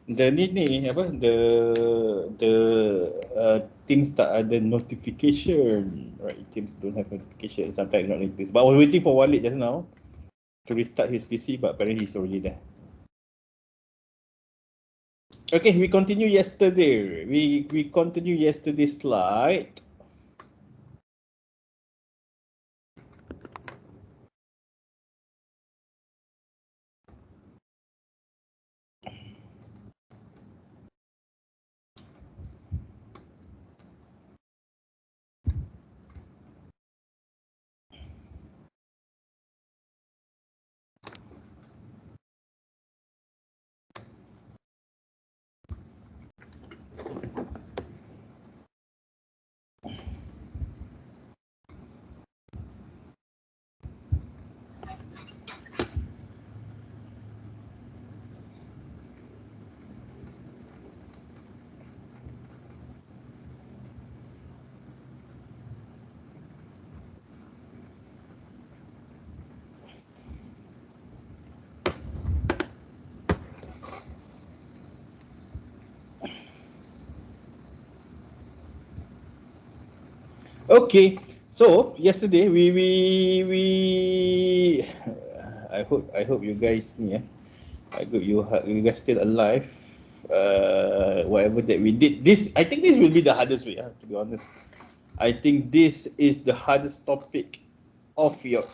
The ni apa Teams tak ada notification, right? Teams don't have notification. Sometimes not like this. But I was waiting for Walid just now to restart his PC, but apparently he's already there. Okay, we continue yesterday. We continue yesterday's slide. Okay, so yesterday we I hope you guys I hope you guys still alive. Whatever that we did, I think this will be the hardest way. To be honest, I think this is the hardest topic of your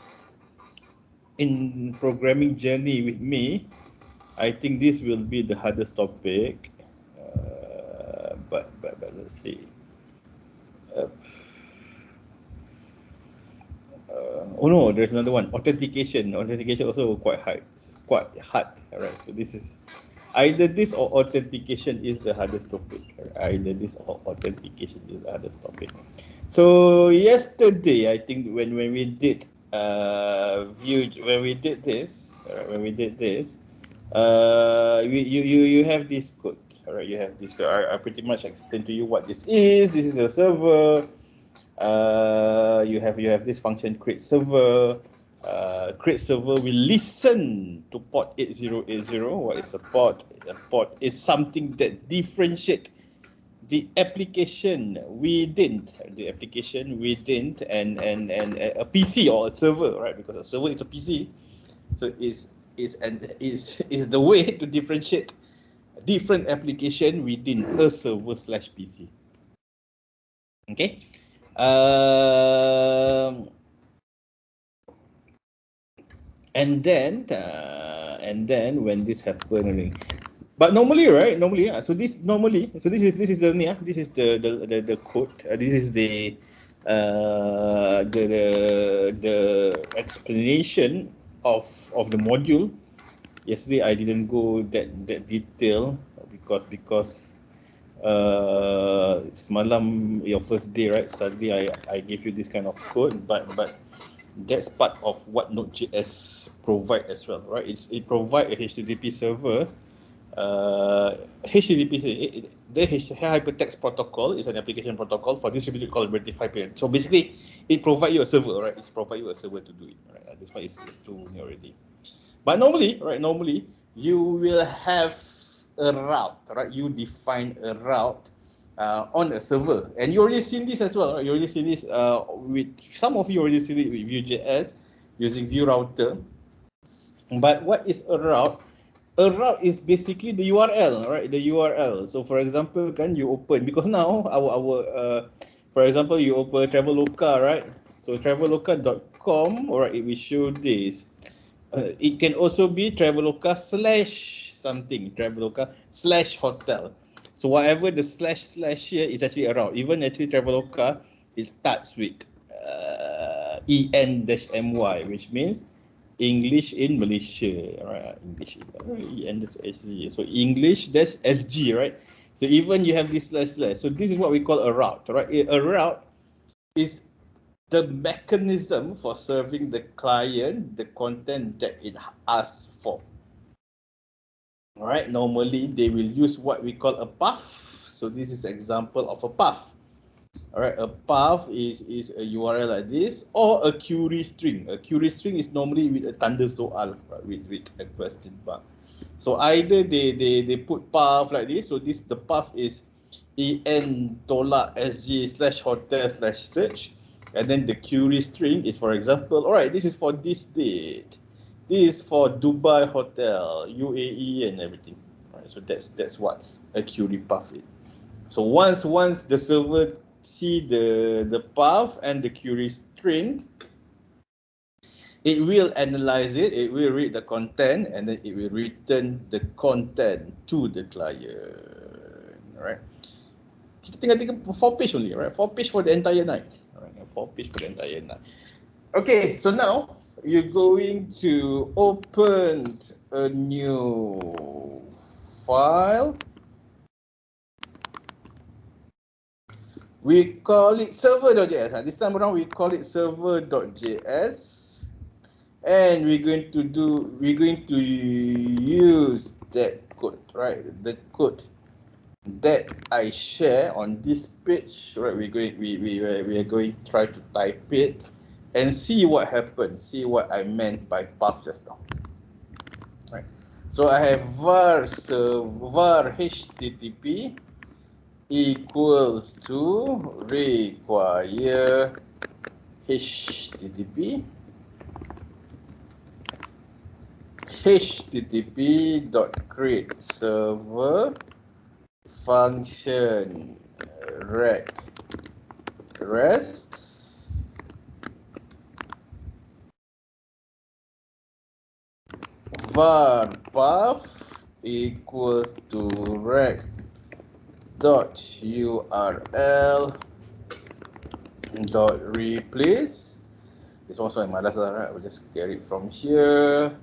in programming journey with me. I think this will be the hardest topic. But let's see. Oh no, there's another one. Authentication. Authentication also quite hard. It's quite hard. All right. So this is either this or authentication is the hardest topic. Either this or authentication is the hardest topic. So yesterday, I think when we did when we did this, you have this code. All right, you have this code. I pretty much explained to you what this is. This is a server. You have this function create server. Create server will listen to port 8080. What is a port? A port is something that differentiate the application within and a PC or a server, right? Because a server is a PC, so is the way to differentiate different application within a server slash PC. Okay. And then when this happen, but normally, right? Normally, so this is the code. This is the explanation of the module. Yesterday I didn't go that detail because semalam your first day, right? Suddenly I gave you this kind of code, but that's part of what Node.js provide as well, right? It provide a HTTP server. The hypertext protocol is an application protocol for distributed collaborative hypertext. So basically, it provide you a server, right? It's provide you a server to do it, right? This one is too already. But normally, right? Normally, you will have a route, right? You define a route on a server, and you already seen this as well. Right? You already seen this with some of you already seen it with Vue.js using Vue router. But what is a route? A route is basically the URL, right? The URL. So for example, can you open, because now for example, you open Traveloka, right? So traveloka.com, all right, it will show this. It can also be Traveloka slash something, Traveloka slash hotel. So whatever the slash here is actually a route. Even actually Traveloka, it starts with EN-MY, which means English in Malaysia, right? English EN-SG. So English-SG, right? So even you have this slash. So this is what we call a route, right? A route is the mechanism for serving the client the content that it asks for. All right, normally they will use what we call a path. So this is an example of a path. All right, a path is a URL like this, or a query string. A query string is normally with a tanda soal, right, with a question mark. So either they put path like this. So the path is en:/sg/hotel/search, and then the query string is, for example, all right, this is for this date. This is for Dubai Hotel, UAE, and everything. All right, so that's what a query path is. So once the server see the path and the query string, it will analyze it, it will read the content, and then it will return the content to the client. All right. Kita tinggal 4 page only, right? 4 page for the entire night. All right, 4 page for the entire night. Okay, so now you're going to open a new file. We call it server.js. This time around we call it server.js. And we're going to use that code, right? The code that I share on this page, right? We are going to try to type it and see what happens, see what I meant by path just now. Right. So I have var http equals to require http http.create server function rest var path equals to rect.url.replace. This also in malas lah, right? We'll just get it from here.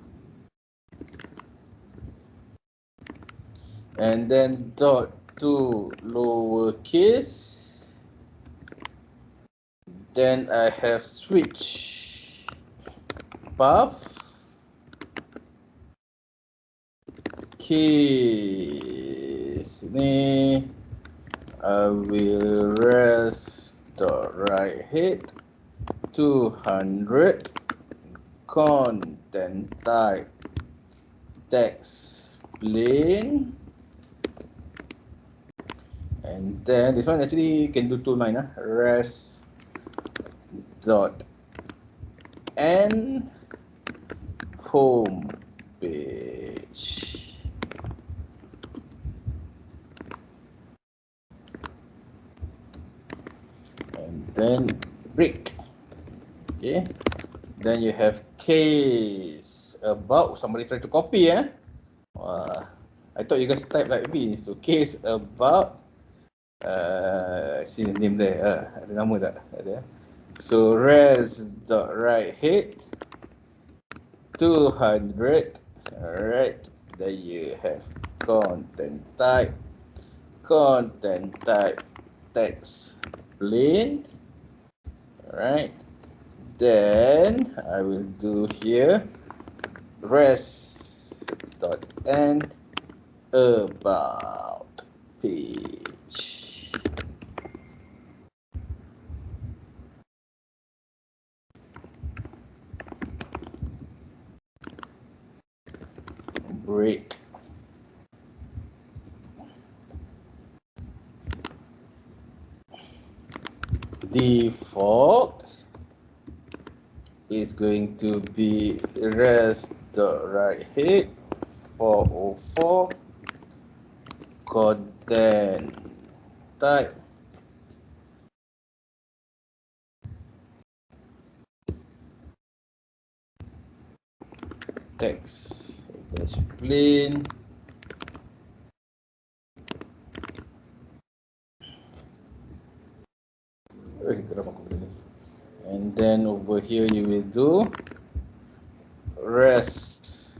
And then dot to lowercase. Then I have switch path case ni I will rest.write head 200 content type text plain. And then this one actually you can do two line, rest dot end home page. And then break. Okay. Then you have case about. Somebody try to copy, Wah, I thought you guys type like me. So case about. See the name there. Ada nama tak? Ada. So res.write head 200. Alright. There you have content type text plain. Alright. Then I will do here rest.end about page. Break. Default is going to be rest.write head 404 content type text plain. And then over here you will do rest.end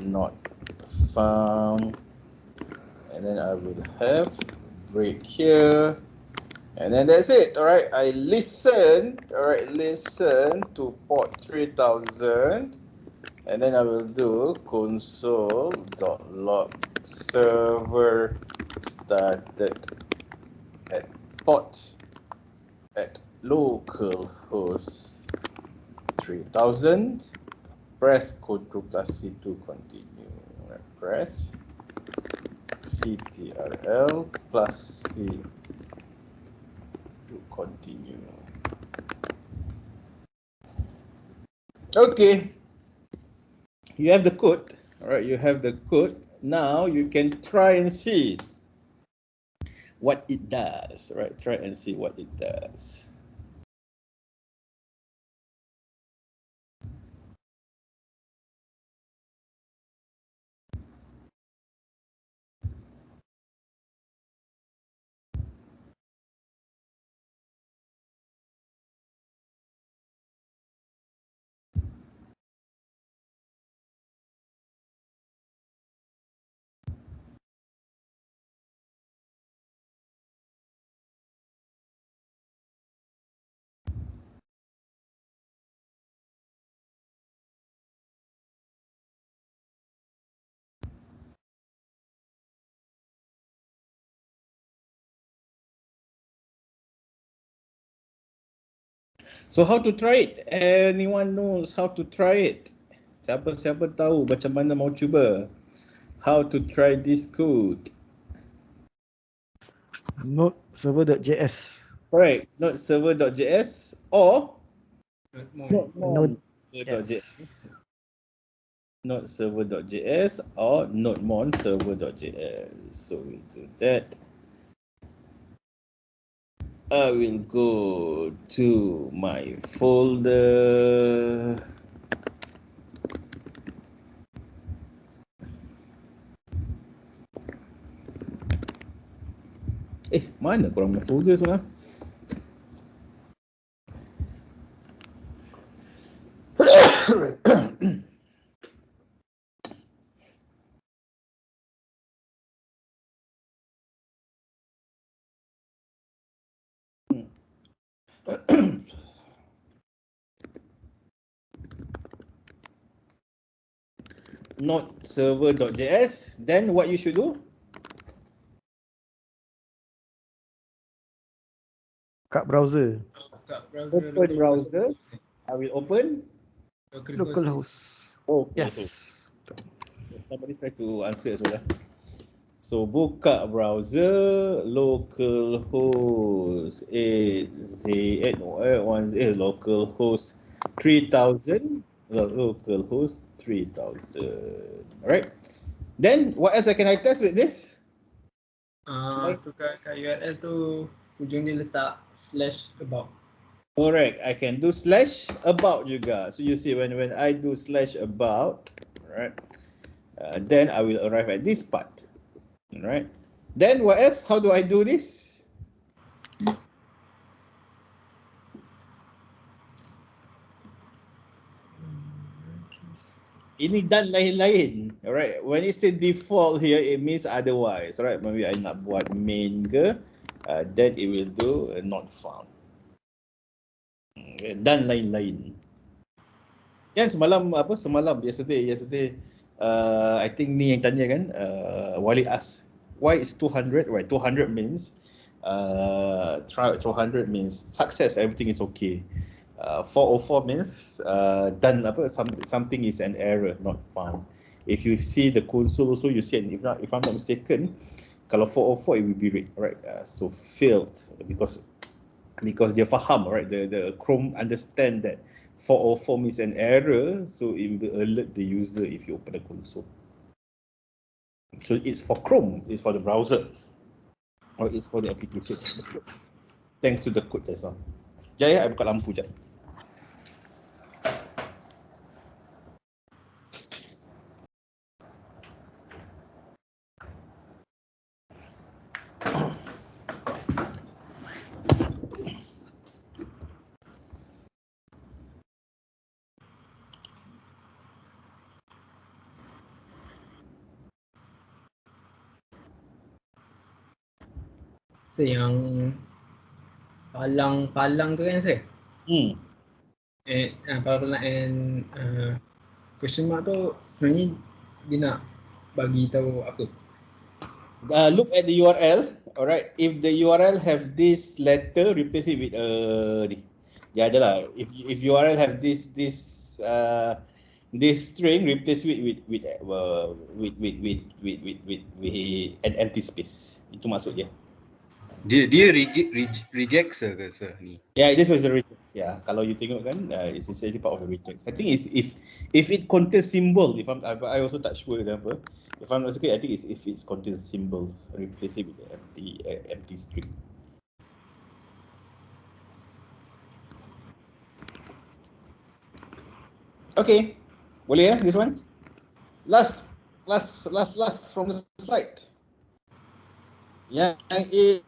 not found, and then I will have break here, and then that's it. All right, I listen. All right, listen to port 3000, and then I will do console.log server started at port at localhost 3000, press Ctrl plus C to continue. Press CTRL plus C to continue. Okay, you have the code. All right, you have the code. Now you can try and see what it does. Right, try and see what it does. So how to try it? Anyone knows how to try it? Siapa-siapa tahu macam mana mau cuba? How to try this code? Node server.js. Correct. Node server.js or Node server.js. Node server.js or nodemon server.js. So we'll do that. I will go to my folder. Mana korang punya folder sebenarnya? Node server.js. Then what you should do? kat browser. Open browser. I will open Localhost. Okay. Yes. Somebody try to answer as well. So buka browser, localhost 8.0.1 localhost 3000, localhost 3000. Alright. Then what else can I test with this? Tukar kat URL tu ujung dia letak /about. Correct. I can do /about juga. So you see when I do /about, right? Then I will arrive at this part. Right. Then what else? How do I do this? Ini dan lain-lain. Alright. When it say default here, it means otherwise. Alright. Maybe I nak buat main ke, then it will do not found. Okay. Dan lain-lain. Yang semalam yesterday I think ni yang tanya kan, Walid ask why is 200, right? 200 means 200 means success, everything is okay. 404 means something is an error, not found. If you see the console also, you see, if I'm not mistaken, kalau 404 it will be red, right? So failed because dia faham, right? The Chrome understand that 404 means an error, so it will alert the user if you open the console. So it's for Chrome, it's for the browser, or it's for the application. Thanks to the code just now. Jaya, I buka lampu jap. So yang palang tu kan saya? Palang and question mark tu sebenarnya dia nak bagi tahu apa? Look at the URL. All right. If the URL have this letter, replace it with ni. Ya adalah. If URL have this string, replace it with an empty space. Itu maksud dia. Dia reject ke sir ni? Yeah, this was the regex. Yeah, kalau you tengok kan, it's essentially part of the regex. I think it's if it contains symbol. I also tak sure kenapa. If I'm not mistaken, I think it's if it contains symbols, replace it with the empty string. Okay, boleh ya this one. Last from the slide. Yang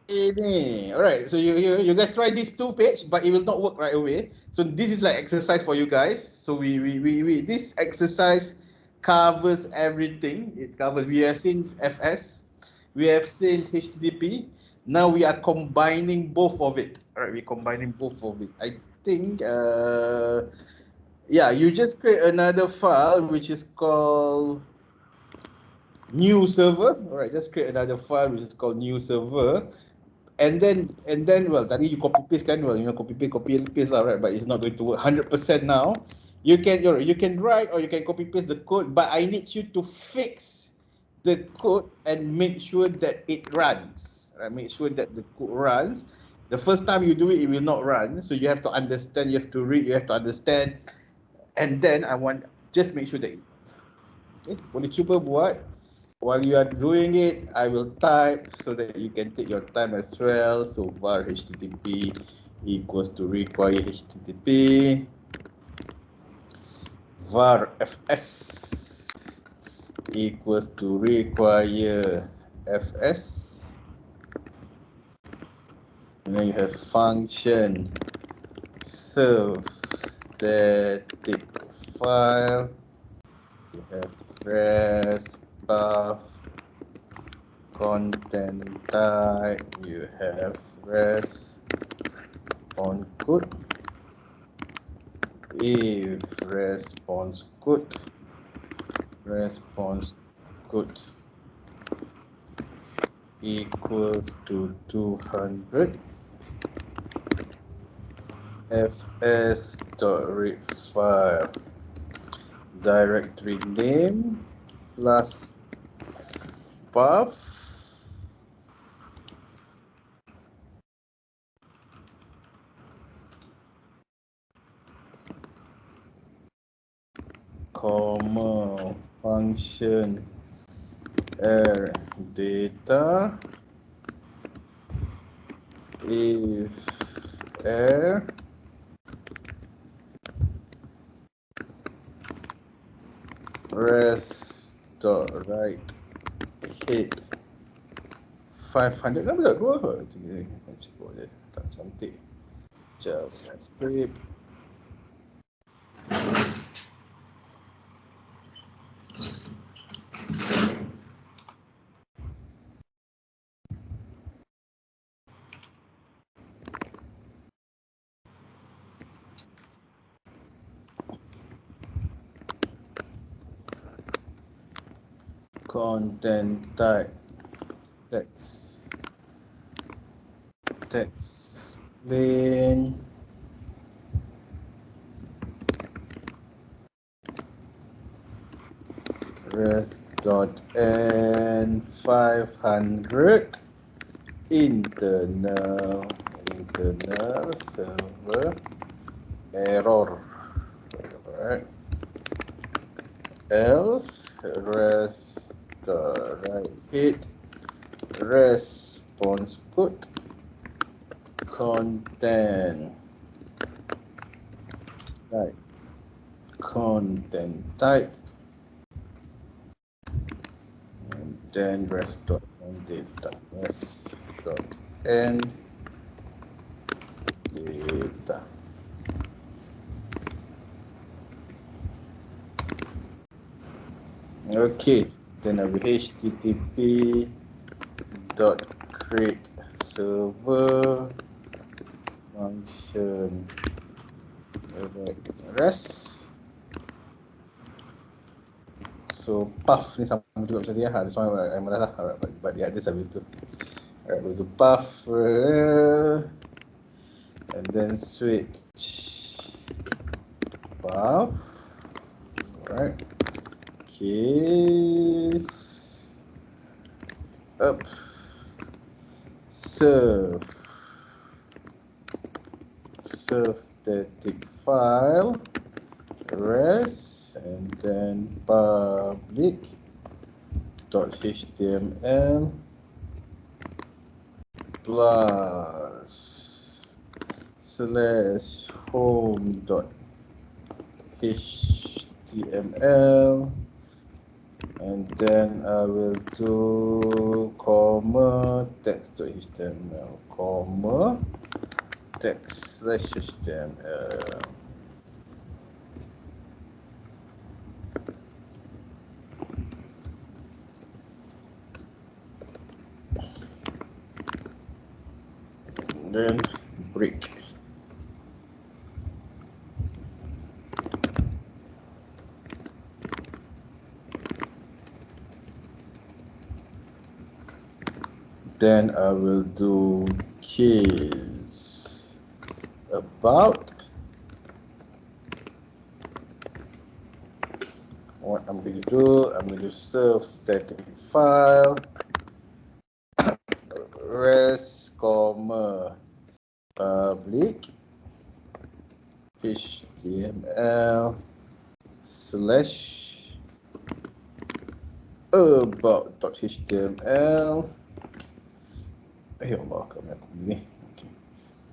ini, alright. So you guys try this 2 page, but it will not work right away. So this is like exercise for you guys. So we this exercise covers everything. It covers. We have seen FS, we have seen HTTP. Now we are combining both of it. Alright, we're combining both of it. I think yeah, you just create another file which is called new server. All right, just create another file which is called new server, and then well, tadi you copy paste kan, well, copy paste lah, right? But it's not going to work 100% now. You can write or you can copy paste the code, but I need you to fix the code and make sure that it runs. Right? Make sure that the code runs. The first time you do it, it will not run. So you have to understand, you have to read, you have to understand, and then just make sure that it runs. Okay, boleh cuba buat. While you are doing it, I will type so that you can take your time as well. So var HTTP equals to require HTTP. Var fs equals to require fs. And then you have function serve static file. You have res path content type. You have response code. If response code equals to 200, fs.read file directory name plus path comma function air data if air res.write hit 500. Kenapa tak keluar? Cakap je tak cantik. JavaScript content type text main res.end 500 internal server error. Alright. Else res.write hit response code content type and then rest.end data rest.end data. Okay, then I will http dot create server function rest So path ni sama juga macam ni lah. This one I malas lah. Alright, but yeah, this I will do. Alright, we'll do path and then switch path. Alright. Case up serve static file res and then public .html plus slash home .html and then I will do comma text.html comma text/html. Then break. Then I will do case about. What I'm going to do, I'm going to serve static file res comma public html slash about.html. Ya Allah, kami aku ni. Okay.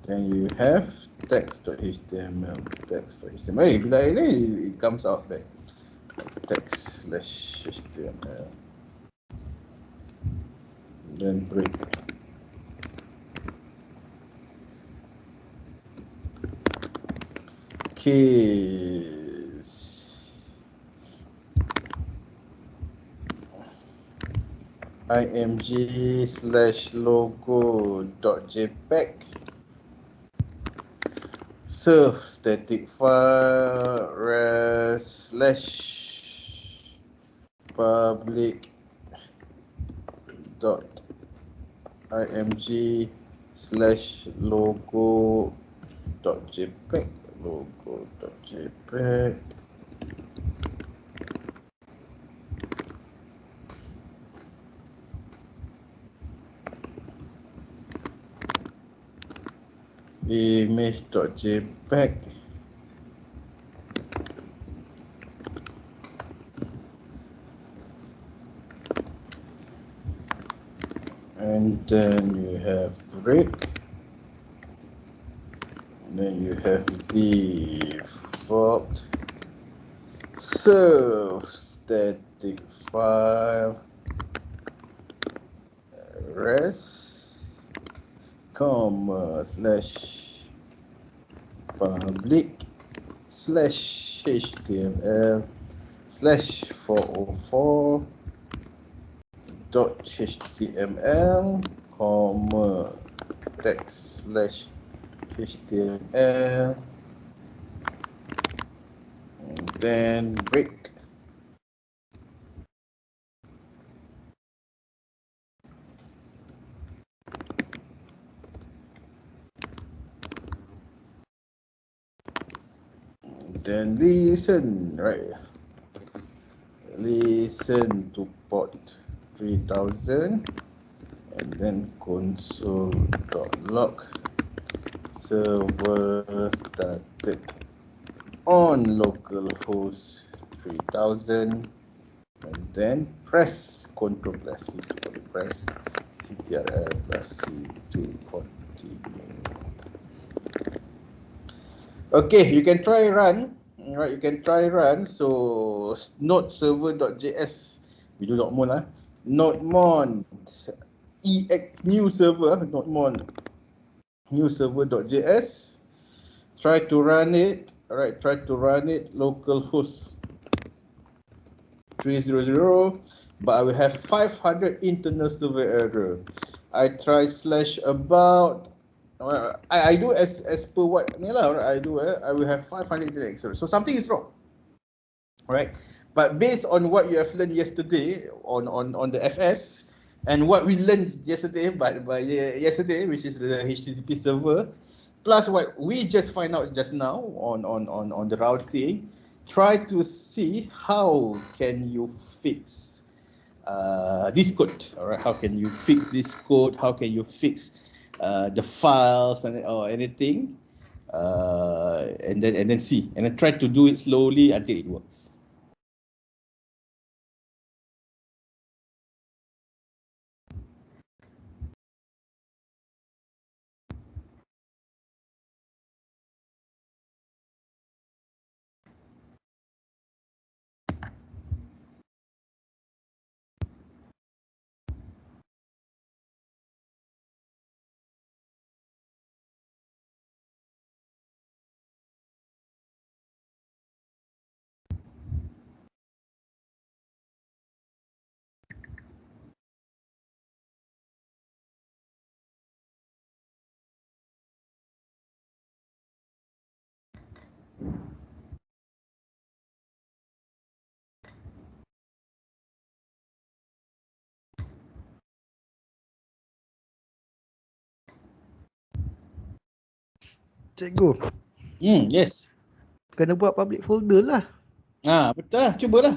Then you have text.html. Hey, bila ini it comes out back. Text/html. Then break. Case img/logo.jpg serve static file res /public .img/logo.jpg logo.jpg. Image.jpg and then you have break, and then you have default serve static file res comma /public /html /404.html comma text/html and then break. Then listen, right? Listen to port 3000 and then console.log server started on localhost 3000 and then press Ctrl plus C to press CTRL plus C to continue. Okay, you can try run. Alright, you can try run. So node server.js, we do not mon nodemon ex new server nodemon new server.js. Try to run it. Alright, try to run it localhost 300, but I will have 500 internal server error. I try /about. I do as per what ni lah, right? I will have 500 internet error. So something is wrong. right? But based on what you have learned yesterday on the FS and what we learned yesterday, yesterday, which is the HTTP server, plus what we just find out just now on the routing, try to see how can you fix this code. All right, how can you fix this code? How can you fix the files or anything? And then see, and then try to do it slowly until it works. Cikgu, Yes. kena buat public folder lah. Betul lah, cubalah.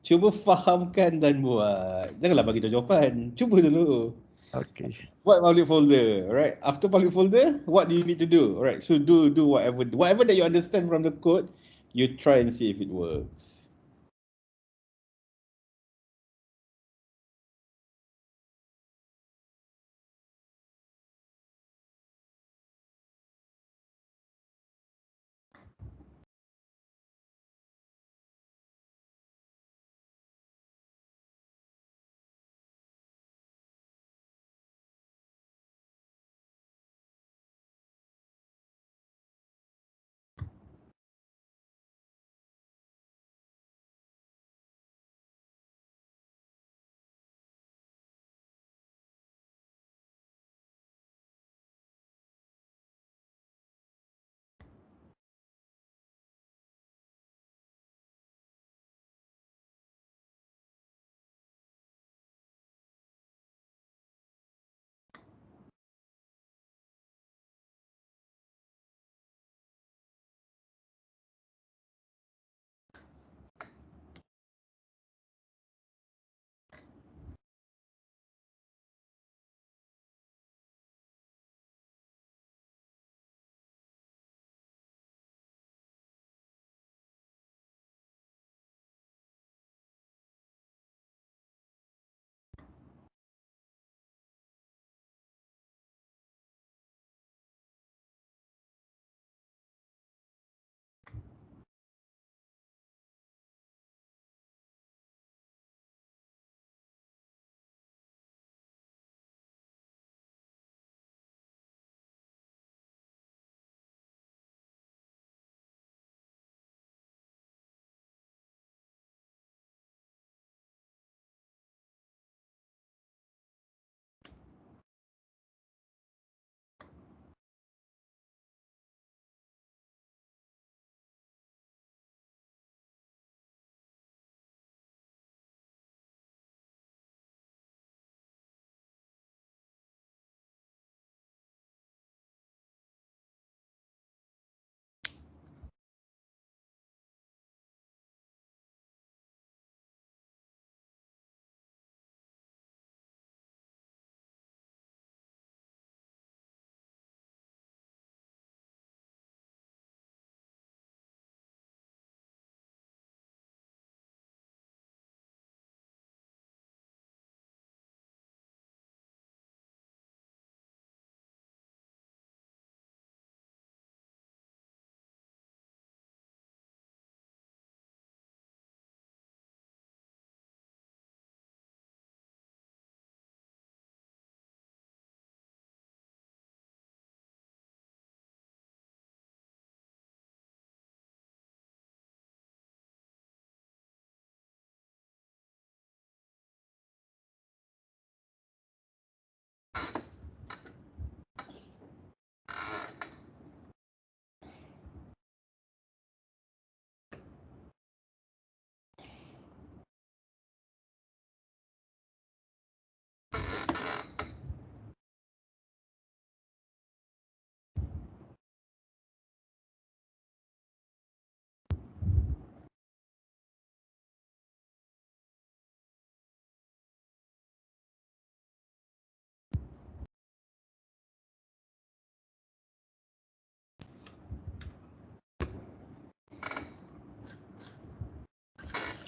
Cuba fahamkan dan buat. Janganlah bagi tahu jawapan. Cuba dulu. Okay. Buat public folder, right? After public folder, what do you need to do? Right? So do whatever that you understand from the code, you try and see if it works.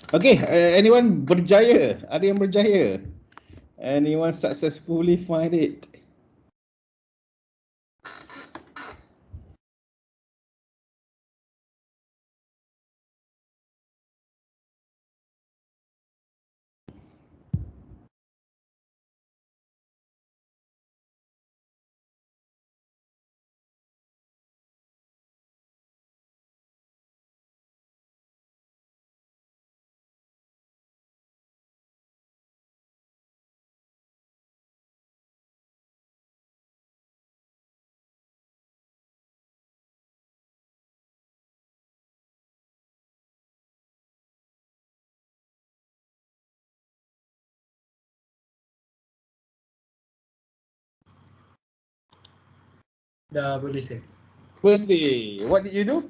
Okay, anyone berjaya? Ada yang berjaya? Anyone successfully find it? Dah boleh saya. Boleh. What did you do?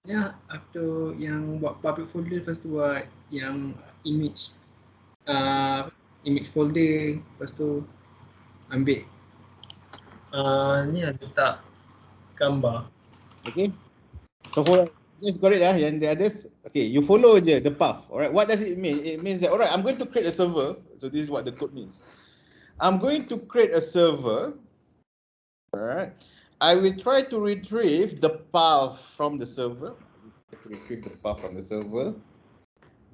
Ya, after yang buat public folder, lepas tu buat yang image image folder, lepas tu ambil ni ada letak gambar. Okay. So for just got it and the others. Okay, you follow the path. Alright. What does it mean? It means that alright, I'm going to create a server. So this is what the code means. I'm going to create a server. Alright. I will try to retrieve the path from the server.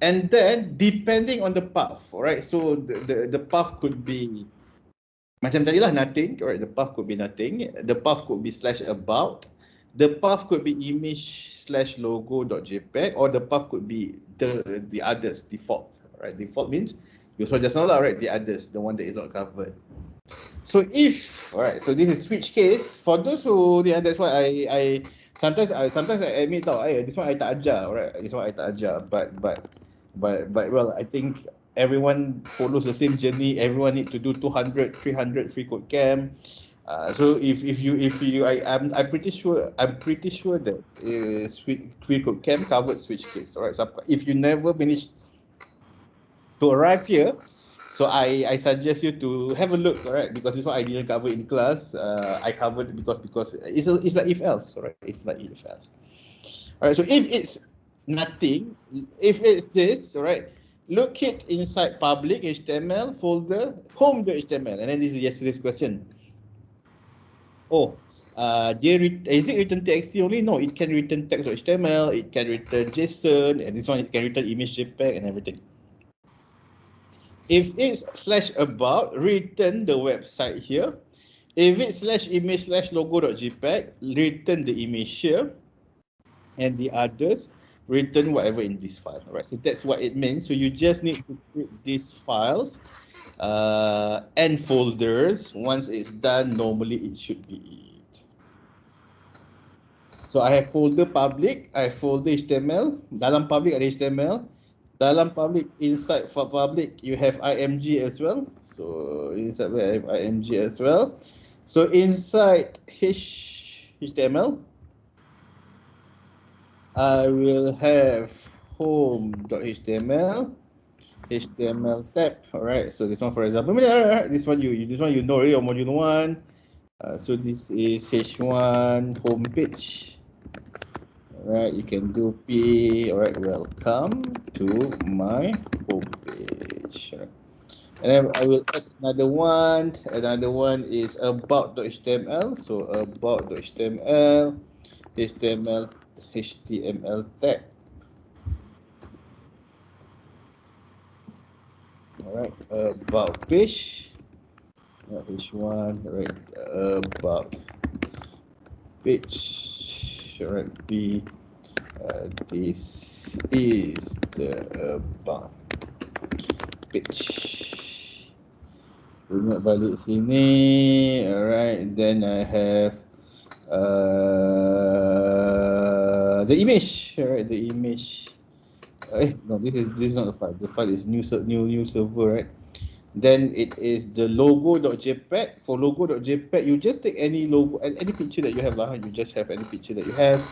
And then depending on the path, alright. So the path could be macam tadi lah, nothing. Alright, the path could be nothing. The path could be /about. The path could be image/logo.jpg, or the path could be the others, default. Alright, default means you saw just now lah, right? The others, the one that is not covered. So if, alright, so this is switch case. For those who, yeah, that's why I sometimes I admit tau, this one I tak ajar, alright, this one I tak ajar, but well, I think everyone follows the same journey. Everyone need to do 200, 300 free code camp. So if you I'm pretty sure that free code camp covered switch case, alright. So if you never manage to arrive here, so I suggest you to have a look, alright, because this one I didn't cover in class. I covered because it's like if else, alright, if else. Alright, so if it's nothing, if it's this, alright, look it inside public HTML folder, home.html, and then this is yesterday's question. Oh, is it written TXT only? No, it can return text.html, it can return JSON, and this one it can return image JPEG and everything. If it's /about, return the website here. If it's /image/logo.jpg, return the image here. And the others, return whatever in this file. Alright, so that's what it means. So you just need to create these files and folders. Once it's done, normally it should be it. So I have folder public, I have folder HTML. Dalam public ada HTML. Dalam public, inside for public, you have img as well. So inside I have img as well. So inside HTML, I will have home.html, HTML tab. Alright, so this one, for example, this one you know already on module 1. So this is h1 homepage. Alright, you can do p. Alright, welcome to my homepage. Right. And then I will add another one. Another one is about.html. So about.html, HTML tag. Alright, about page. H1, right, about page. Alright, B. This is the about page. Ingat balik sini. Alright, then I have the image. Alright, the image. No, this is not the file. The file is new server, right? Then it is the logo.jpg. For logo.jpg, you just take any logo and any picture that you have. You just have any picture that you have.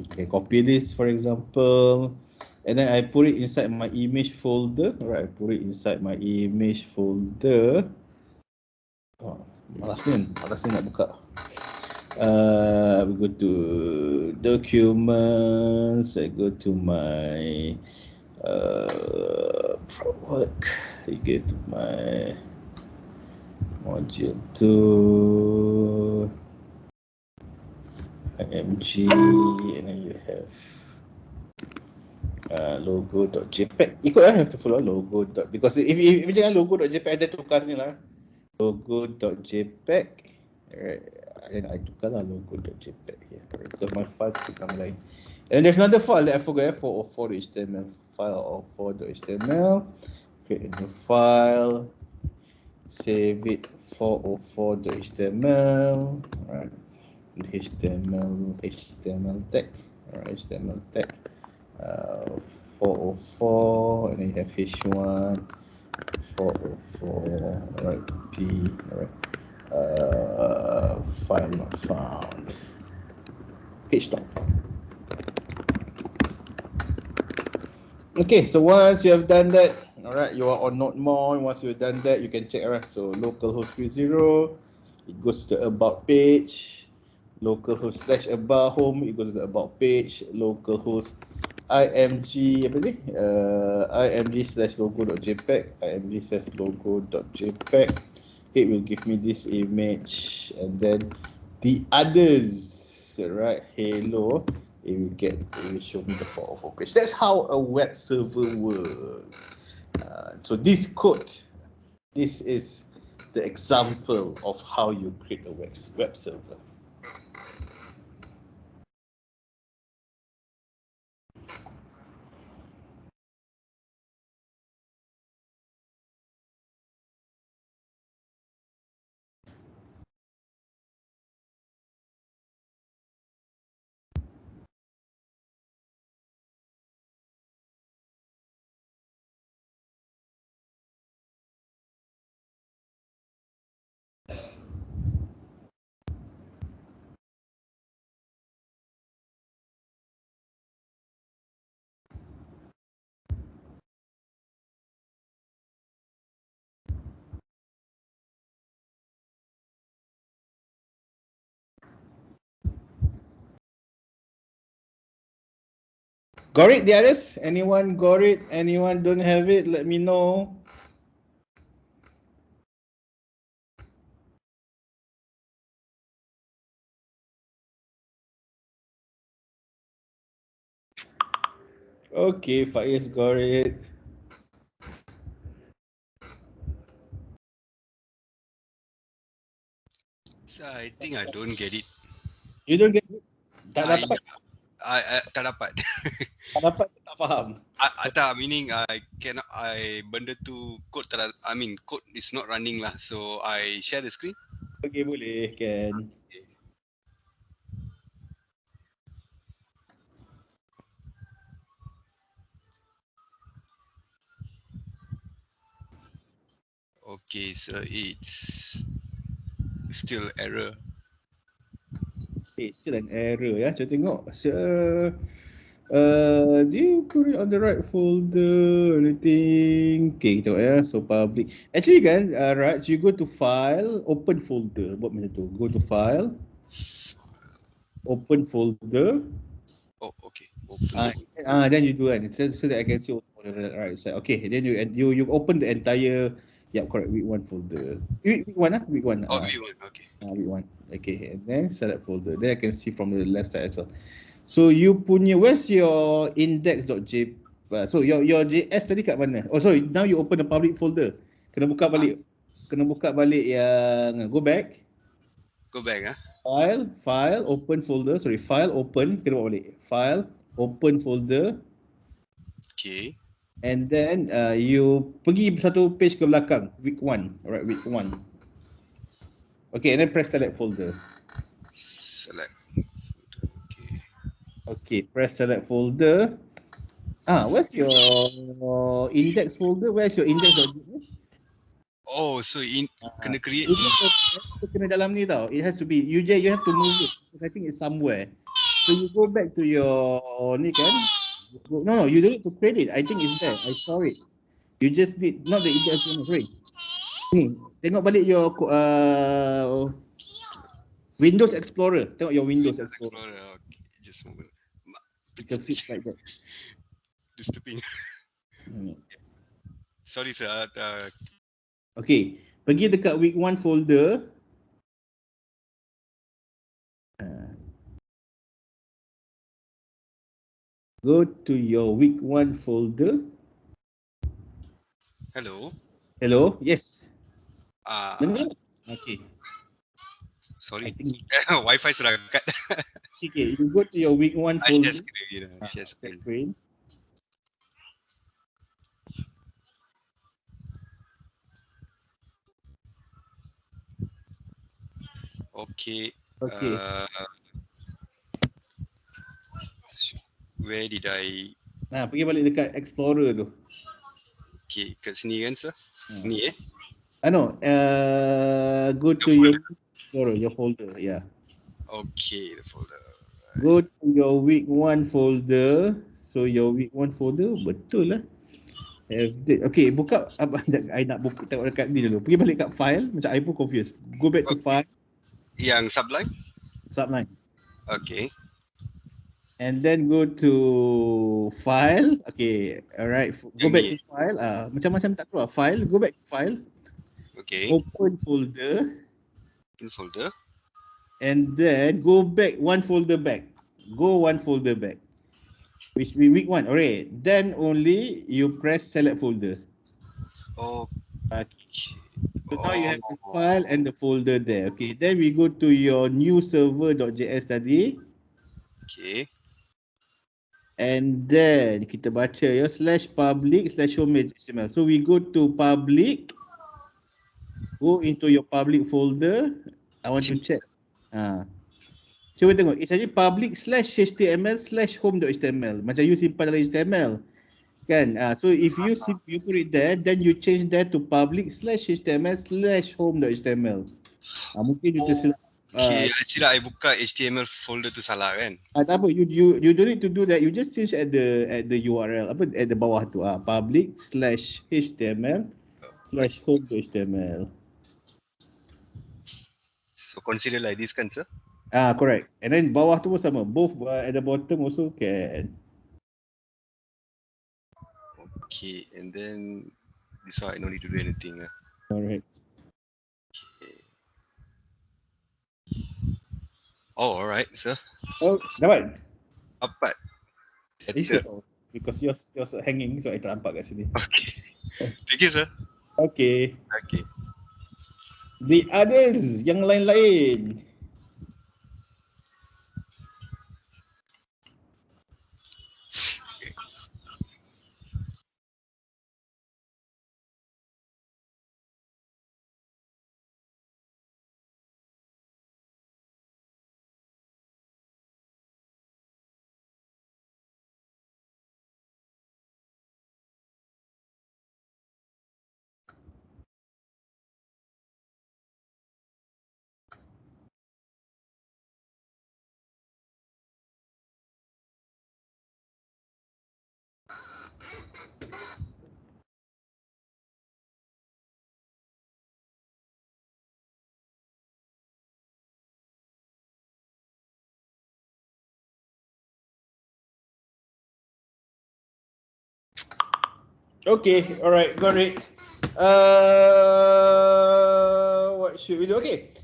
Okay, copy this, for example, and then I put it inside my image folder. Right, I put it inside my image folder. Oh, malas ni nak buka. We go to documents. I go to my work. I go to my module 2, IMG, and then you have logo.jpg. Ikut lah, have to follow logo. Because if jangan logo.jpg, ada tukar sini lah. Logo.jpg. Alright, and I tukar lah logo.jpg here. Right, because my file tukar lain. And there's another file that I forgot, 404.html. File 404.html. Create a new file. Save it 404.html. Right. HTML tag. Alright, HTML tag. 404, and then you have h1 404. Alright, p. Alright. File not found. H stop. Okay, so once you have done that, all right, you are on node more. Once you've done that, you can check, right? So localhost 30, it goes to the about page. Localhost /about home, it goes to the about page. Localhost img img/logo.jpg, img/logo.jpg. It will give me this image, and then the others, right? Hello. It will show me the 404 page. That's how a web server works. So this code, this is the example of how you create a web server. Got it, the others? Anyone got it? Anyone don't have it? Let me know. Okay, Faiz got it. So I think I don't get it. You don't get it? Tak I dapat? tak dapat. Tak dapat, tak faham. Tak, meaning I cannot, benda tu code code is not running lah. So I share the screen. Okay, boleh, can. Okay, so it's still error. Okay, still an error ya. Cuba tengok. Do you put it on the right folder or anything? Okay, tengok ya. So public. Actually kan, Raj, you go to file, open folder. Buat macam tu. Go to file, open folder. Oh, okay. Open. Then you do that so that I can see also on the right side. Okay, then you open the entire, yeah, correct, week 1 folder. Week 1 week 1. Oh, week 1, okay. Week 1. Okay, and then select folder. Then I can see from the left side as well. So you punya, where's your index.jpg? So your JS tadi kat mana? Oh sorry, now you open the public folder. Kena buka balik. Kena buka balik yang go back. Go back File, open folder. Sorry, file, open. Kena buka balik. File, open folder. Okay. And then you pergi satu page ke belakang, week 1. Alright, week 1. Okay, and then press select folder. Select. Okay. Okay, press select folder. Where's your index folder? Where's your index.js? Oh, so kena create. Kena dalam ni tau. It has to be, you have to move it. I think it's somewhere. So you go back to your ni kan. No, you don't need to create it. I think it's there. I saw it. You just did, not the index, sorry. Ni, tengok balik your Windows Explorer. Tengok your Windows Explorer. Okay, just a moment. You can fix like that. Disturbing. Hmm. Sorry sir. Okay, pergi dekat week 1 folder. Go to your week 1 folder. Hello. Hello, yes. Ah, Dengar? Okay. sorry. I think Wi-Fi sudah cut. okay, you go to your week 1 Share folder. screen. Share screen. Screen. Okay. Okay. Where did I? Nah, pergi balik dekat Explorer tu. Okay, kat sini kan sir? Hmm. Ni No, go to your Explorer, your folder, yeah. Okay, the folder. Go to your week 1 folder. So your week 1 folder betul lah. Okay, buka apa I nak buka tengok dekat ni dulu. Pergi balik kat file, macam I pun confused. Go back to file, Yang Sublime? Sublime. Okay. And then go to file. Okay, alright. Go Yang back ni. to file. Macam-macam tak keluar. File, go back to file. Okay. Open folder. Open folder. And then go back one folder back. Go one folder back. Which we week 1. Alright. Then only you press select folder. Okay. So now you have the file and the folder there. Okay. Then we go to your new server.js tadi. Okay. And then kita baca ya /public/home.html. So we go to public. Go into your public folder. I want to check. Cuba tengok. It's actually public/html/home.html. Macam you simpan dalam HTML. Kan? So if you put it there, then you change that to public/html/home.html. Mungkin you tersilap. Okay, actually I buka HTML folder tu salah kan? Tak apa, you don't need to do that. You just change at the URL apa at the bawah tu. Public/html/home.html. So consider like this kan sir? Correct. And then bawah tu pun sama. Both at the bottom also can. Okay, and then this one I no need to do anything. Alright. Okay. Oh, alright, sir. Oh, dapat? Dapat. Sure. Because yours hanging, so I tak nampak kat sini. Okay. Thank you, sir. Okay. Okay. The others, yang lain-lain. Okay, alright, got it. What should we do? Okay.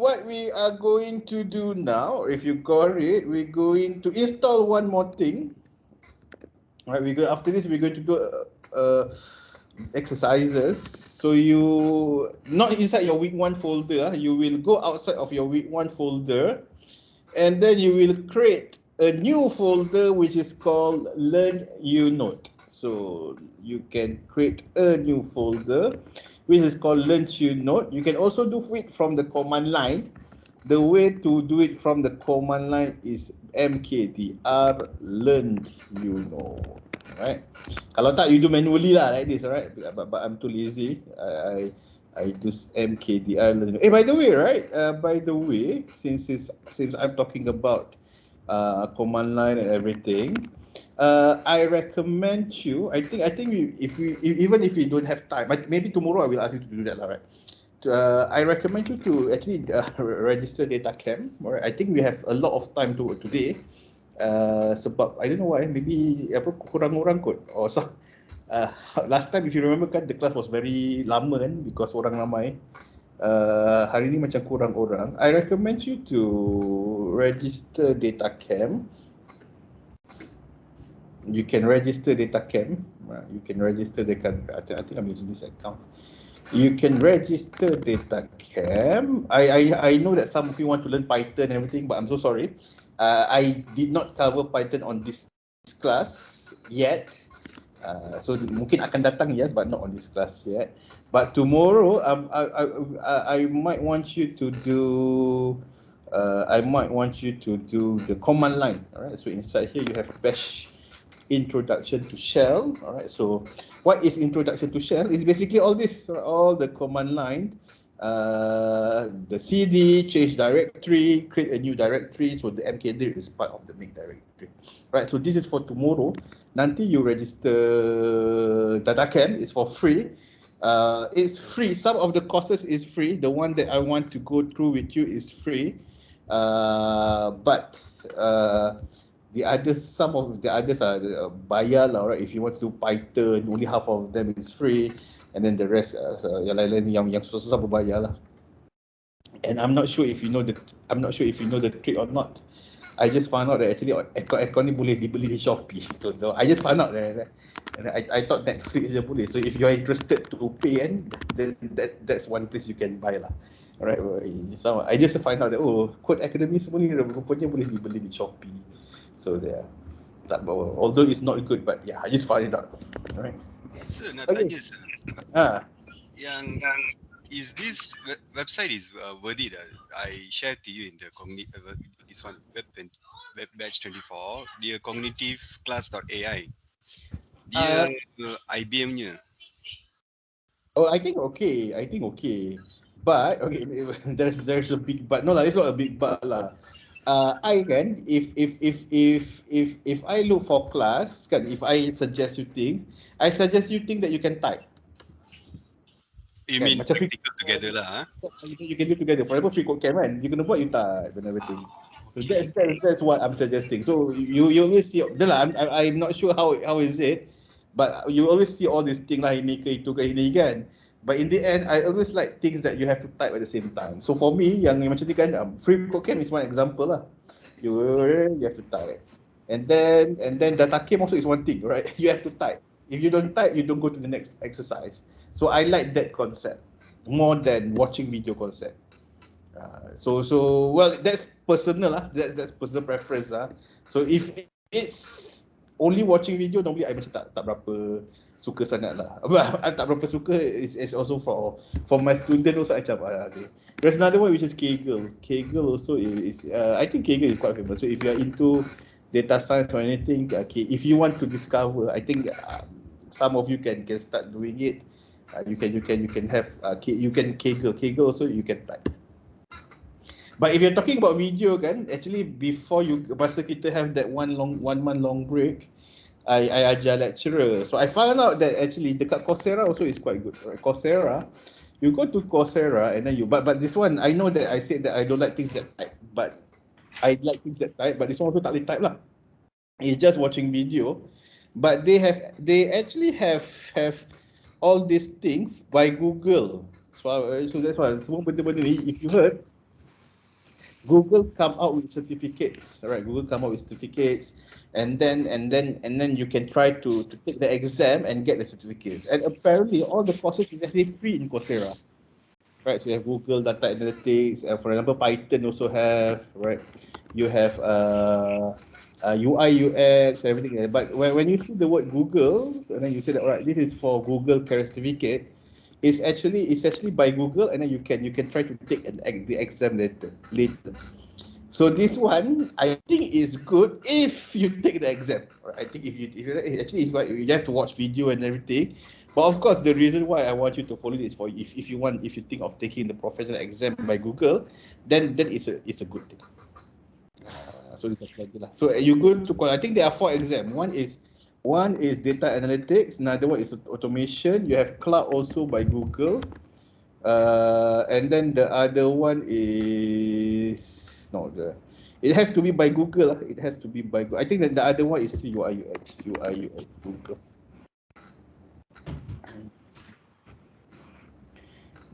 What we are going to do now, if you got it, we're going to install one more thing. Right, after this we're going to do exercises. So you not inside your week 1 folder, you will go outside of your week 1 folder, and then you will create a new folder which is called Learn You Note. So you can create a new folder which is called Learn You Note. You can also do it from the command line. The way to do it from the command line is mkdir learn you know. Right? Kalau tak, you do manually lah like this, alright? But I'm too lazy. I do mkdir learn. By the way, right? By the way, since I'm talking about command line and everything, I recommend you. Even if you don't have time, maybe tomorrow I will ask you to do that, right? I recommend you to actually register DataCamp. Alright, I think we have a lot of time to today. Sebab I don't know why, maybe apa kurang orang kot or so. Last time if you remember kan, the class was very lama kan because orang ramai. Hari ni macam kurang orang. I recommend you to register DataCamp. You can register DataCamp. You can register I think I'm using this account. You can register DataCamp. I know that some of you want to learn Python and everything, but I'm so sorry. I did not cover Python on this class yet. So mungkin akan datang, yes, but not on this class yet. But tomorrow, I might want you to do. I might want you to do the command line. All right. So inside here you have bash introduction to shell. All right, so what is introduction to shell? Is basically all this, all the command line, the cd, change directory, create a new directory. So the mkdir is part of the make directory. Right, so this is for tomorrow. Nanti you register DataCamp. It's for free. It's free. Some of the courses is free. The one that I want to go through with you is free. But some of the others are bayar lah, right? If you want to do Python, only half of them is free, and then the rest yang lain-lain yang susah berbayar lah. And I'm not sure if you know the trick or not. I just found out that actually aircon ni boleh dibeli di Shopee. So I just found out that, and I thought Netflix je boleh. So if you're interested to pay, and then that's one place you can buy lah. Alright, so I just find out that Code Academy semua ni rupanya boleh dibeli di Shopee. So there, although it's not good, but yeah, I just found it out. Alright. Sir, nak tanya sir. Yang is this website is worth it? I shared to you in the this one web batch 24. Dia cognitiveClass.ai. Dia IBM-nya. Oh, I think okay. But okay, there's a big but. No lah, it's not a big but lah. I can if I look for class kan, if I suggest you think that you can type. You mean practical together lah? You can do together. For example, freecodecamp kan, you kena buat, you type and everything. So that's what I'm suggesting. So you always see. I'm not sure how is it, but you always see all these things lah, ini ke itu ke ini kan. But in the end, I always like things that you have to type at the same time. So for me, yang macam ni kan, freecodecamp is one example lah. You have to type, and then DataCamp also is one thing, right? You have to type. If you don't type, you don't go to the next exercise. So I like that concept more than watching video concept. So well, that's personal lah. That's personal preference lah. So if it's only watching video, normally I macam tak berapa suka sangat lah. Tak berapa suka is also for my student also macam okay. There's another one which is Kaggle. Kaggle also is I think Kaggle is quite famous. So if you are into data science or anything, okay, if you want to discover, I think some of you can start doing it. You can have you can Kaggle also you can type. But if you're talking about video kan, actually before masa kita have that one month long break, I ajar lecturer. So I found out that actually dekat Coursera also is quite good. Right? Coursera, you go to Coursera and then but this one I know that I said that I don't like things that type, but I like things that type. But this one also tak boleh type lah. It's just watching video, but they actually have all these things by Google. So that's why semua benda-benda ni, if you heard, Google come out with certificates, right? Google come out with certificates, and then you can try to take the exam and get the certificates. And apparently, all the courses is actually free in Coursera, right? So you have Google Data Analytics, and for example, Python also have, right? You have UI, UX, everything. But when you see the word Google, and then you say that, right, this is for Google certificate. It's actually by Google, and then you can try to take the exam later. So this one I think is good if you take the exam. I think if you actually you have to watch video and everything. But of course, the reason why I want you to follow this for if you think of taking the professional exam by Google, then it's a good thing. So this applies lah. So you go to, I think there are 4 exams. One is data analytics, another one is automation. You have cloud also by Google. And then the other one is it has to be by Google. It has to be by Google. I think that the other one is UI UX Google.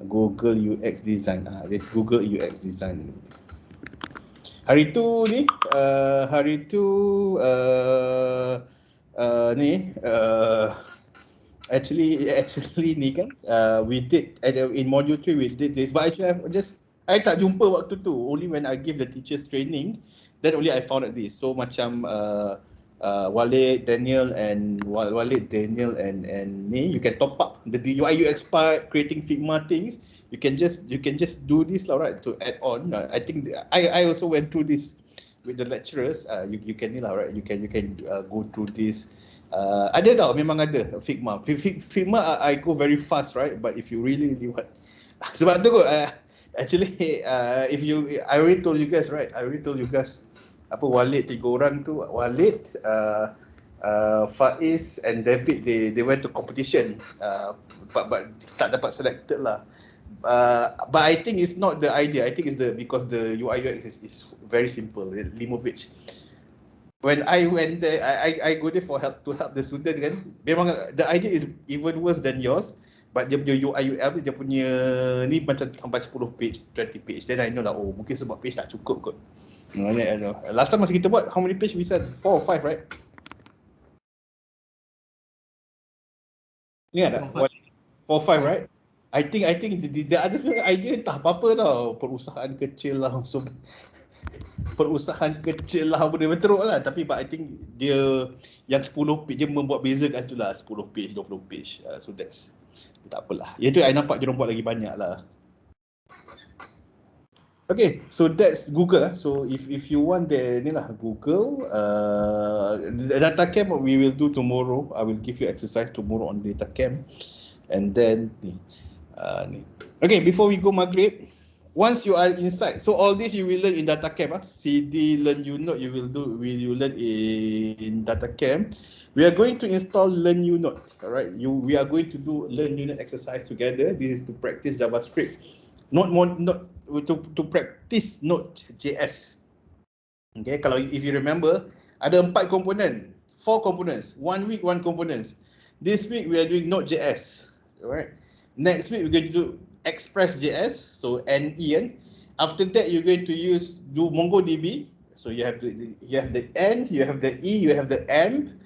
Google UX design. This Google UX design. Hari tu ni actually ni kan, we did in module 3 we did this, but I should have just, I tak jumpa waktu tu, only when I give the teachers training then only I found out this. So macam Walid, Daniel and ni, you can top up the UI UX part, creating Figma things. You can just do this lah, right, to add on. I think I also went through this with the lecturers. You can ni lah, right, you can go through this. Ada tau, memang ada Figma. Figma I go very fast, right, but if you really want sebab tu kot, actually I already told you guys, right, apa, Walid, 3 orang tu, Walid, Faiz and David, they went to competition, but tak dapat selected lah. But I think it's not the idea. I think it's because the UI UX is very simple, Limovic. When I went there, I go there to help the student kan. Memang the idea is even worse than yours, but dia punya UI UX, dia punya ni macam sampai 10 page, 20 page. Then I know lah, oh mungkin sebab page tak cukup kot. Last time masa kita buat, how many page we said? 4 or 5, right? Ni ada 4 or 5, right? I think the other idea entah apa-apa tau, perusahaan kecil lah, so perusahaan kecil lah, benda teruk lah, tapi but I think dia yang 10 page, dia membuat beza kat situ lah, 10 page, 20 page, so that's, tak apalah. Itu I nampak dia orang buat lagi banyak lah. Okay, so that's Google. So if you want the ni lah, Google, the data camp we will do tomorrow. I will give you exercise tomorrow on data camp, and then ni. Okay, before we go maghrib, once you are inside, so all this you will learn in data camp. CD, learn you note, you learn in data camp. We are going to install Learn You Note. All right, we are going to do Learn You Note exercise together. This is to practice JavaScript. Not to practice Node.js. Okay, kalau if you remember, ada 4 komponen, 4 components. 1 week 1 components. This week we are doing Node.js. Alright. Next week we're going to do Express.js, so NE. After that you're going to do MongoDB. So you have the N, you have the E, you have the M.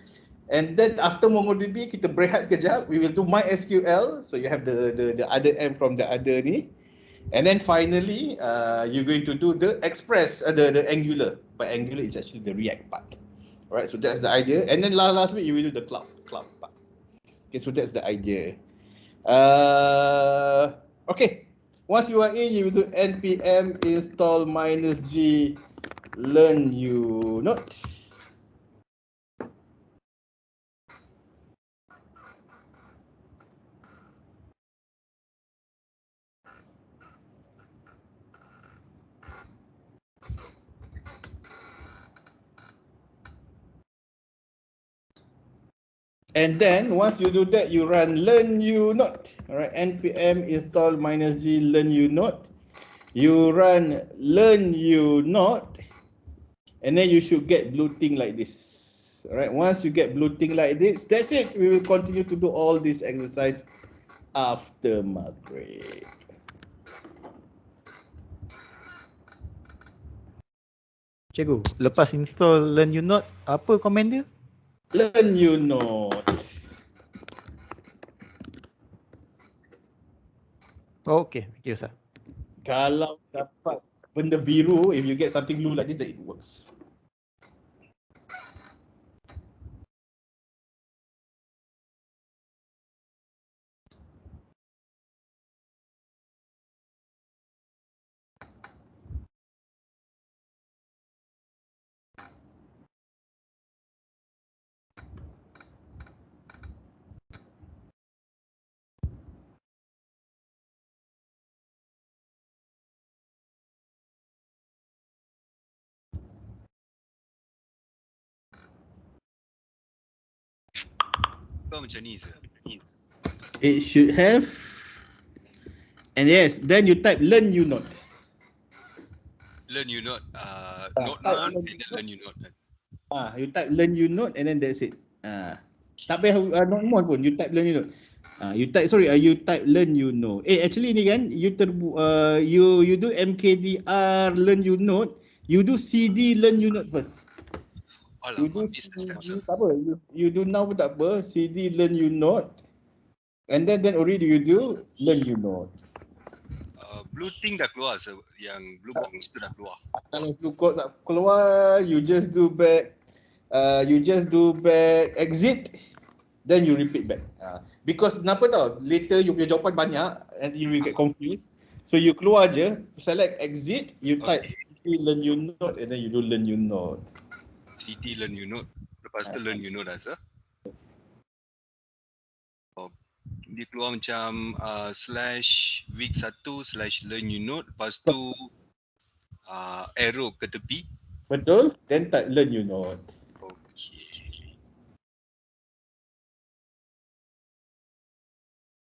And then after MongoDB kita berehat kejap, we will do MySQL. So you have the other M from the other ni. And then finally, you're going to do the Express, the Angular. But Angular is actually the React part. Alright, so that's the idea. And then last week, you will do the cloud part. Okay, so that's the idea. Okay, once you are in, you will do npm install -g learn you note. And then once you do that, you run learn you note. All right, npm install -g learn you note. You run learn you note, and then you should get blue thing like this. All right, once you get blue thing like this, that's it. We will continue to do all this exercise after Maghrib. Cikgu, lepas install Learn You Note, apa komen dia? Learn you note. Oh, okay, okay Ustaz. Kalau dapat benda biru, if you get something blue like this, then it works. Kau macam ni je. It should have. And yes, then you type learn you not. Learn you not, not type known, learn and then learn you not. You type learn you not and then that's it. Tak payah not more pun. You type learn you not. You type learn you know. Actually ni kan you do mkdr learn you not. You do cd learn you not first. You do Alamak, business cd cancel. tak apa. You do now pun tak apa. cd learn you not. And then already you do learn you not. Blue thing dah keluar, yang blue box tu dah keluar. Kalau blue code tak keluar, you just do back exit, then you repeat back. Because kenapa tau, later you punya jawapan banyak and you will get confused. So you keluar je, select exit, you type cd learn you not and then you do learn you not. CD learn you not. Lepas tu learn you not dah, dia keluar macam /week 1 /learn you note, lepas tu arrow ke tepi. Betul? Then type learn you not.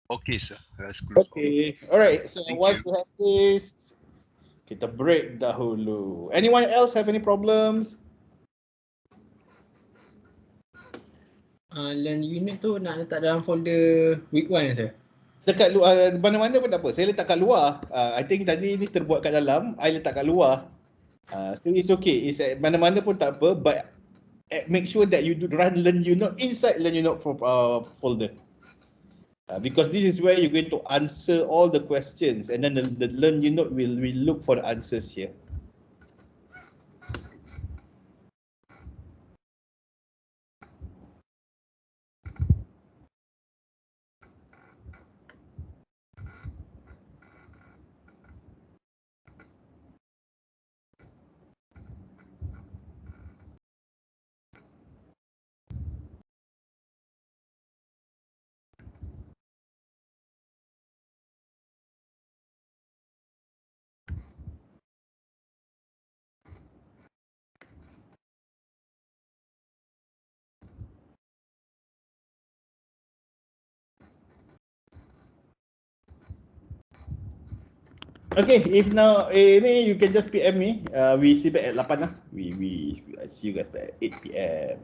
Okay sir, that's good. Okay, alright. So Thank once you. we have this, kita break dahulu. Anyone else have any problems? Learn unit tu nak letak dalam folder week 1 saya. Dekat luar, mana-mana pun tak apa. Saya letak kat luar. I think tadi ni terbuat kat dalam, I letak kat luar. Still it's okay. It's mana-mana pun tak apa, but make sure that you do run learn you not inside learn you not folder. Because this is where you're going to answer all the questions, and then the learn you not will look for the answers here. Okay, if now ini you can just PM me. We see back at 8 lah. We see you guys back at 8 PM.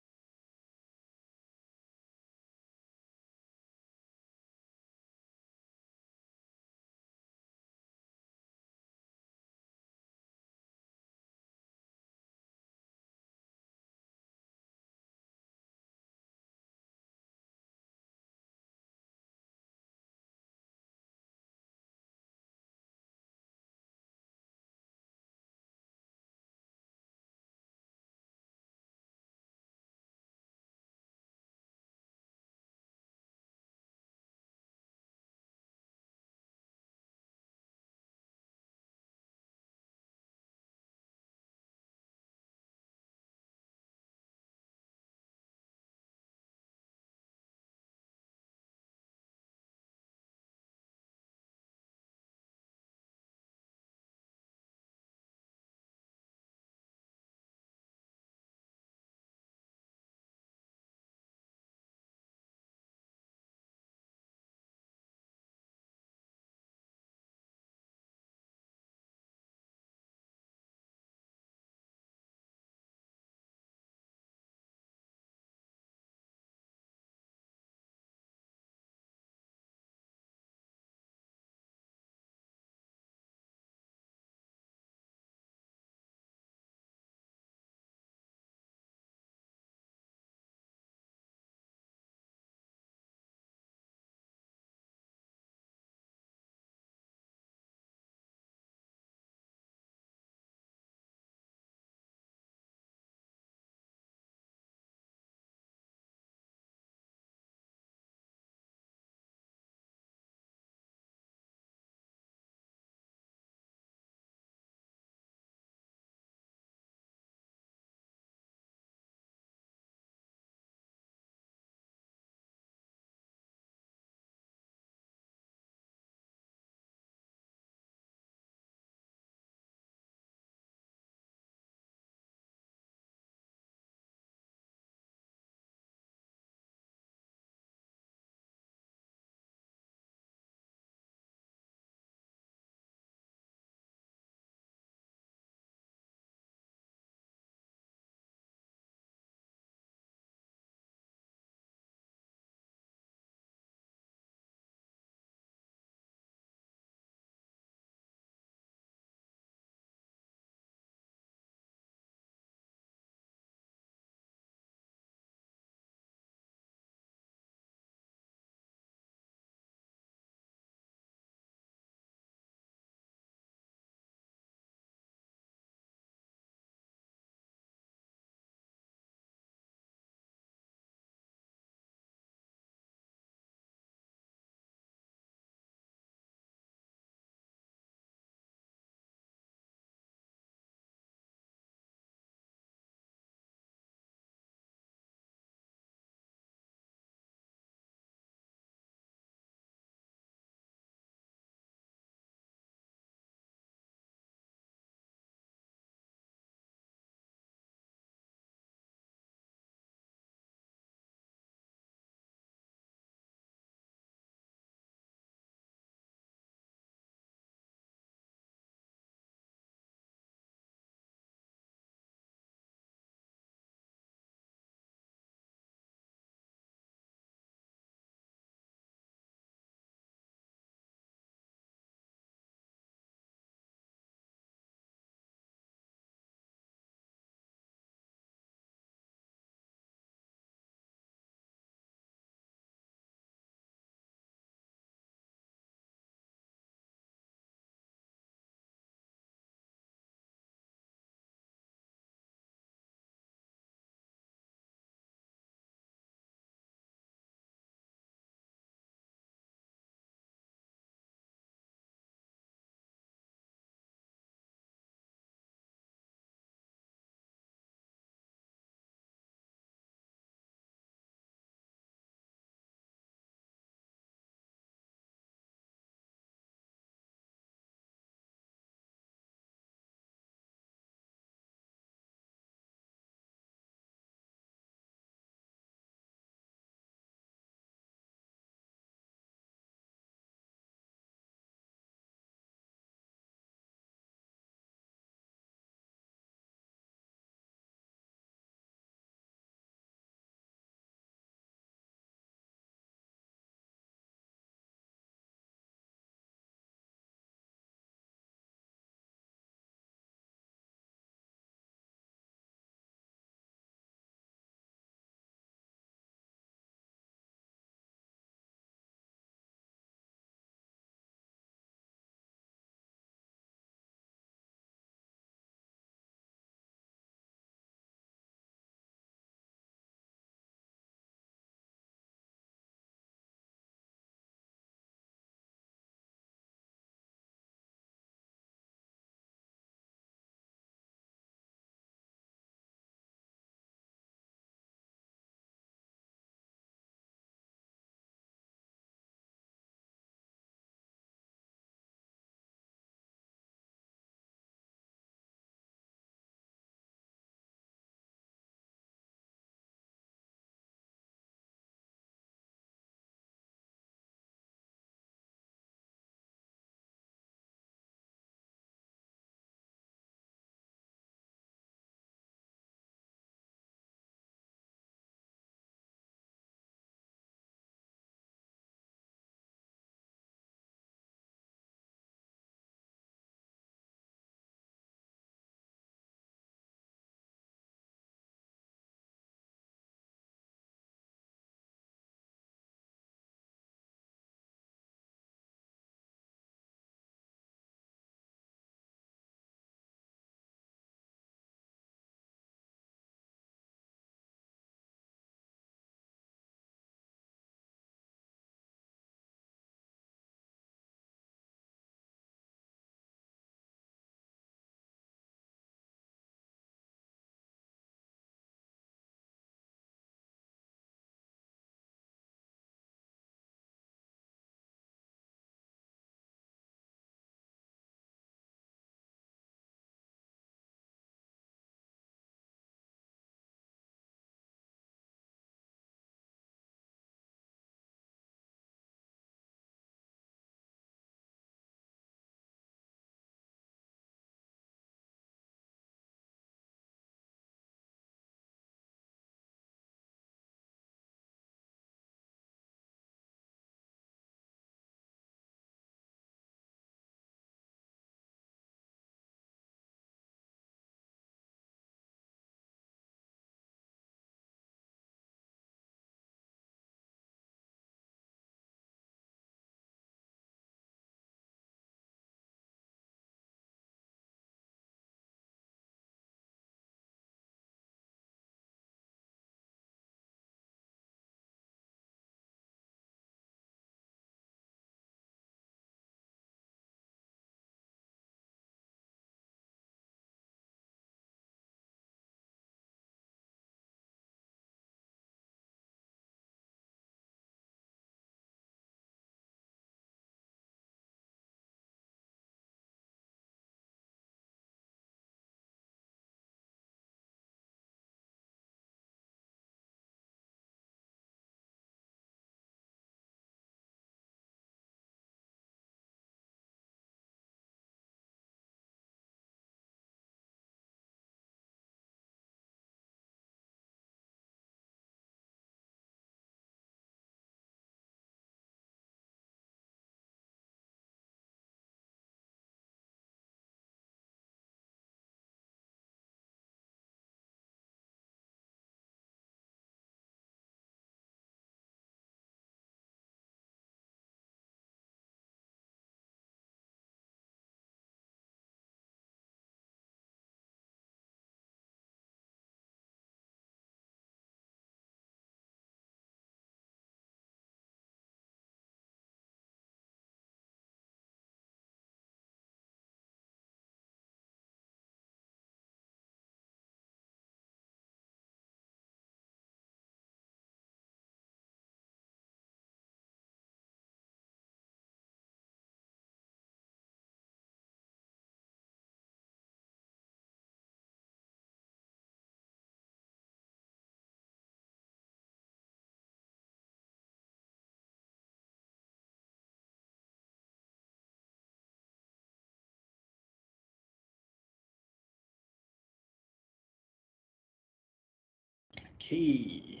Okay.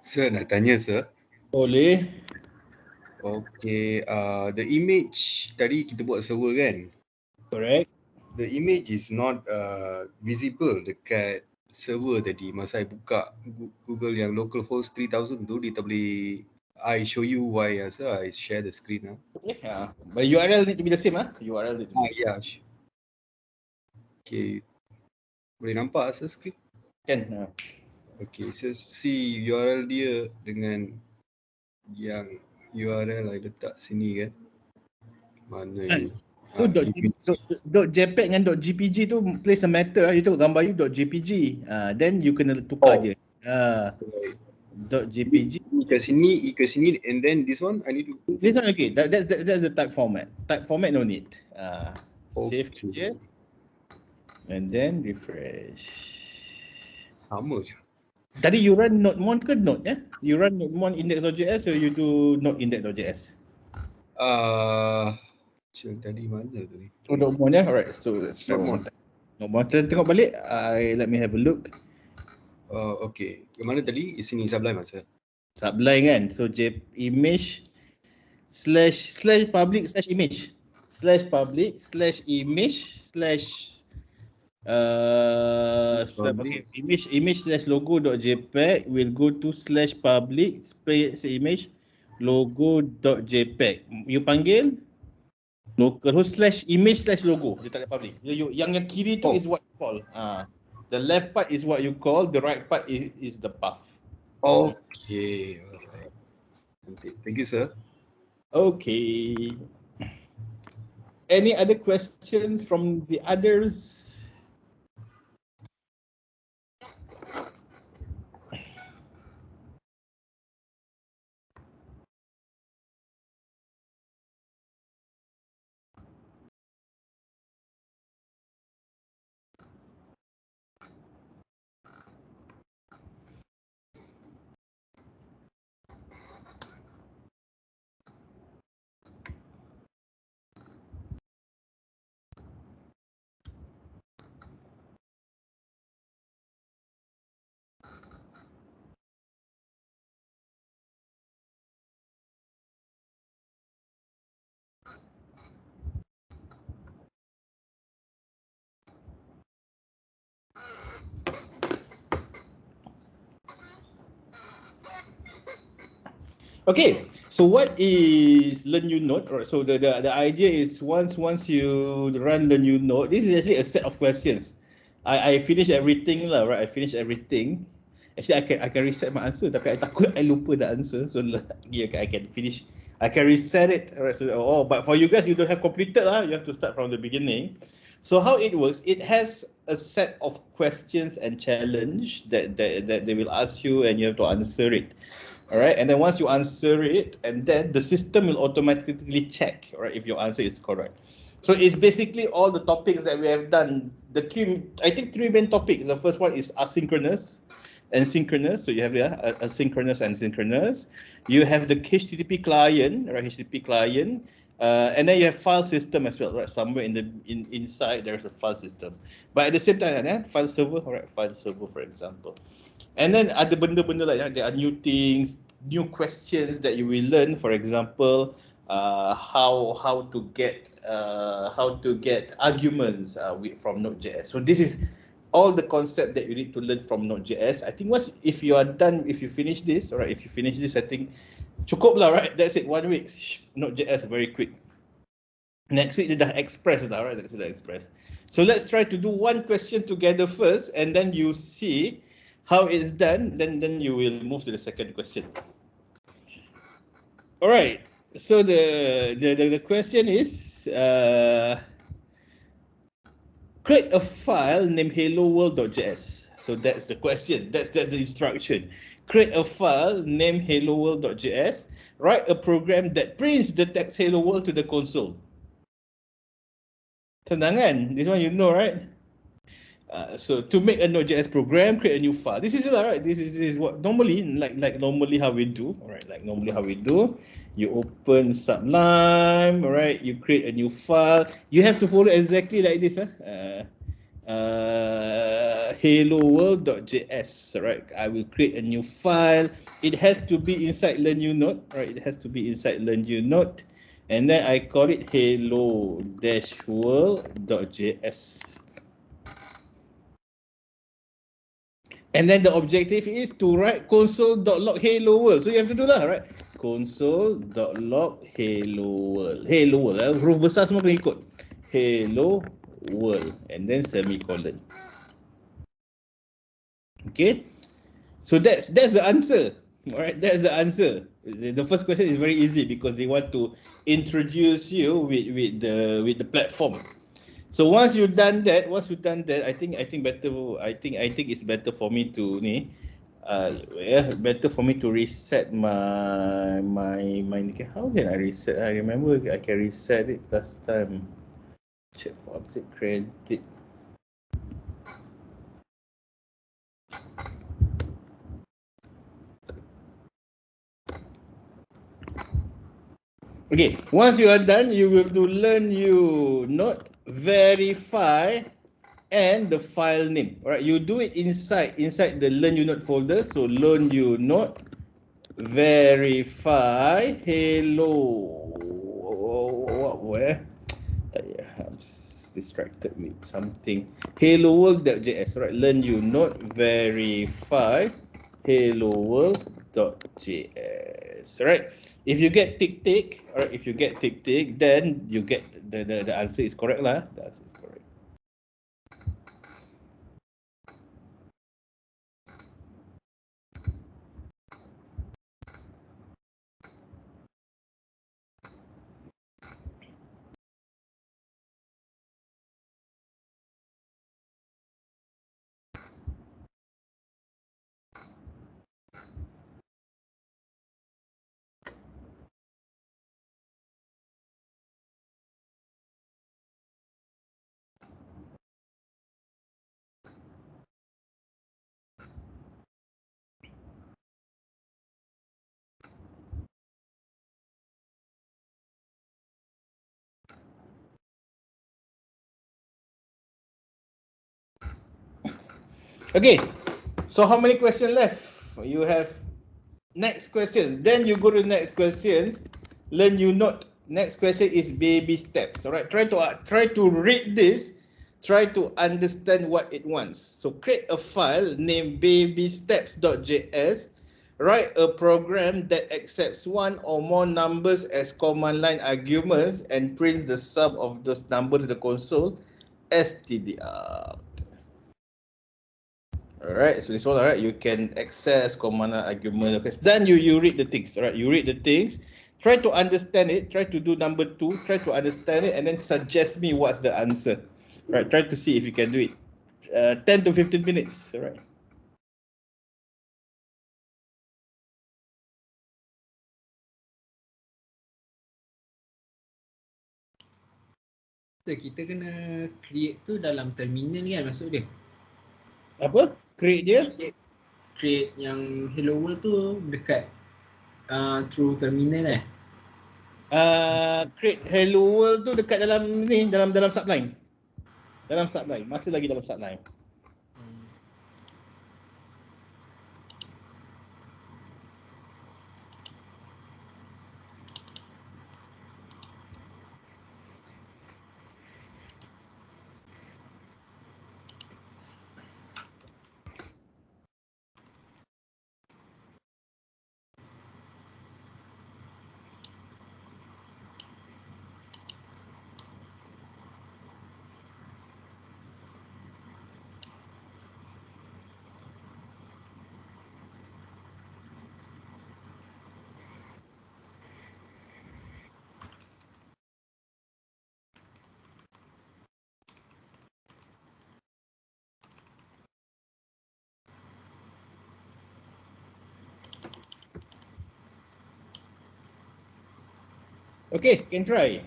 Sir, nak tanya sir. Boleh. Okay, the image tadi kita buat server kan? Correct. The image is not visible dekat server tadi. Masa I buka Google yang localhost 3000 tu, dia tak boleh. I show you why, sir. I share the screen. Okay. But URL need to be the same. URL need to be. Yeah. Okay. Boleh nampak sir screen? Can. Okay, so see URL dia dengan yang URL I letak sini kan. Mana ni? Tu .jpeg dengan .gpg tu place a matter. You tengok gambar you .jpg. Then you kena tukar je. .jpg. Ke sini and then this one I need to. This one okay. That's the type format. Type format no need. Save je. And then refresh. Sama je. Tadi you run nodemon ke node ya? You run nodemon index.js or you do node index.js? Macam tadi mana tadi? Oh, nodemon ya? Alright, so let's try one time. Nodemon, tengok balik. Let me have a look. Okay. Yang mana tadi? Sini Sublime masa. Sublime kan? So image slash public slash image slash public slash image slash okay, image slash logo.jpg will go to slash public space image logo.jpg. You panggil localhost slash image slash logo. Dia tak ada public. Yang kiri tu is what you call. The left part is what you call. The right part is the path. Okay. Alright. Okay. Thank you, sir. Okay. Any other questions from the others? Okay, so what is Learn New Node? Right, so the idea is once you run Learn New Node, this is actually a set of questions. I finish everything lah, right? I finish everything. Actually, I can reset my answer, tapi I takut I lupa the answer. So yeah, I can finish. I can reset it. Right, so but for you guys, you don't have completed lah. You have to start from the beginning. So how it works? It has a set of questions and challenge that they will ask you, and you have to answer it. All right, and then once you answer it, and then the system will automatically check, right, if your answer is correct. So it's basically all the topics that we have done. I think three main topics. The first one is asynchronous and synchronous. So you have asynchronous and synchronous. You have the HTTP client, right? HTTP client, and then you have file system as well, right? Somewhere inside there is a file system. But at the same time, file server, right? File server, for example. And then ada benda-benda lain. There are new things, new questions that you will learn. For example, how to get arguments from Node.js. So this is all the concept that you need to learn from Node.js. I think if you finish this, all right, I think cukup lah, right? That's it, 1 week. Node.js very quick. Next week dia dah express lah, right? Dah express. So let's try to do one question together first, and then you see how it's done, then you will move to the second question. All right. So the question is create a file named helloworld.js. So that's the question. That's the instruction. Create a file named helloworld.js. Write a program that prints the text hello world to the console. Senang kan? This one you know, right? So to make a Node.js program, create a new file. This is it, right? This is what normally, like normally how we do, all right? Like normally how we do, you open Sublime, all right? You create a new file. You have to follow exactly like this, hello world.js, right? I will create a new file. It has to be inside learn new node, right? It has to be inside learn new node, and then I call it hello-world.js. And then the objective is to write console.log hello world. So you have to do that, right? Console.log hello world. Hello world. Huruf besar semua kena ikut. Hello world. And then semicolon. Okay. So that's the answer. Alright, that's the answer. The first question is very easy because they want to introduce you with the platform. So once you've done that, I think better. I think it's better for me to better for me to reset my. How can I reset? I remember I can reset it last time. Check for object credit. Okay, once you are done, you will do learn you node, verify, and the file name. All right, you do it inside the learn you node folder. So learn you node, verify, hello. Where? I'm distracted with something. Hello world.js. Right, learn you node, verify, hello world.js. Right. If you get tick, all right, if you get tick, then you get the answer is correct lah. The answer is correct. Okay, so how many questions left? You have next question. Then you go to the next questions. Learn you node. Next question is baby steps. All right, try to read this. Try to understand what it wants. So create a file named babysteps.js. Write a program that accepts one or more numbers as command line arguments and prints the sum of those numbers to the console std. Alright, so this one, alright, you can access command argument. Okay, then you read the things, alright, you read the things, try to understand it, try to do number 2, try to understand it, and then suggest me what's the answer. Right, try to see if you can do it. 10 to 15 minutes, alright. So kita kena create tu dalam terminal kan maksud dia? Apa? Create dia? Create yang hello world tu dekat through terminal Create hello world tu dekat dalam ni, dalam Sublime. Dalam Sublime, masih lagi dalam Sublime. Okay, can try.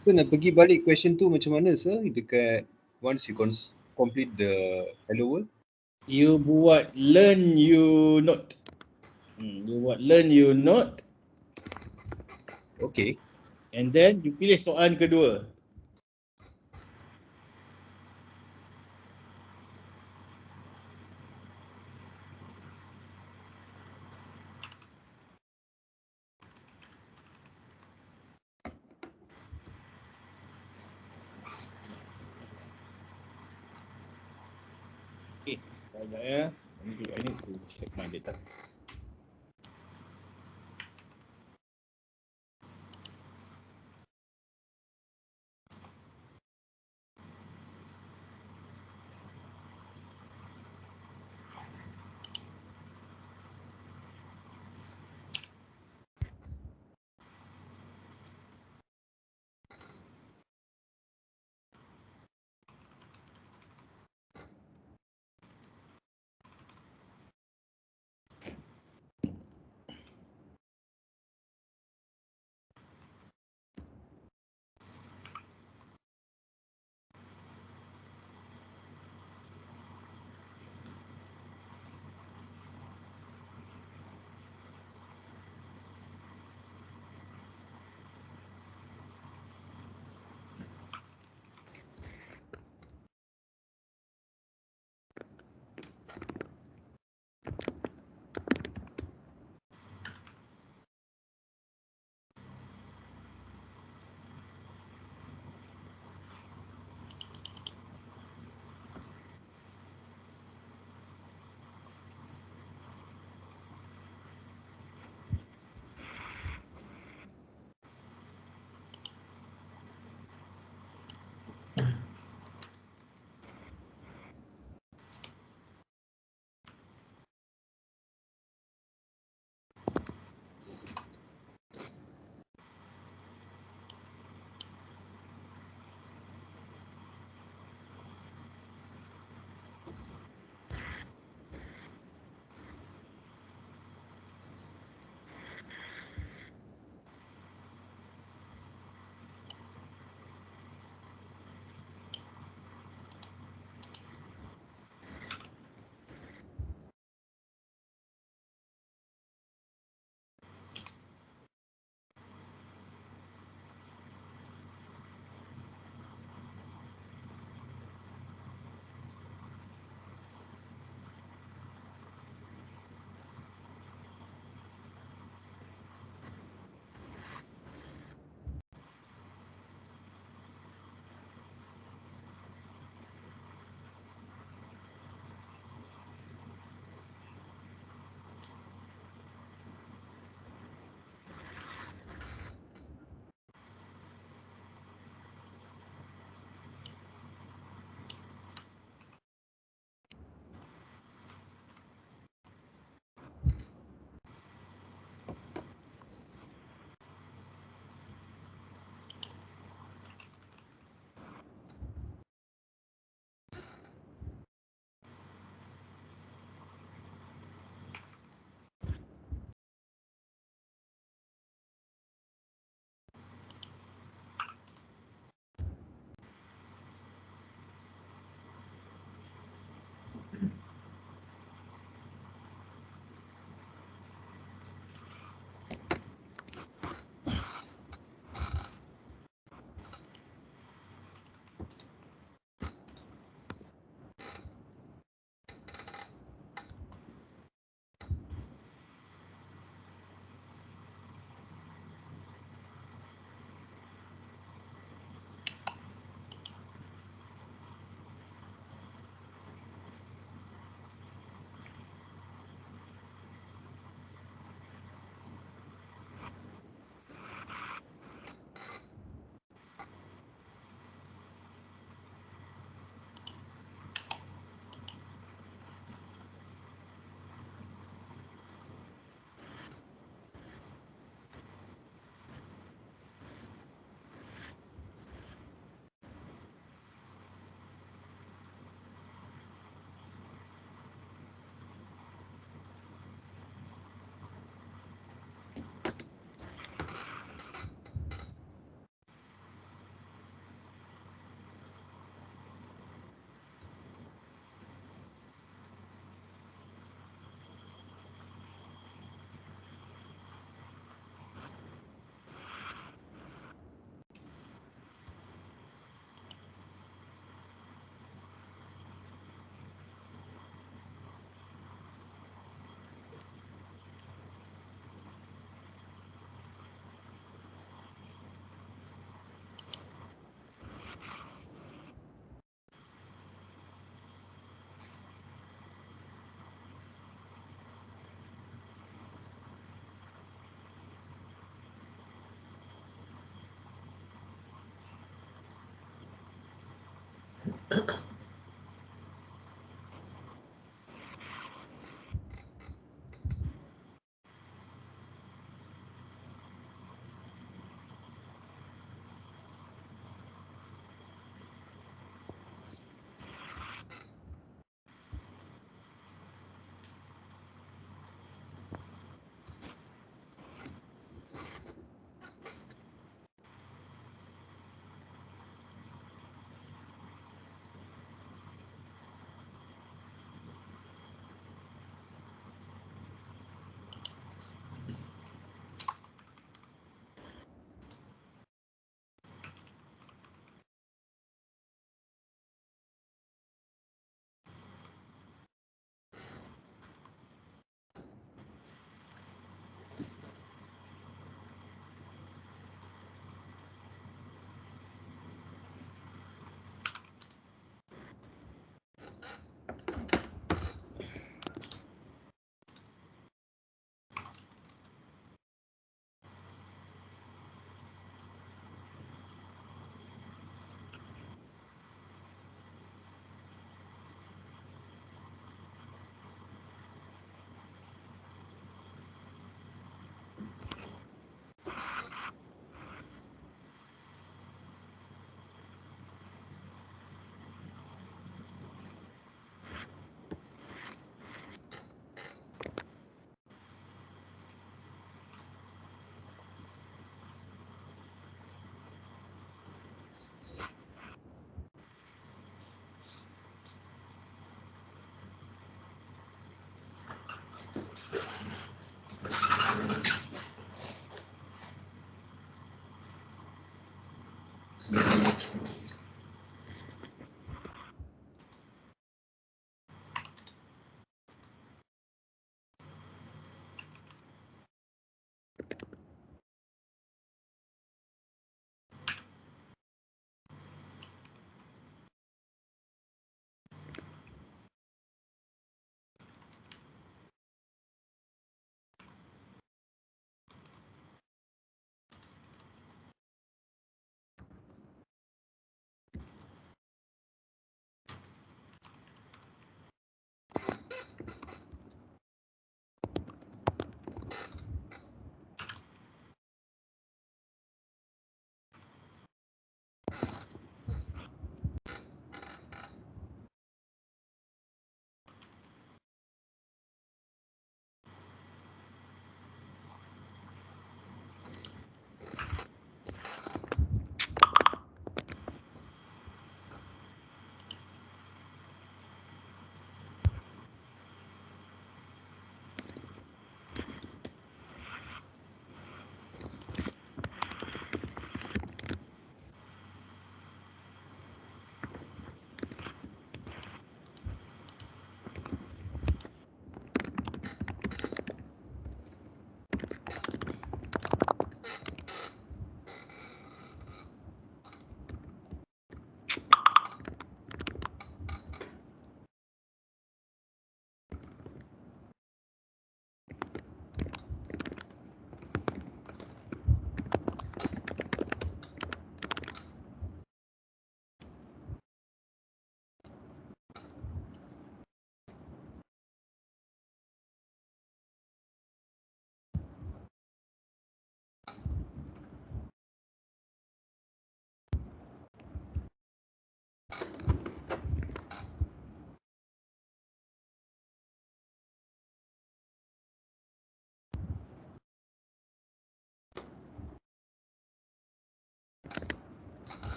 So nak pergi balik question tu macam mana sir? Dekat once you complete the hello world. You buat learn you note. You buat learn you note. Okay. And then you pilih soalan kedua. Okay, sekejap ya. I need to check my data.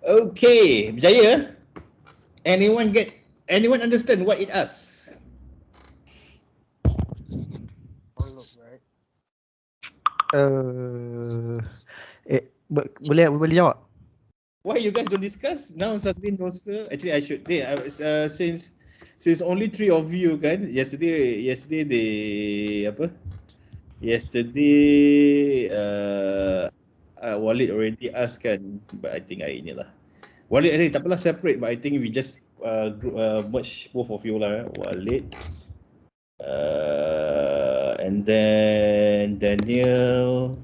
Okay, berjaya? Anyone understand what it asks? Right. Boleh jawab? Why you guys don't discuss? Now suddenly no sir. Actually I should. Since only 3 of you kan. Yesterday they apa? Yesterday Walid already asked kan, but I think I inilah. Walid ni tak apalah separate, but I think we just merge both of you lah. Walid and then Daniel,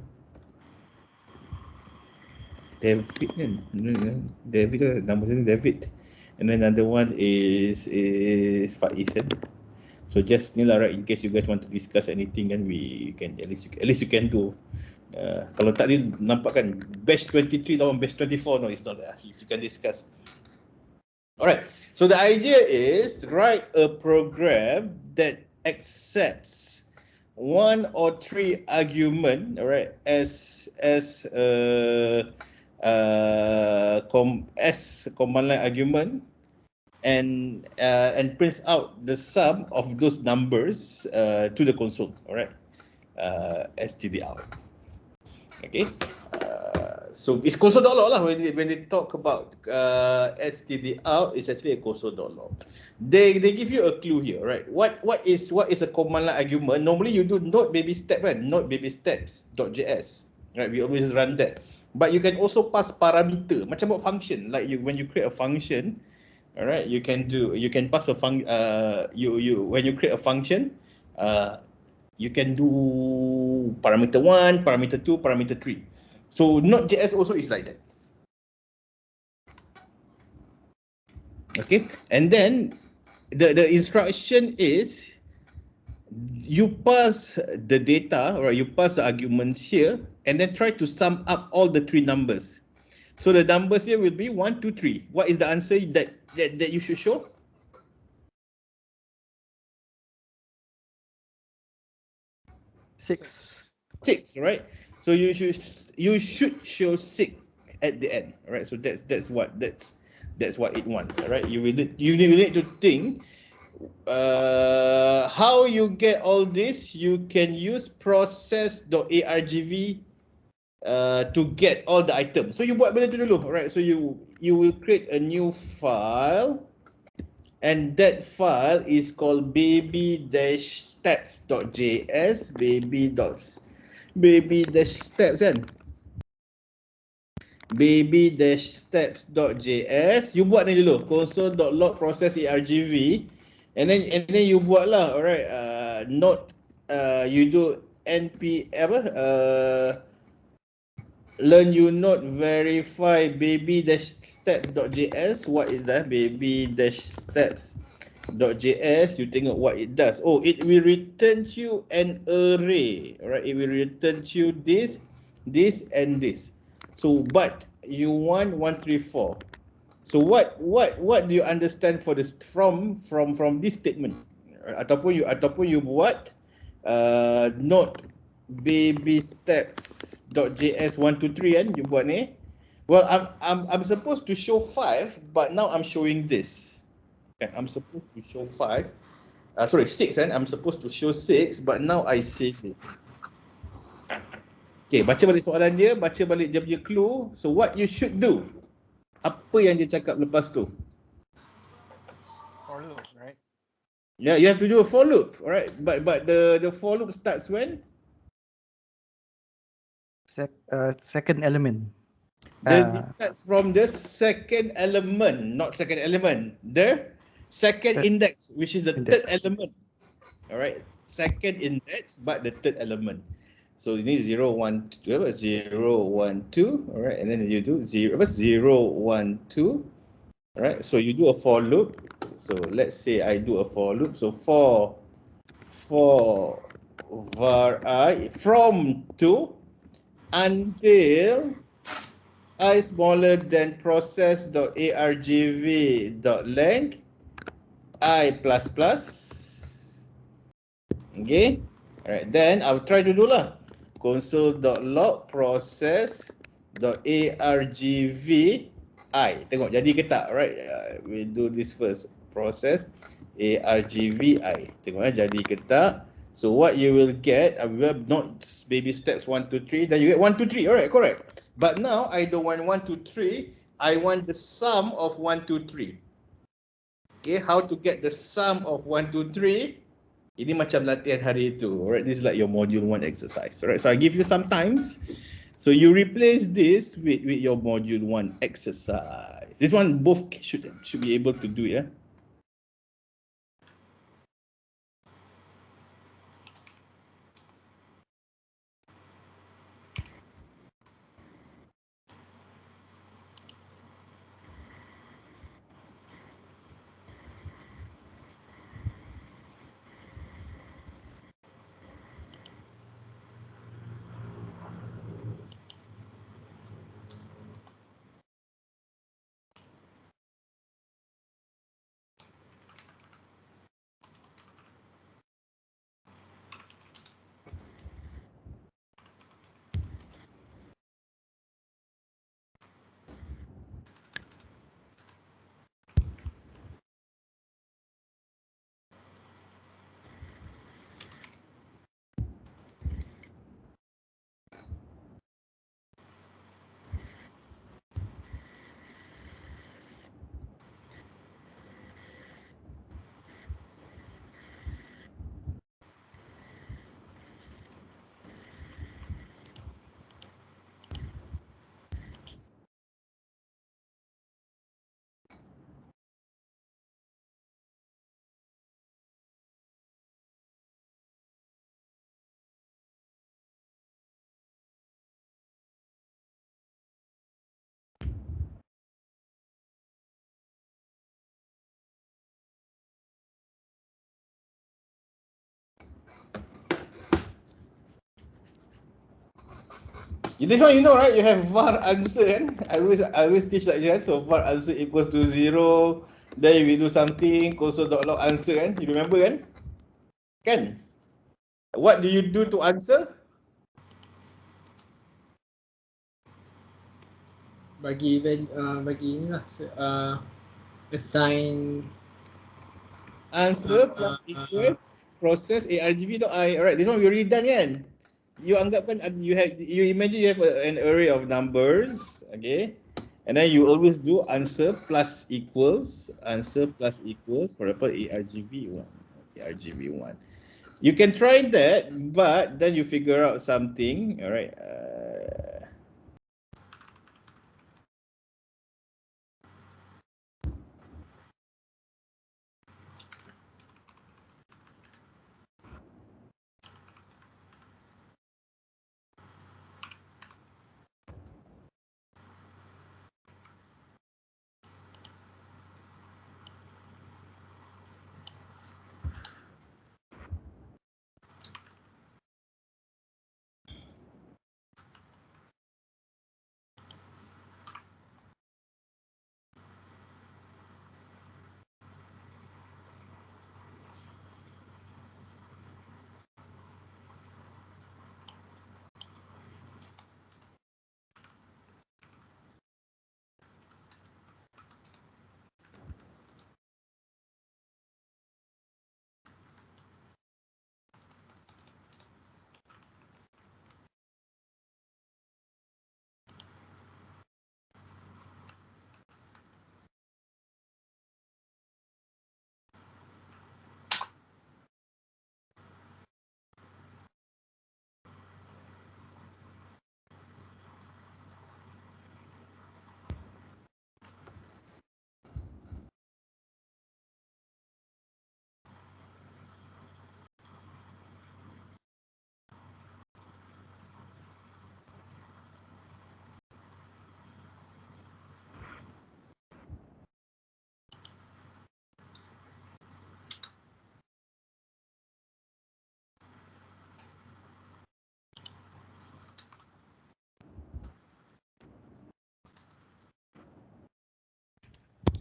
David kan, David lah, nama saya David, and then another one is Faiz kan. So just ni lah, right, in case you guys want to discuss anything kan, we can at least you can do. Kalau tak ni nampak kan batch 23 lawan batch 24, no, it's not that. If you can discuss. Alright, so the idea is to write a program that accepts 1 or 3 argument, alright, as command line argument, and prints out the sum of those numbers to the console, alright, stdout. Okay, so it's console.log lah. When they talk about stdout, it's actually a console.log. They give you a clue here, right? What is a command line argument? Normally you do node baby step and node baby steps.js, right? We always run that. But you can also pass parameter, macam buat function. Like when you create a function, all right, you can pass a when you create a function, you can do parameter 1, parameter 2, parameter 3. So Node.js also is like that. Okay, and then the instruction is you pass the data, or you pass the arguments here, and then try to sum up all the 3 numbers. So the numbers here will be 1, 2, 3. What is the answer that you should show? 6. 6, right? So you should show 6 at the end, right? So that's what it wants, right? You need to think how you get all this. You can use process.argv to get all the items. So you buat benda tu dulu, right? So you will create a new file, and that file is called baby-steps.js, baby-steps kan, baby-steps.js. You buat ni dulu, console.log process argv, and then you buat lah, alright, node, you do np learn you node verify baby-steps.js. What is that? baby-steps.js. You tengok what it does. Oh, it will return you an array. Alright, it will return you this, and this. So, but you want 1, 3, 4. So what do you understand for this from this statement? Ataupun you buat node baby-steps.js 1, 2, 3 kan, you buat ni. Well, I'm supposed to show 5, but now I'm showing this. Okay, I'm supposed to show 5, Sorry, 6 kan. I'm supposed to show 6, but now I save it. Okay, baca balik soalan dia, baca balik dia punya clue. So what you should do? Apa yang dia cakap lepas tu? For loop, right? Yeah, you have to do a for loop, alright? But the for loop starts when? Second element. It starts from the second element, not second element. The second Third index, which is the third index. element. Alright, second index, but the third element. So you need 0, 1, 2, 0, 1, 2, alright, and then you do 0, 0, 1, 2. Alright, so you do a for loop. So let's say I do a for loop. So for var I from 2 until I smaller than process.argv.length I plus plus. Okay. Alright, then I'll try to do lah. Console.log process.argv I. Tengok jadi ke tak, right? We do this first. Process argv I. Tengok jadi ke tak. So what you will get, not baby steps 1, 2, 3. Then you get 1, 2, 3. Alright, correct. But now I don't want 1, 2, 3. I want the sum of 1, 2, 3. Okay, how to get the sum of 1, 2, 3? Ini macam latihan hari itu, alright? This is like your module 1 exercise, alright? So I give you some times. So you replace this with your module 1 exercise. This one both should be able to do, yeah? This one you know, right? You have var answer, kan? I always teach like that. So var answer equals to 0. Then we do something, console.log answer, kan? You remember, kan? Kan? What do you do to answer? Bagi inilah assign Answer plus equals process argv.i. Alright, this one we already done, kan? You anggapkan you imagine you have an array of numbers, okay? And then you always do answer plus equals, for example argv1. You can try that, but then you figure out something, alright?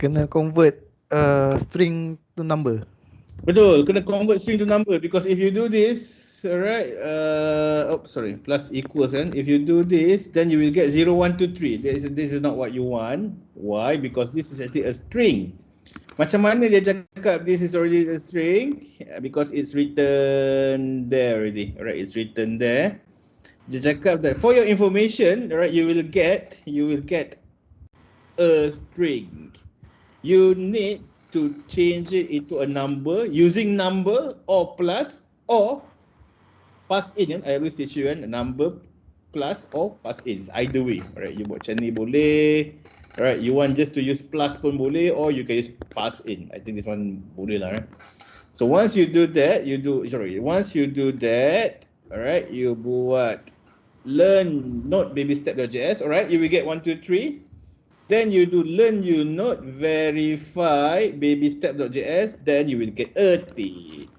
Kena convert string to number. Betul, kena convert string to number, because if you do this, alright, sorry, plus equals kan. If you do this, then you will get 0, 1, 2, 3. This is not what you want. Why? Because this is actually a string. Macam mana dia cakap this is already a string? Because it's written there already. Alright, it's written there. Dia cakap that for your information, alright, you will get a string. You need to change it into a number using number or plus or pass in. I always teach you a number plus or pass in. Either way, right? You buat macam ni boleh, right? You want just to use plus pun boleh, or you can use pass in. I think this one boleh lah, right? So once you do that, once you do that, alright, you buat learn node baby step.js, alright, you will get 1, 2, 3. Then you do learn you node verify baby step.js, then you will get a T.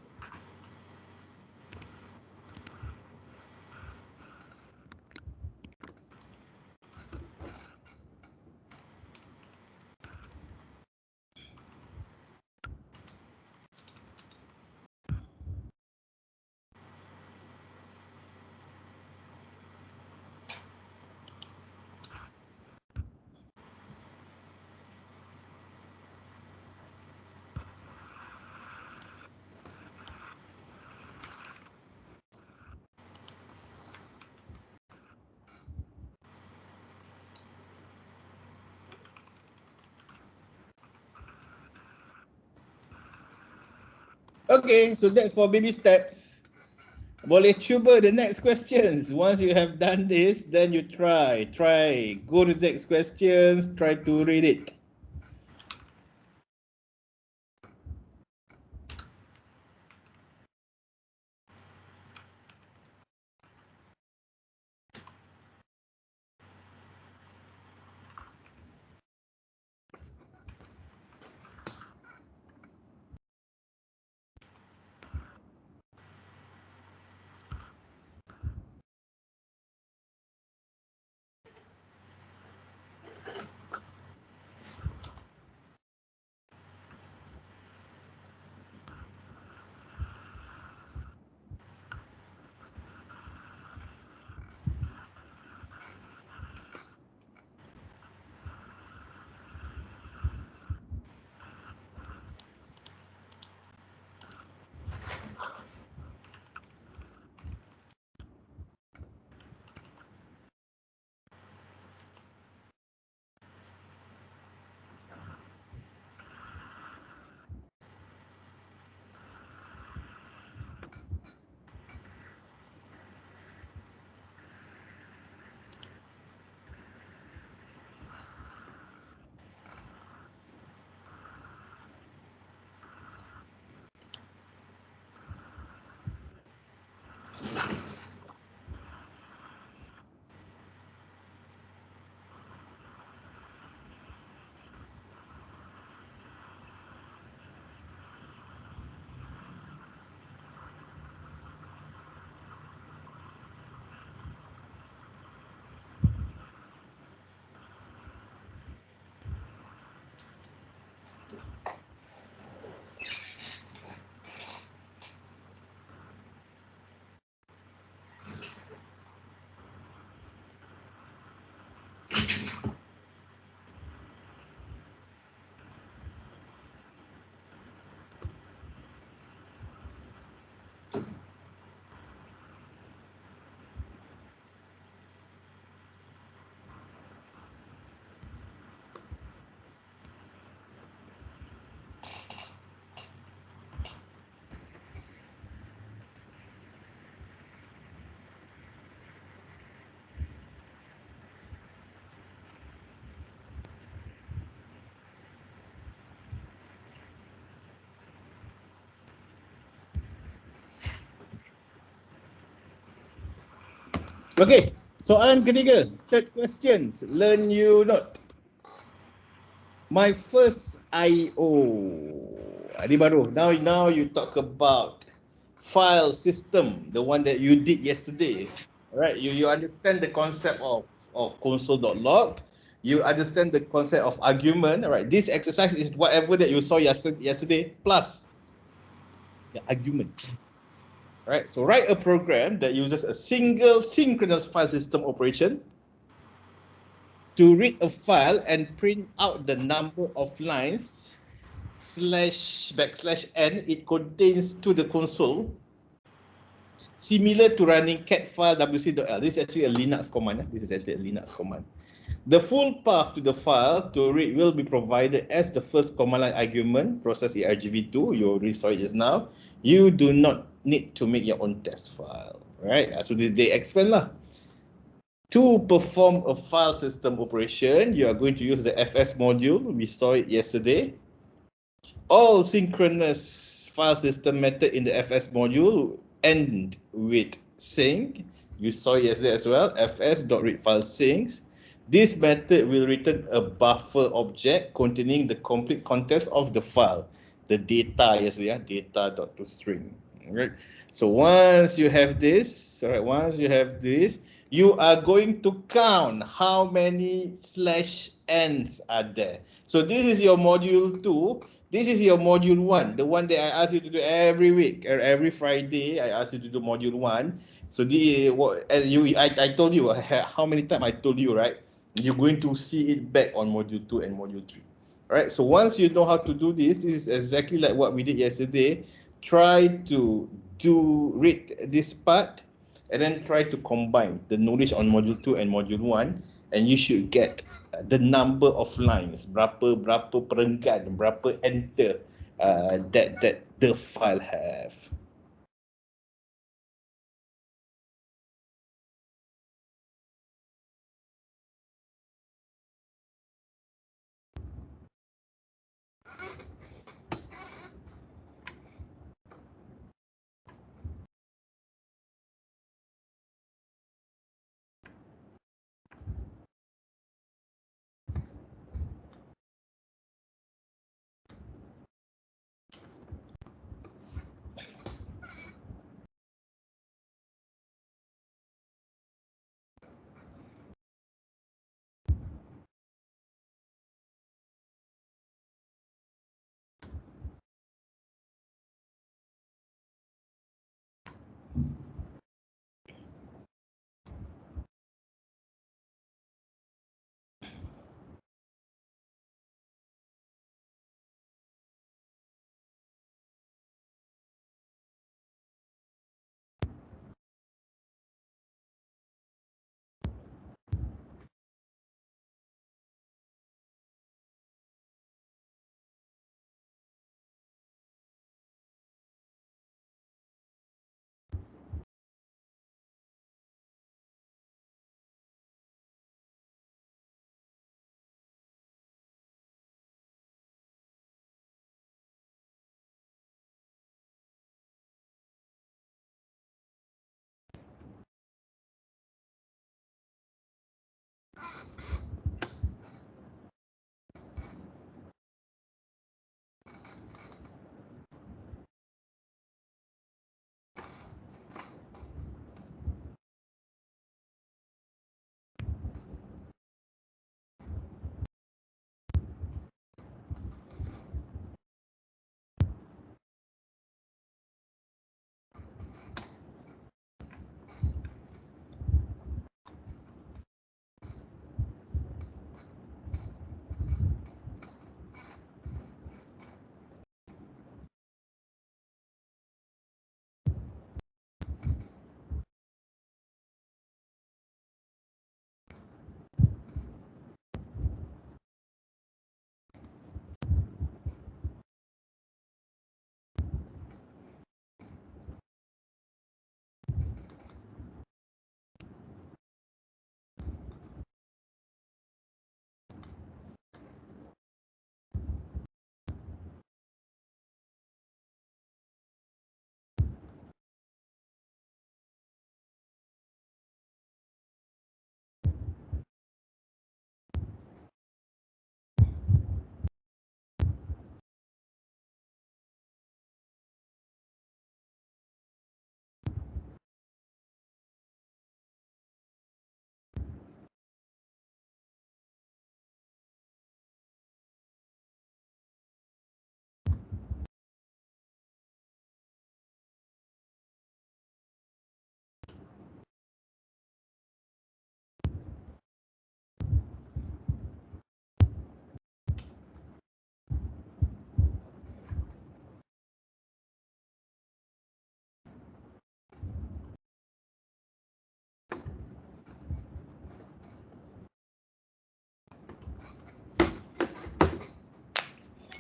Okay, so that's for baby steps. Boleh cuba the next questions. Once you have done this, then you try. Go to the next questions, try to read it. Okay, soalan ketiga, third questions, learn you not. My first IO. Ini baru. Now you talk about file system, the one that you did yesterday. Alright, you understand the concept of console.log. You understand the concept of argument, right? This exercise is whatever that you saw yesterday plus the argument. Right, so write a program that uses a single synchronous file system operation to read a file and print out the number of lines /n it contains to the console, similar to running cat file wc.l. This is actually a Linux command. The full path to the file to read will be provided as the first command line argument, process argv2. You already saw it just now. You do not need to make your own test file, right? So they explain lah. To perform a file system operation, you are going to use the fs module. We saw it yesterday. All synchronous file system method in the fs module end with sync. You saw it yesterday as well. fs.readFileSync. This method will return a buffer object containing the complete contents of the file, the data, data.toString. Right. So once you have this, you are going to count how many /n's are there. So this is your module 2. This is your module 1, the one that I ask you to do every week or every Friday. I ask you to do module 1. So I told you how many times I told you, right? You're going to see it back on module 2 and module 3. All right, so once you know how to do this, this is exactly like what we did yesterday. Try to read this part and then try to combine the knowledge on module 2 and module 1, and you should get the number of lines, berapa perenggan, berapa enter that the file have.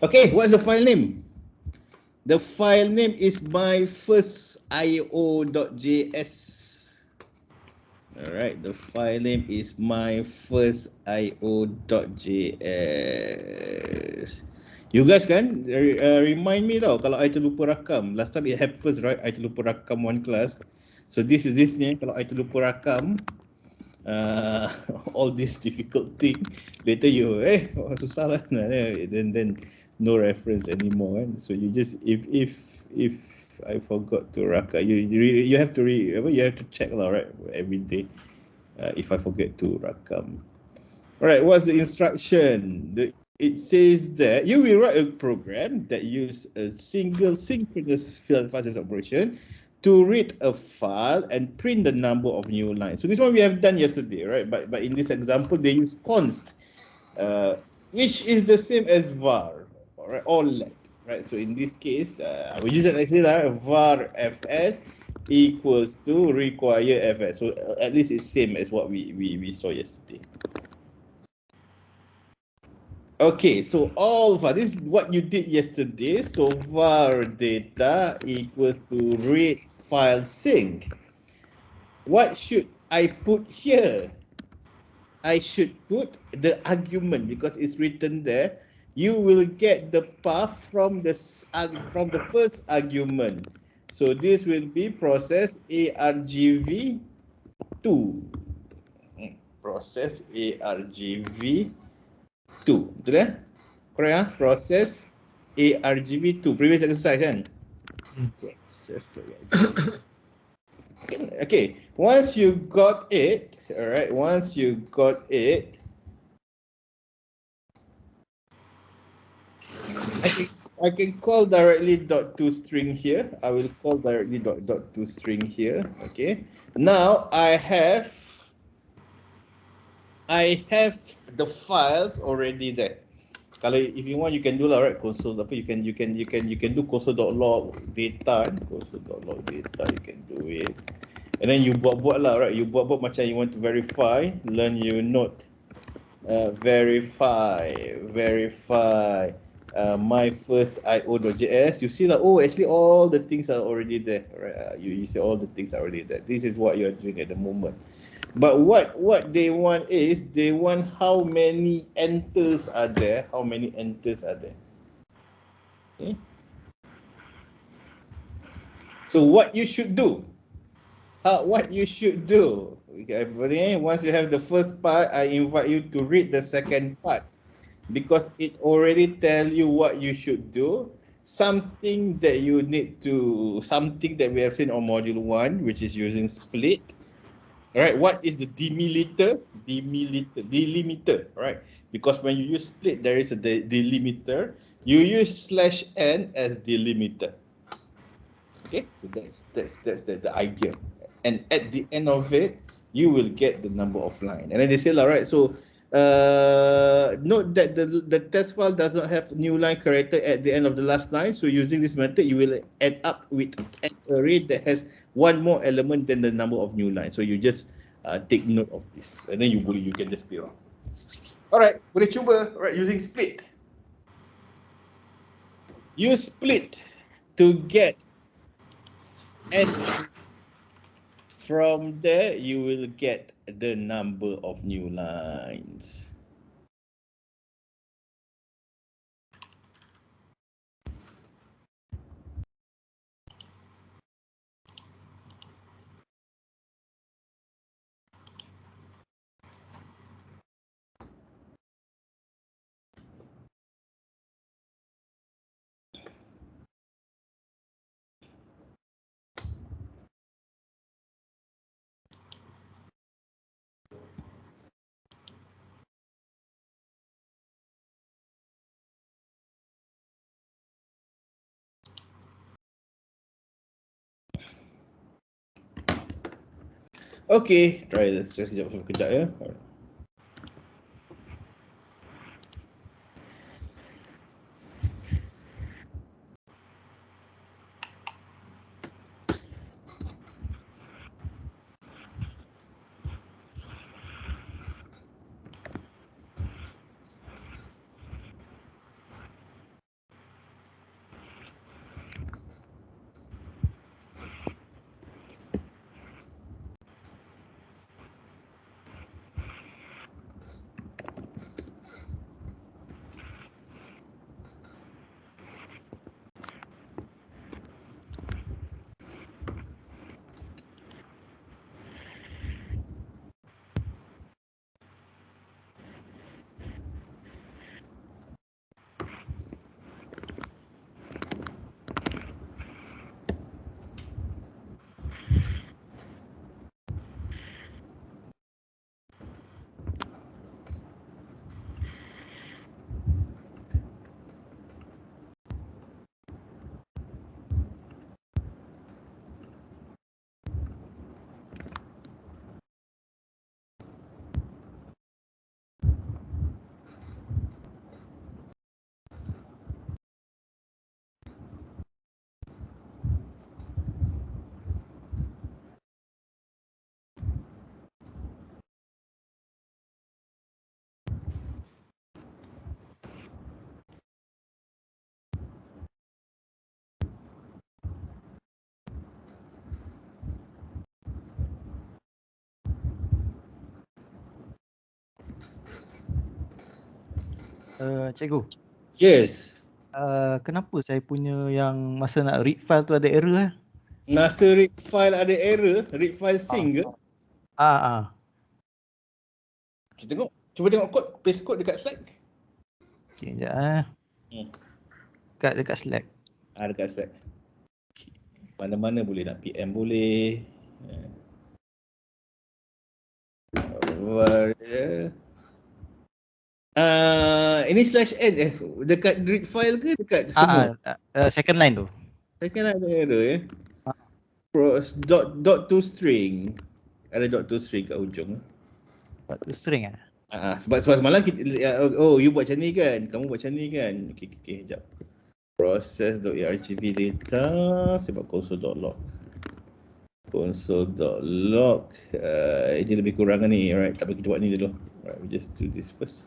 Okay, what's the file name? The file name is my first io.js. Alright, the file name is my first io.js. You guys kan remind me tau kalau I terlupa rakam. Last time it happens, right? I terlupa rakam one class. So this ni kalau I terlupa rakam all this difficult thing. Later you susah lah. Then no reference anymore. Kan? So you just if I forgot to rakam, you have to you have to check lah, right? Every day. If I forget to rakam. All right, what's the instruction? It says that you will write a program that uses a single synchronous file-facets operation to read a file and print the number of new lines. So this one we have done yesterday, right? But in this example, they use const, which is the same as var, all right, or let, right? So in this case, we use it actually like var fs equals to require fs. So at least it's same as what we saw yesterday. Okay, so all var, this is what you did yesterday. So var data equals to read file sync. What should I put here? I should put the argument because it's written there. You will get the path from the first argument. So this will be process argv2. Process argv2. Betul eh? Correct ah? Process argv2. Previous exercise kan? Process okay, once you got it, all right, once you got it, I can call directly .toString here. I will call directly .toString here. Okay, now I have the files already there. Kalau if you want, you can do lah, right? Console apa you can do console.log data, console.log data. You can do it, and then you buat lah, right? You buat macam you want to verify. Learn you note, verify. My first io.js. You see that actually all the things are already there, right? You see all the things are already there. This is what you are doing at the moment. But what they want is they want how many enters are there. How many enters are there? Okay. So what you should do? Okay, once you have the first part, I invite you to read the second part because it already tell you what you should do. Something that we have seen on module 1, which is using split. All right, what is the delimiter? Delimiter, right? Because when you use split, there is a delimiter. You use /n as delimiter. Okay, so that's the idea. And at the end of it, you will get the number of line. And then they say, all right, so note that the test file does not have new line character at the end of the last line. So using this method, you will add up with an array that has one more element than the number of new lines. So you just take note of this, and then you can just play around. All right, boleh cuba. All right, using split. Use split to get, and from there you will get the number of new lines. Okay, try this. Sekejap ya. Cikgu, Yes. kenapa saya punya yang masa nak read file tu ada error? Masa read file ada error, read file sync ke? Kita tengok. Cuba tengok kod, paste kod dekat Slack. Okay, sekejap dekat Slack. Dekat Slack. Mana-mana boleh nak PM boleh. Ini /n dekat read file ke dekat semua? Second line tu. Second line ada error dot to string. Ada dot to string kat hujung. Dot to string sebab semalam kita you buat macam ni kan, kamu buat macam ni kan. Okey, sekejap. Process.argv data sebab console.log. Console.log ini lebih kurang ni, alright. Tak apa, kita buat ni dulu. Alright, we just do this first.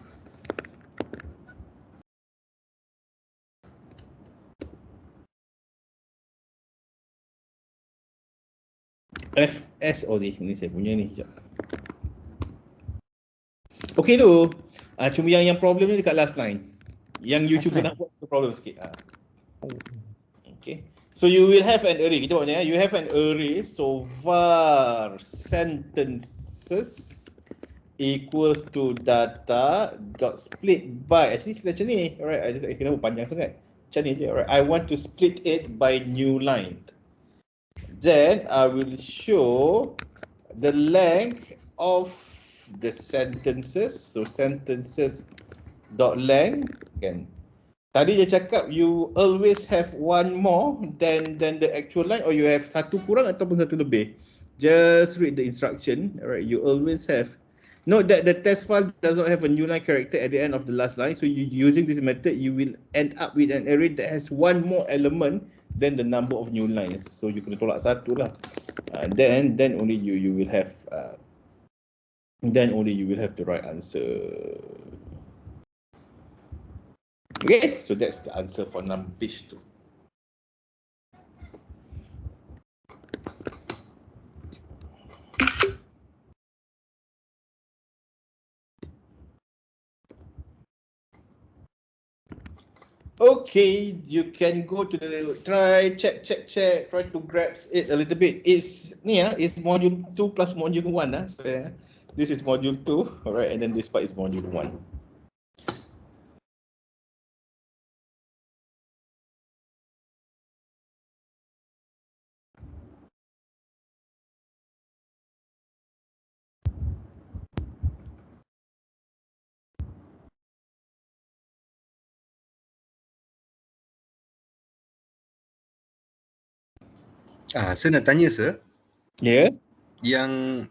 FS ni saya punya ni. Sekejap. Okey tu. Cuma yang problem ni dekat last line. Yang you cuba nak buat tu problem sikit. Okay. So you will have an array. Kita buat ni you have an array. So var sentences equals to data dot split by. Actually macam ni. Alright, kenapa panjang sangat? Macam ni je. Alright, I want to split it by new line. Then I will show the length of the sentences. So sentences dot length kan. Tadi dia cakap you always have one more than the actual line, or you have satu kurang ataupun satu lebih. Just read the instruction. Alright, you always have. Note that the test file does not have a new line character at the end of the last line. So using this method, you will end up with an array that has one more element than the number of new lines. So you kena tolak satu lah. Then only you will have the right answer. Okay, so that's the answer for page 2. Okay, you can go to the check, try to grasp it a little bit. It's module 2 plus module 1. So this is module 2, alright, and then this part is module 1. Saya nak tanya sir. Ya. Yang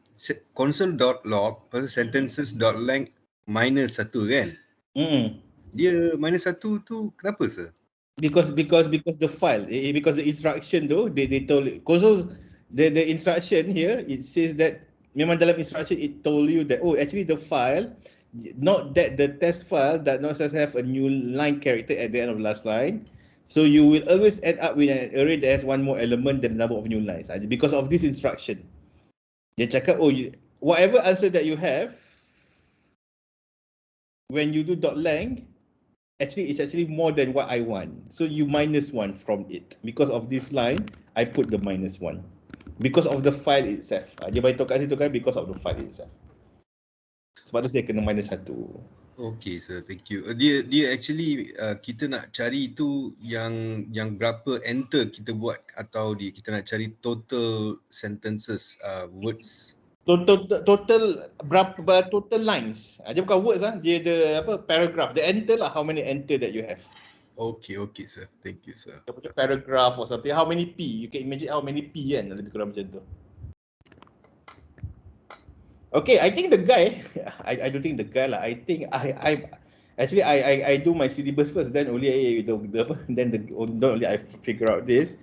console.log sentences.length -1 kan? Dia -1 tu kenapa sir? Because the file, because the instruction tu they told console the instruction here, it says that memang dalam instruction it told you that actually the file, not that the test file does not have a new line character at the end of the last line. So you will always end up with an array that has one more element than the number of new lines because of this instruction. Dia cakap whatever answer that you have when you do dot length, it's actually more than what I want. So you -1 from it. Because of this line, I put the -1. Because of the file itself. Dia bagi tahu kat situ kan, because of the file itself. Sebab tu saya kena -1. Okay sir, thank you. Dia actually kita nak cari tu yang berapa enter kita buat, atau kita nak cari total sentences words. Total berapa total lines. Dia bukan words dia ada paragraph. The enter lah, how many enter that you have. Okay sir. Thank you sir. Dia punya paragraph or something. How many P? You can imagine how many P kan, lebih kurang macam tu. Okay, I think the guy, I don't think the guy lah. I think I do my syllabus first, then only I figure out this.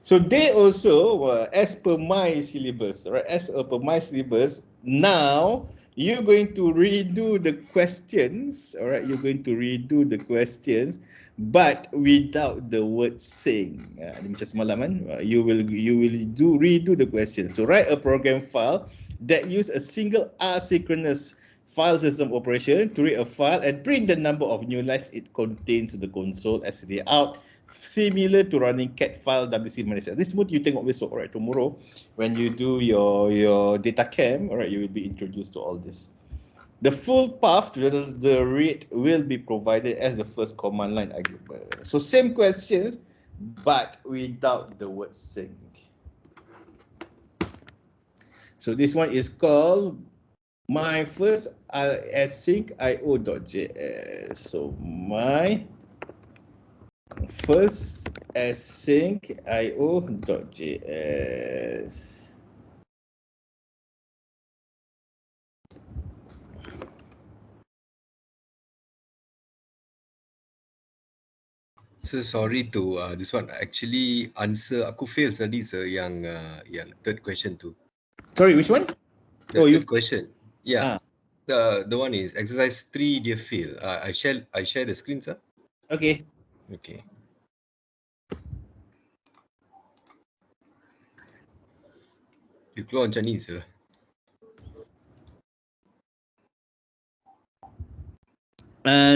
So they also, as per my syllabus, right? As per my syllabus, now you're going to redo the questions, all right? You're going to redo the questions, but without the word sing. Macam semalam kan? You will redo the questions. So write a program file that use a single asynchronous file system operation, to read a file and print the number of new lines it contains to the console as layout, similar to running cat file wc manager. This semua you tengok besok, right? Tomorrow when you do your data camp, all right, you will be introduced to all this. The full path to the read will be provided as the first command line argument. So same questions, but without the word sync. So this one is called my first async io.js. So my first async io.js. So sorry to this one actually answer aku fail tadi yang third question tu. Sorry, which one? The third question. Yeah. The one is exercise 3 dia fail. I share the screen, sir. Okay. Okay. You keluar macam ni, sir.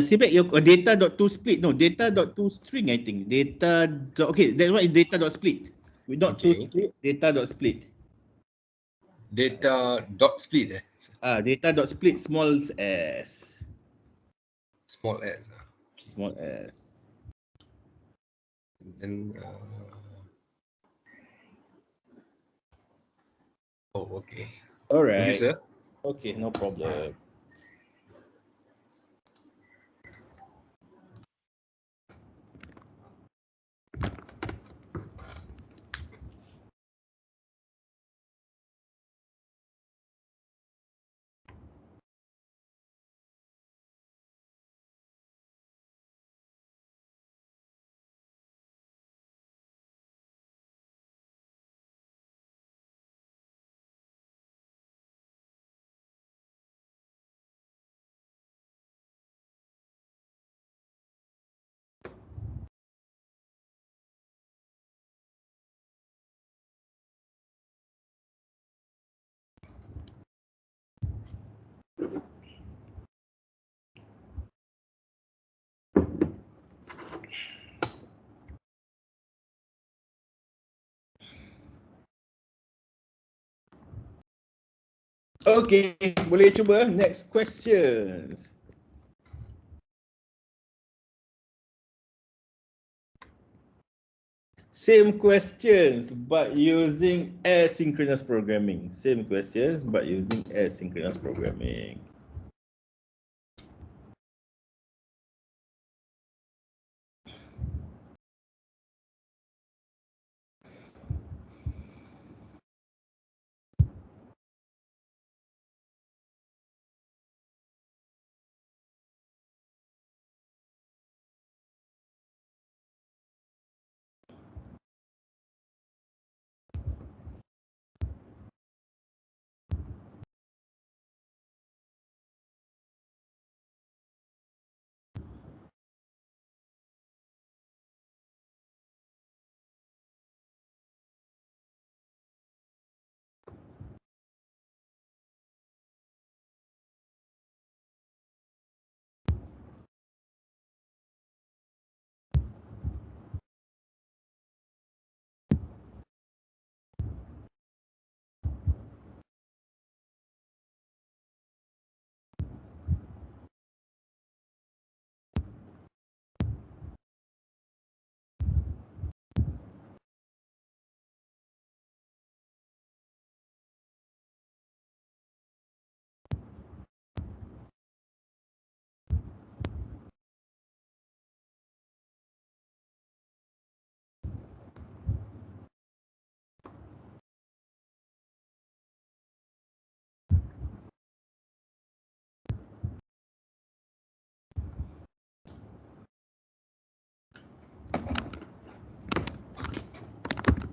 See back your data.toSplit. No, data.toString, I think. Okay, that's why data.split. We not toSplit, data.split. Data.split Data.split small s. Small s. Small s. Then oh, okay. All right. Okay, sir. Okay, no problem. Okay, boleh cuba next questions. Same questions but using asynchronous programming. Same questions but using asynchronous programming.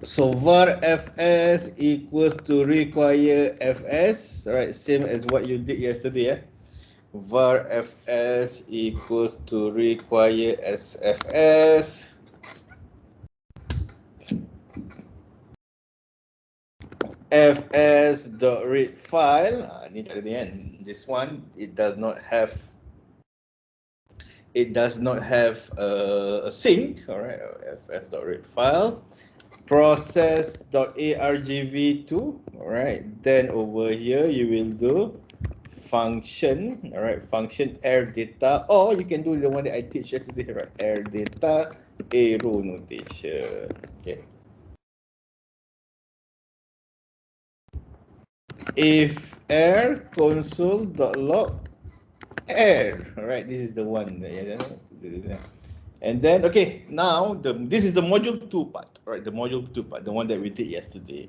So var fs equals to require fs, right? Same as what you did yesterday. Var fs equals to require sfs. Fs fs.read file. Ni tak ada ni kan. This one it does not have a sync. Alright, fs.read file. Process.argv2. Alright, then over here you will do function. Alright, function air data, or you can do the one that I teach yesterday, right? Air data arrow notation. Okay. If air console.log air. Alright, this is the one. And then, okay, now this is the module 2 part, right? The module 2 part, the one that we did yesterday.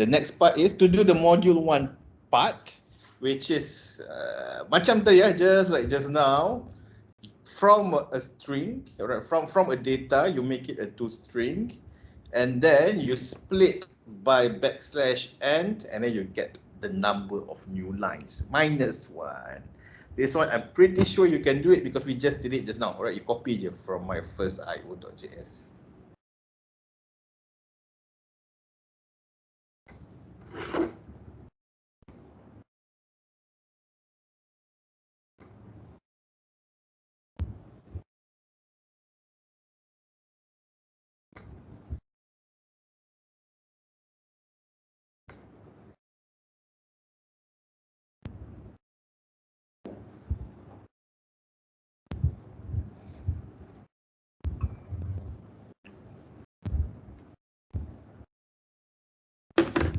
The next part is to do the module 1 part, which is macam tadi ya, just like just now, from a string, right? From a data, you make it a toString, and then you split by \n, and then you get the number of new lines, -1. This one, I'm pretty sure you can do it because we just did it just now, right? You copy it from my first io.js.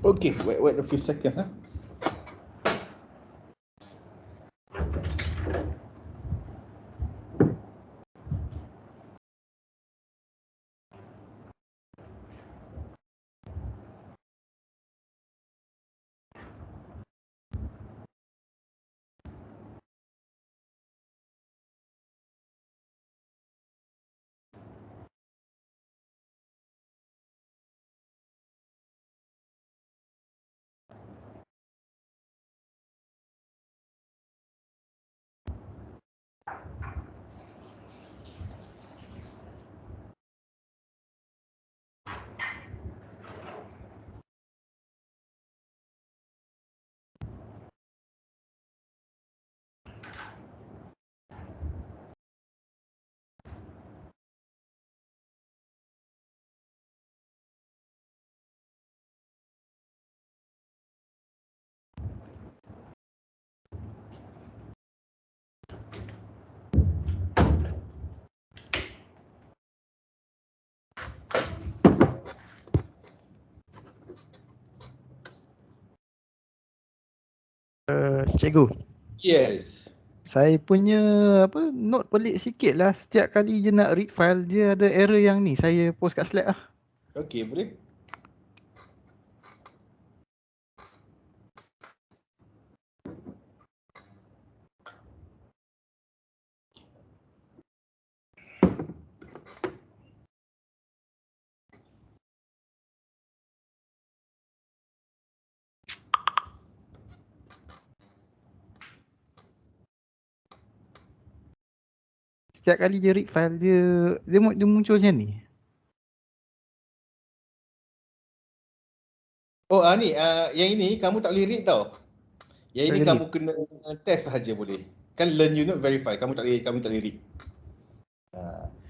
Okay, wait a few seconds, huh? Cikgu, Yes. saya punya note pelik sikit lah. Setiap kali je nak read file, dia ada error yang ni. Saya post kat Slack lah. Okay, boleh. Setiap kali dia read file, dia muncul macam ni. Oh, ni, yang ini kamu tak boleh read tau. Yang ini Tak kamu kena test sahaja boleh. Kan learn unit verify, kamu tak boleh read.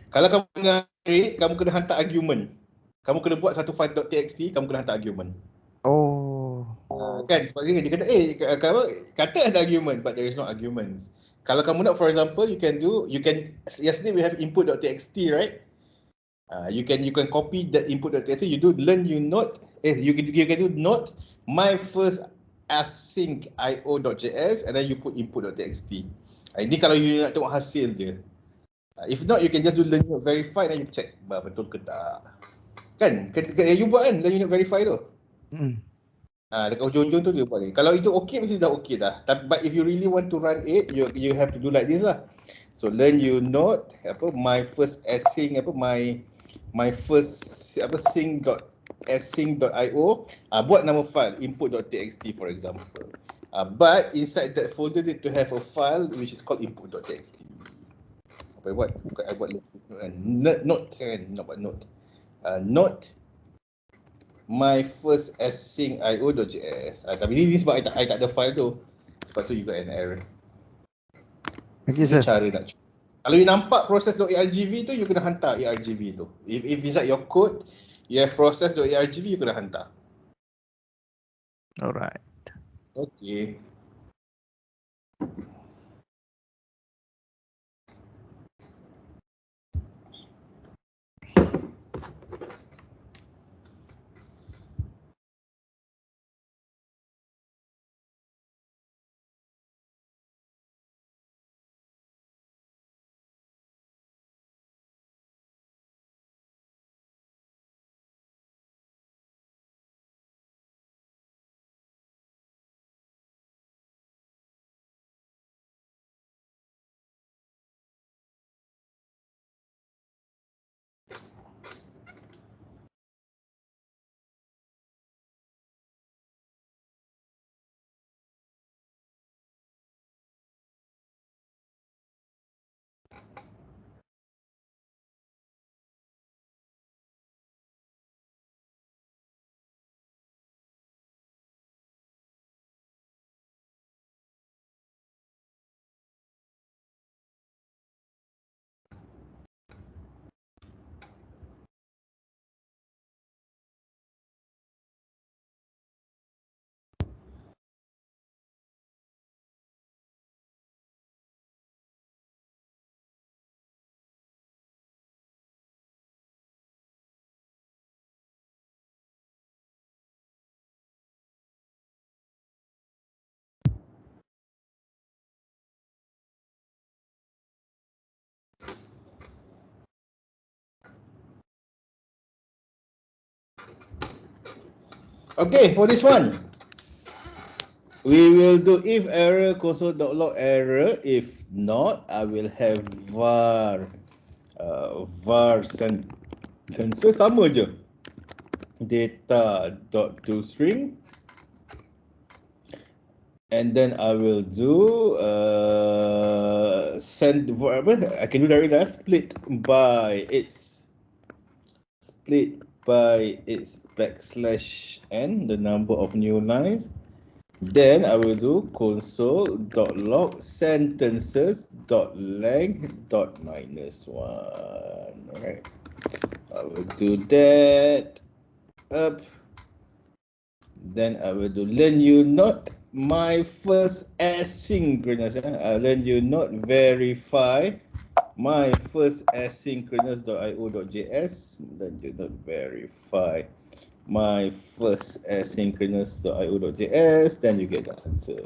Kalau kamu nak read, kamu kena hantar argument. Kamu kena buat satu file .txt, kamu kena hantar argument. Oh. Kan, sebabnya dia kata, kata ada argument, but there is no arguments. Kalau kamu nak, for example, yesterday we have input.txt, right? You can copy the input.txt, you do learn you can do note my first async io.js, and then you put input.txt. Ini kalau you nak tengok hasil je. If not, you can just do learn unit verify, then you check betul ke tak. Kan, you buat kan learn unit verify tu. Dekat hujung-hujung tu dia buat ni. Kalau itu okey, mesti dah okey dah. But if you really want to run it, you have to do like this lah. So learn you note my first async my first sync.async.io, buat nama file input.txt for example. But inside that folder need to have a file which is called input.txt. Apa I buat note kan, nak buat note. Note my first async io.js. Tapi ni sebab I tak ada file tu. Sebab tu you got an error. Okay, Itu sir. cara nak cuba. Kalau you nampak process.argv tu, you kena hantar argv tu. If inside your code, you have process.argv, you kena hantar. Alright. Okay. Okay, for this one, we will do if error console.log error. If not, I will have var sentence sama je. Data.toString, and then I will do send apa? I can do that lah. Split by its \n, the number of new lines. Then I will do console.log sentences.length.-1. Alright. I will do that. Up. Then I will do learn you not my first asynchronous. Learn you not verify my first asynchronous.io.js. Learn you not verify my first asynchronous.io.js. Then you get the answer.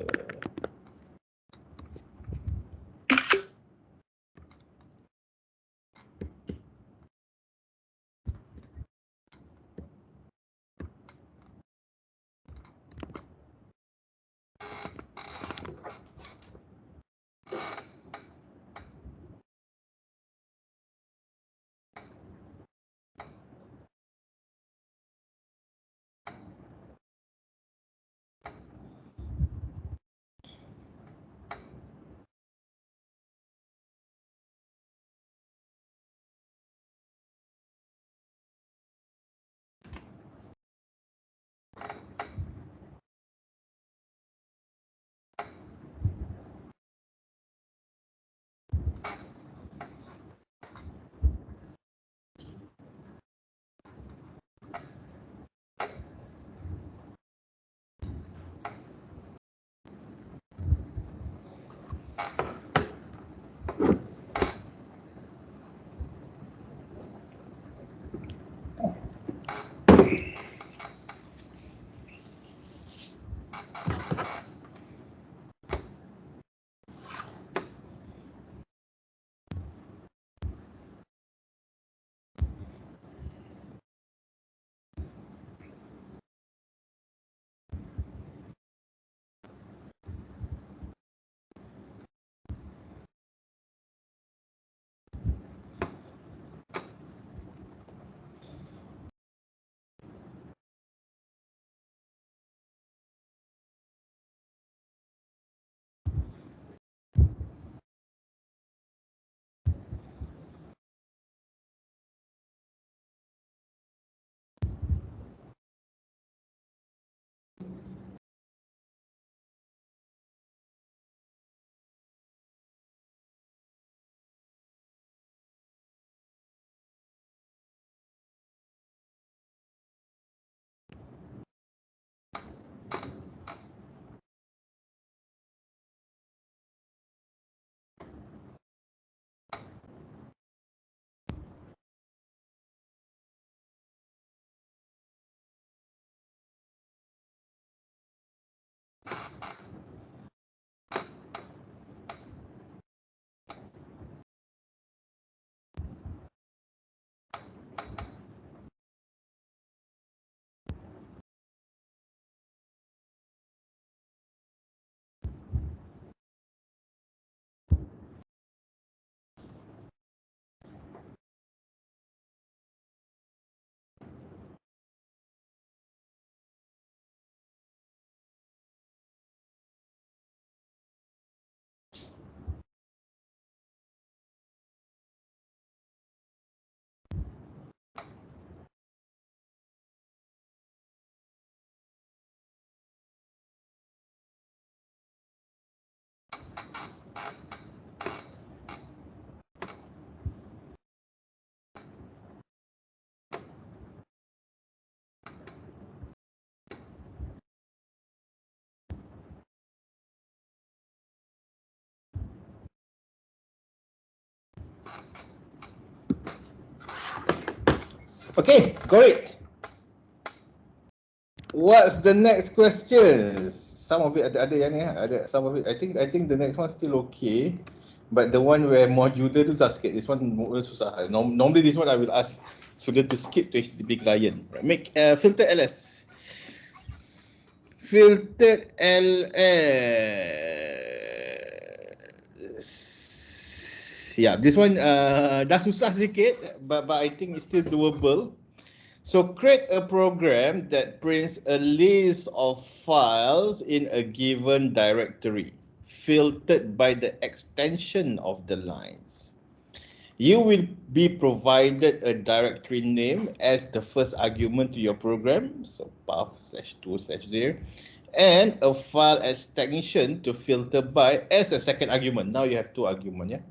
Okay, got it. What's the next question? Some of it ada yang ni, ada some of it. I think the next one still okay, but the one where modular tu susah sikit. This one susah. Normally this one I will ask student to skip to HTTP client. Right. Make filter ls. Filtered ls. Yeah, this one dah susah sikit, but I think it's still doable. So create a program that prints a list of files in a given directory, filtered by the extension of the lines. You will be provided a directory name as the first argument to your program, so path/2/there, and a file extension to filter by as a second argument. Now you have two arguments, yeah.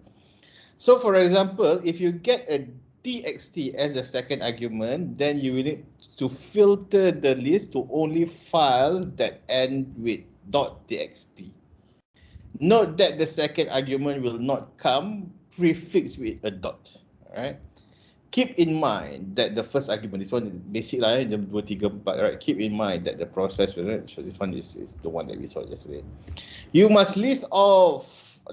So for example, if you get a txt as the second argument, then you will need to filter the list to only files that end with .txt. Note that the second argument will not come prefixed with a dot. Alright. Keep in mind that the first argument, this one basic lah, jam 2, 3, 4, right? Keep in mind that the process, right? So this one is the one that we saw yesterday. You must list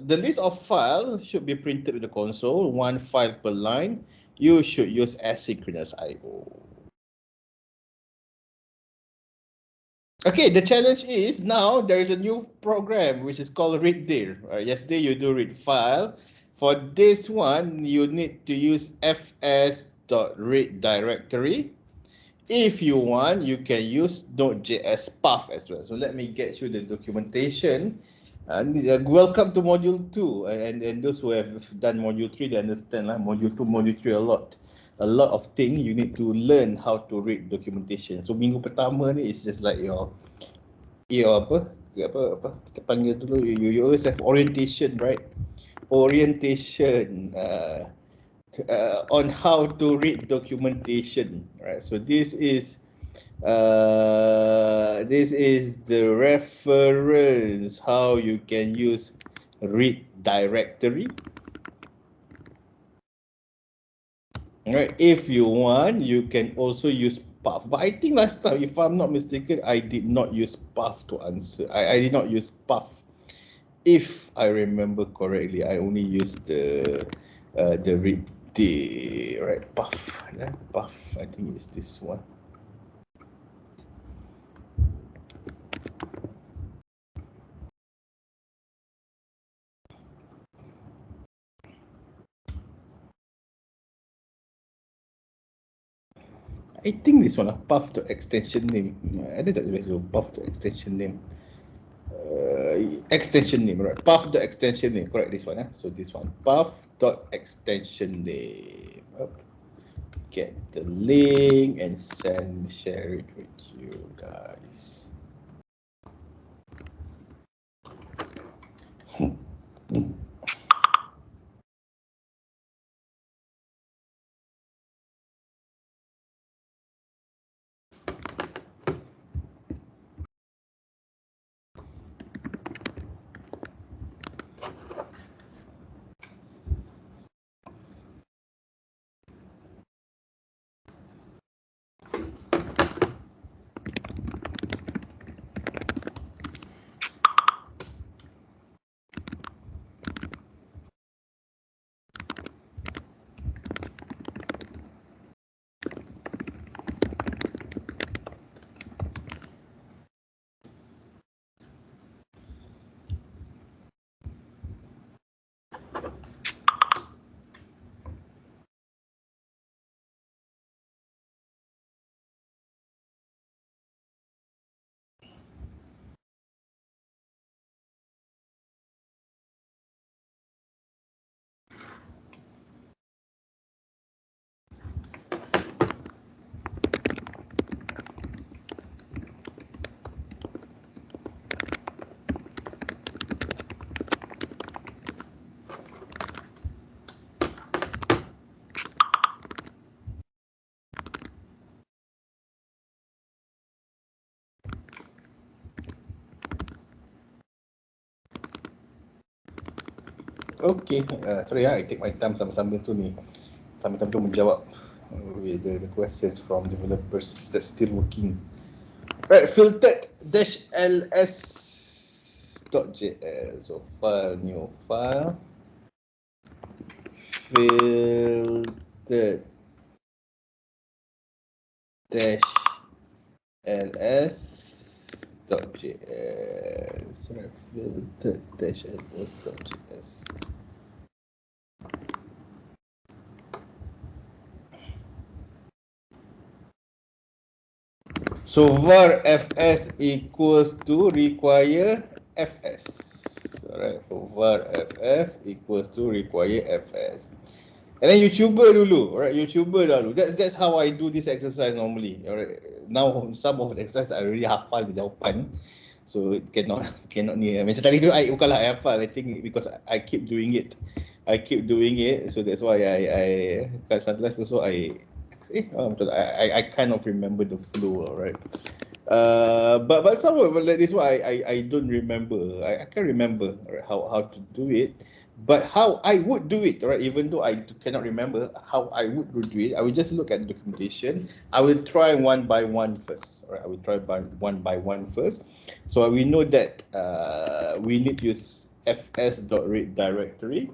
the list of files should be printed with the console, one file per line. You should use asynchronous I/O. Okay, the challenge is now there is a new program which is called readdir. Yesterday you do read file. For this one, you need to use fs.read directory. If you want, you can use Node.js path as well. So let me get you the documentation. Welcome to module 2, and those who have done module 3, they understand lah. Module 2, module 3, a lot of things you need to learn how to read documentation. So minggu pertama ni is just like your apa kita panggil dulu, you always have orientation, right? Orientation on how to read documentation, right? So this is the reference how you can use read directory. Right, if you want, you can also use path. But I think last time, if I'm not mistaken, I did not use path to answer. I did not use path. If I remember correctly, I only used the read right path. Path. I think it's this one. I think this one, path to extension name. I don't know path to extension name. Extension name, right? Path to extension name, correct? This one, so this one, path dot extension name. Get the link and share it with you guys. Okay, sorry I take my time sambil-sambil tu ni. Sambil-sambil tu menjawab with the questions from developers that's still working. Right, filtered -ls.js. So file, new file. Filtered -ls.js. Right, filtered -ls.js. So var fs equals to require fs. Alright, so var fs equals to require fs. And then you cuba dulu, alright? You cuba dulu. That's how I do this exercise normally. Alright. Now some of the exercise I already hafal the jawapan, so it cannot ni. Macam tadi tu I bukanlah I hafal. I think because I keep doing it. So that's why I sometimes also I kind of remember the flow, alright. But some of this one I don't remember. I can't remember, right, how to do it. But how I would do it, right? Even though I cannot remember how I would do it, I will just look at the documentation. I will try one by one first. Right? I will try one by one first. So we know that we need to use fs.read directory.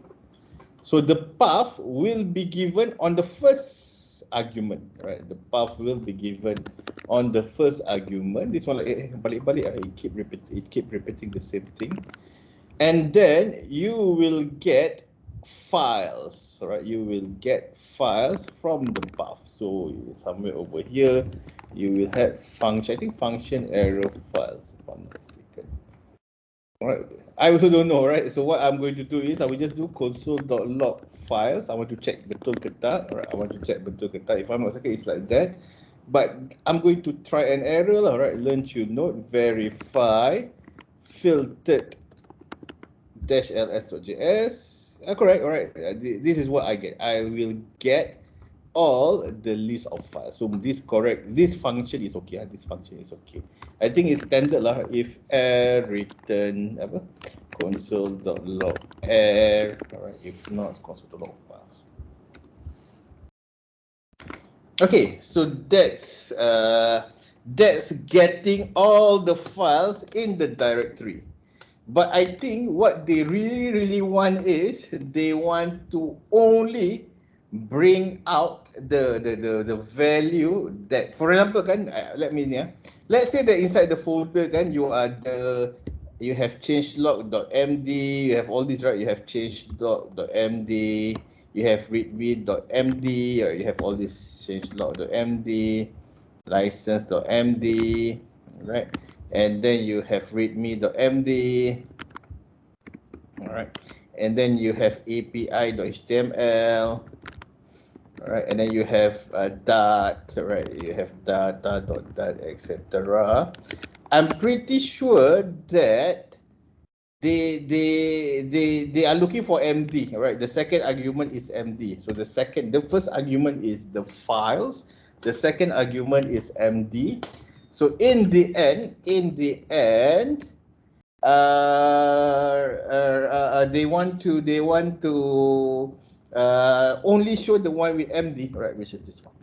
So the path will be given on the first argument, right? The path will be given on the first argument. This one balik-balik, it keep repeating the same thing. And then you will get files, right? You will get files from the path. So somewhere over here, you will have function. I think function arrow files, if I'm not mistaken. Alright, I also don't know, right? So what I'm going to do is I will just do console.log files. I want to check betul ke tak. Alright, I want to check betul ke tak. If I'm not mistaken, it's like that. But I'm going to try an error, alright. Learntocode verify filtered -ls.js. Correct, alright. This is what I get. I will get all the list of files. So this correct. This function is okay. This function is okay. I think it's standard lah. If return console.log err. Alright. If not, it's console.log files. Okay. So that's getting all the files in the directory. But I think what they really want is they want to only bring out the value that, for example, kan, let's say that inside the folder kan you have changelog.md, you have all this, right? You have changelog.md, you have readme.md, or you have all this changelog.md, license.md, right? And then you have readme.md, all right, and then you have api.html, all right, and then you have dot, right? You have data.dat, etc. I'm pretty sure that they are looking for MD, right? The second argument is MD. So the first argument is the files. The second argument is MD. So in the end, they want to only show the one with MD, right? Which is this one.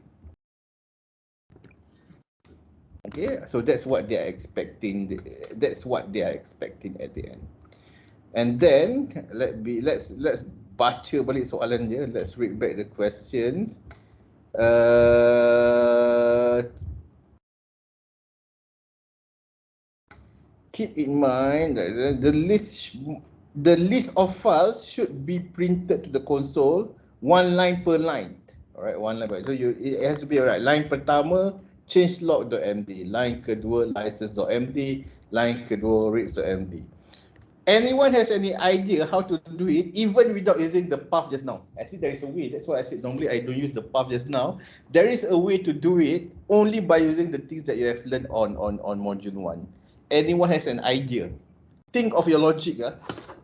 Okay, so that's what they are expecting. That's what they are expecting at the end. And then let's baca balik soalan dia. Let's read back the questions. Keep in mind that the list of files should be printed to the console one line per line. All right, one line per line. So it has to be alright. Line pertama changelog.md, line kedua license.md, line kedua reads.md. Anyone has any idea how to do it even without using the path just now? Actually, there is a way. That's why I said normally I don't use the path just now. There is a way to do it only by using the things that you have learned on module 1. Anyone has an idea? Think of your logic.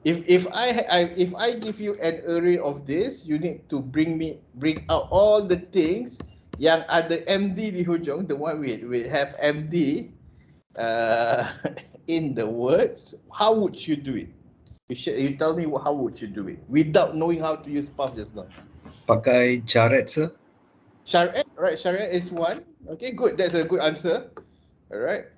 If I give you an array of this, you need to bring out all the things yang ada MD di hujung, the one we have MD in the words. How would you do it? You tell me how would you do it without knowing how to use path just now? Pakai caret, sir. Syariat, right? Syariat is one. Okay, good. That's a good answer. All right.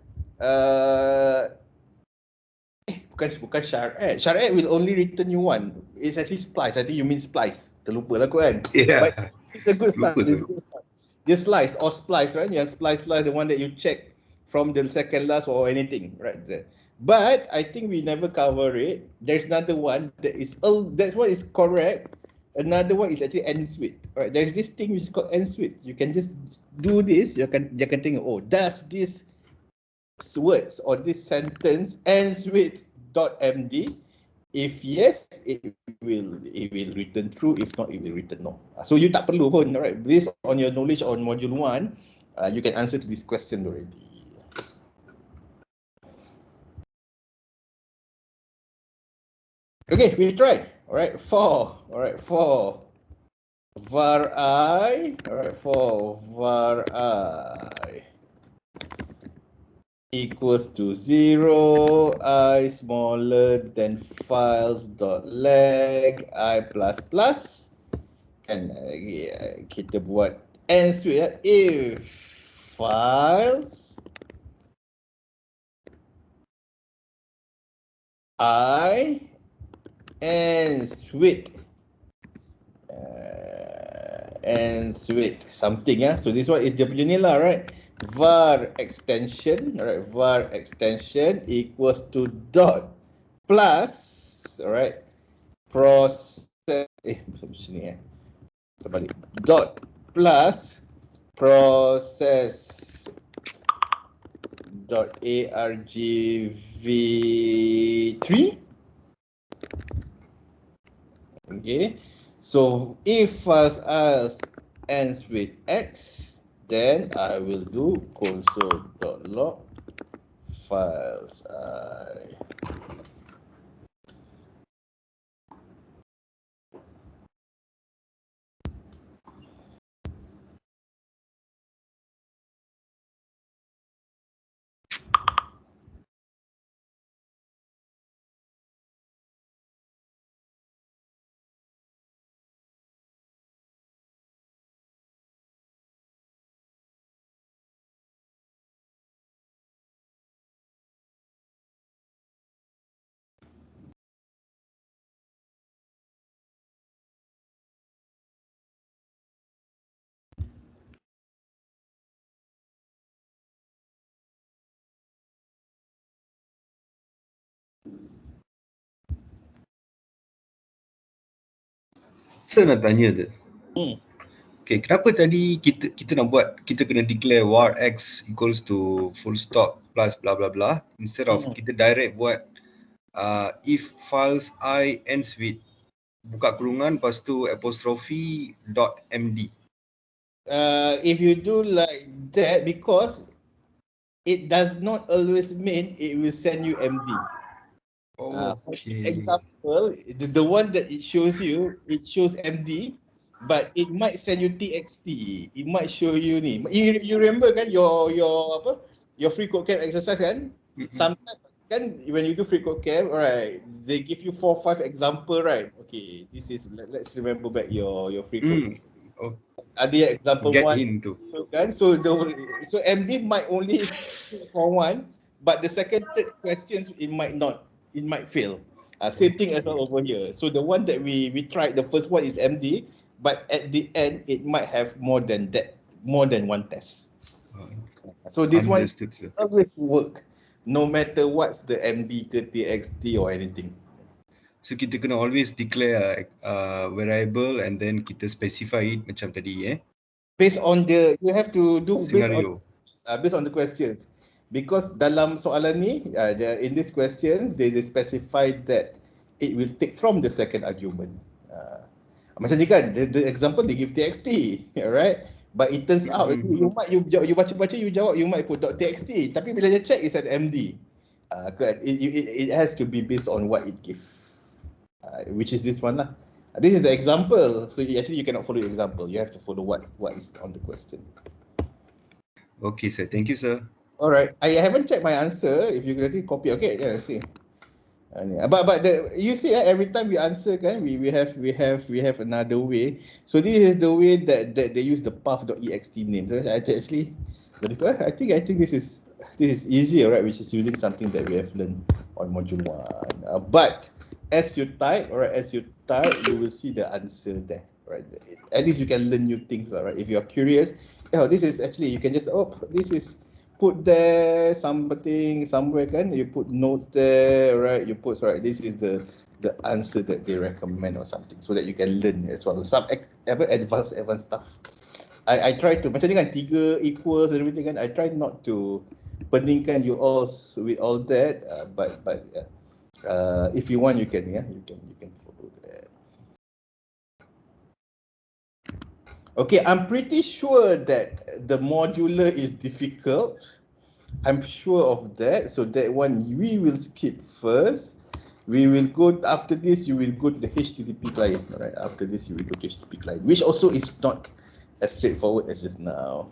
Bukan syariat. Syariat will only return you one. It's actually splice. I think you mean splice. Terlupa lah aku kan. Yeah. But it's a good start. Lupa It's saya. a good start. This slice or splice, right? Yang splice lah, the one that you check from the second last or anything, right there. But I think we never cover it. There's another one that is that's what is correct. Another one is actually end suite. Right? There's this thing which is called end suite. You can just do this. You can think, oh, does this words or this sentence ends with .md? If yes, it will return true. If not, it will return no. So you tak perlu pun, right? Based on your knowledge on module 1, you can answer to this question already. Okay, we try. All right, 4. All right, 4. Var I. All right, 4. Var I equals to 0, I smaller than files.lag, I plus plus. Kan kita buat ends with if files I ends with something ya. So this one is dia punya ni lah, right? Var extension, right? Var extension equals to dot plus, alright? Process macam ni terbalik. Dot plus process dot argv3. Okay. So if files ends with x, then I will do console.log files I. Saya nak tanya tu. Okay, kenapa tadi kita nak buat, kita kena declare var x equals to full stop plus blah blah blah instead of kita direct buat if files I ends with buka kurungan lepas tu apostrophe dot md. If you do like that, because it does not always mean it will send you MD. For this example, the one that it shows you, it shows MD, but it might send you TXT. It might show you ni. You remember kan your freecodecamp exercise kan? Sometimes kan when you do freecodecamp, right? They give you 4 or 5 example, right? Okay, this is let's remember back your freecodecamp. Ada example Get 1 into kan? So MD might only for one, but the second, third questions it might not. It might fail. Same thing as well over here. So the one that we tried, the first one is MD, but at the end it might have more than that, more than one test. So this one always work, no matter what's the MD ke TXT or anything. So kita kena always declare variable and then kita specify it macam tadi Based on you have to do scenario. Based on the questions. Because dalam soalan ni, in this question, they specify that it will take from the second argument. Macam ni kan, the example they give TXT, right? But it turns out you baca-baca, you jawab, you might put .txt, tapi bila dia check it's an MD. It has to be based on what it gives, which is this one lah. This is the example, so actually you cannot follow the example. You have to follow what is on the question. Okay, sir. Thank you, sir. Alright, I haven't checked my answer. If you can copy, okay, yeah, see. But you see, every time we answer, kan, we have another way. So this is the way that they use the path.ext name. So actually, I think this is easier, right? Which is using something that we have learned on module 1. But as you type, you will see the answer there, right? At least you can learn new things, right? If you are curious, this is actually, you can just this is put there something somewhere, kan, you put notes there, right? You put, right, this is the answer that they recommend or something, so that you can learn as well. Some advanced stuff. I try to, macam ni kan, 3 equals and everything kan, I try not to peningkan you all with all that, but if you want, you can follow that. Okay, I'm pretty sure that the modular is difficult. I'm sure of that. So that one we will skip first. We will go, after this, you will go to the HTTP client. All right. After this, you will go to HTTP client, which also is not as straightforward as just now.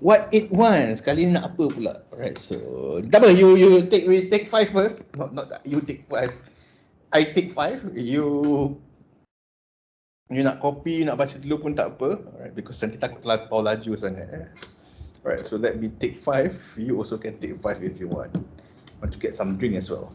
What it wants, kali ni nak apa pula? Alright, so tak apa, we take 5 first. Not that you take 5. I take 5. You nak copy, nak baca dulu pun tak apa. Alright, because nanti takut terlampau laju sangat. Alright, so let me take 5. You also can take 5 if you want. Want to get some drink as well.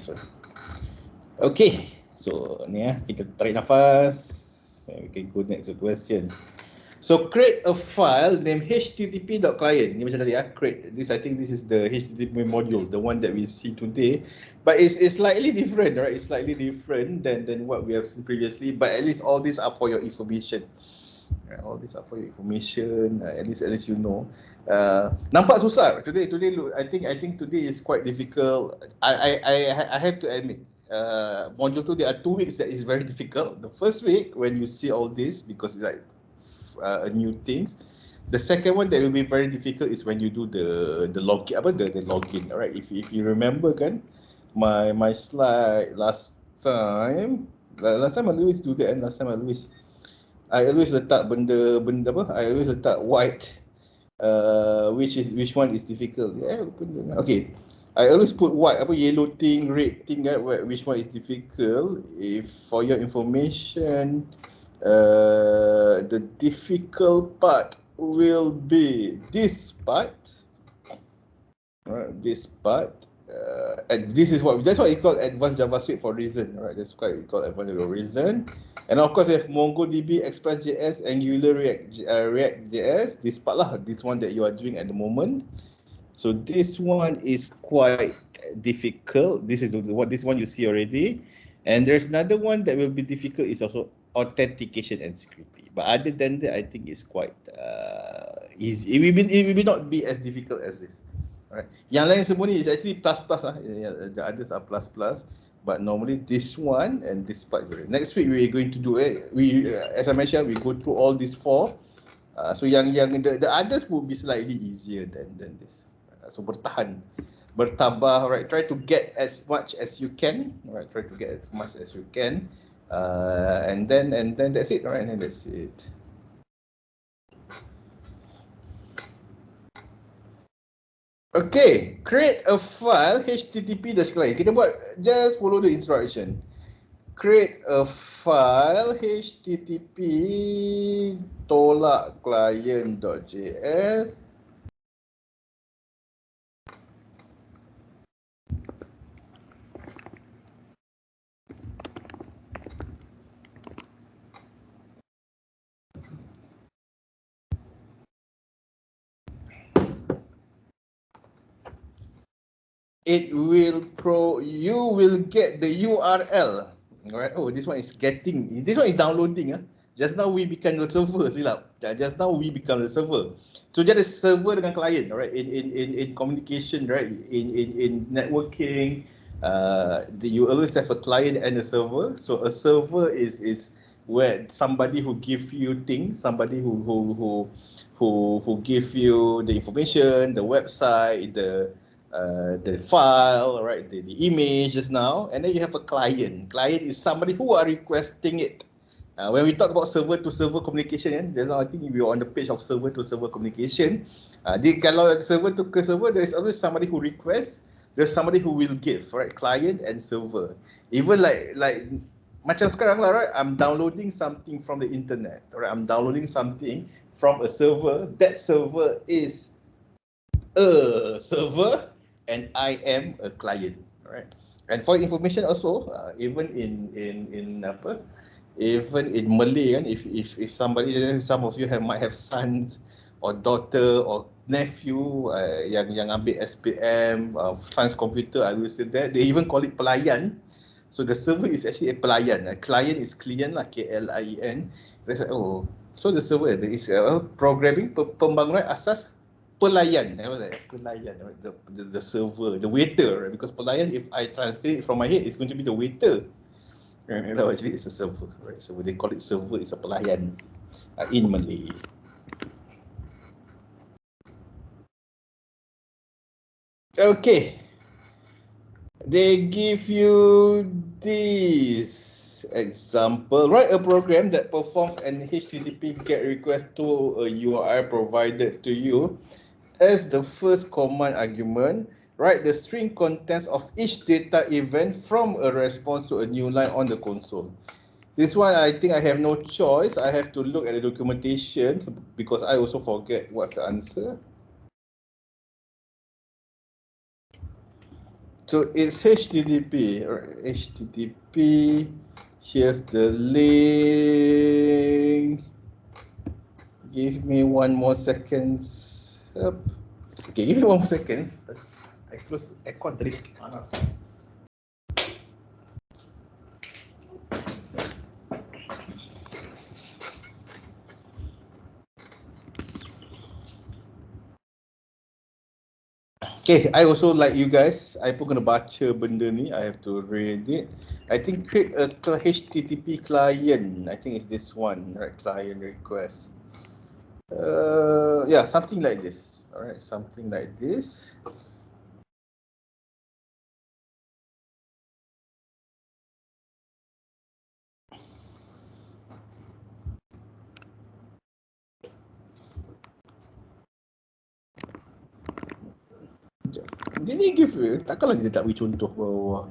Sorry. Okay, so ni kita tarik nafas. We can go next to questions. So create a file named http.client. Ni macam tadi create this. I think this is the HTTP module, the one that we see today. But it's slightly different, right? It's slightly different than what we have seen previously. But at least all these are for your information. Right, all these are for your information. At least you know. Nampak susah today. Look, I think today is quite difficult. I have to admit. Module 2, there are 2 weeks that is very difficult. The first week when you see all this, because it's like new things. The second one that will be very difficult is when you do the login, the login. All right, if you remember kan, my slide last time I always do that, and I always letak benda apa? I always letak white, which one is difficult? Yeah, okay. I always put white, yellow thing, red thing, which one is difficult. If for your information, the difficult part will be this part. Right, this part. And this is that's what you call advanced JavaScript for a reason. Right, that's why you call advanced for a reason. And of course, you have MongoDB, Express.js, Angular, React.js. This part lah, this one that you are doing at the moment. So this one is quite difficult. This one you see already. And there's another one that will be difficult is also authentication and security. But other than that, I think it's quite easy. It will not be as difficult as this. Alright. Yang lain semua ni is actually plus lah. The others are plus. But normally this one and this part. Next week we are going to do it. As I mentioned, we go through all these 4. So the others will be slightly easier than this. So bertabah, right? Try to get as much as you can, right? Try to get as much as you can, and then that's it, right? And then that's it. Okay, create a file HTTP client. Kita buat just follow the instruction. Create a file HTTP client.js. You will get the URL. Alright. Oh, this one is downloading. Just now we become the server, silap. Just now we become the server. So dia ada server dengan client, alright. In communication, right? In networking, you always have a client and a server. So a server is where somebody who give you things, somebody who give you the information, the website, the file, right? The image just now, and then you have a client. Client is somebody who are requesting it. When we talk about server to server communication, just now I think we were on the page of server to server communication. Kalau server to server, there is always somebody who requests. There's somebody who will give, right? Client and server. Even like macam sekarang lah, right? I'm downloading something from the internet, right? I'm downloading something from a server. That server is a server, and I am a client, right? And for information also, even in Malay kan, if somebody, some of you might have sons or daughter or nephew yang ambil SPM, science computer, I will say that they even call it pelayan. So the server is actually a pelayan. Client is client lah, KLIEN. Like, oh, so the server is programming, pembangunan asas pelayan, the server, the waiter, right? Because pelayan, if I translate it from my head, it's going to be the waiter. No, actually it's a server, right? So they call it server, it's a pelayan in Malay. Okay, they give you this example. Write a program that performs an HTTP GET request to a URL provided to you. As the first command argument, write the string contents of each data event from a response to a new line on the console. This one, I think I have no choice. I have to look at the documentation because I also forget what's the answer. So it's HTTP, right? HTTP. Here's the link. Give me 1 more second. Okay, give me 1 more second. I close aircon tadi. Okay, I also like you guys. I pun kena baca benda ni. I have to read it. I think create a HTTP client. I think it's this one, right? Client request. Yeah, something like this. All right, something like this. Dia ni give takkanlah dia tak beri contoh bawah.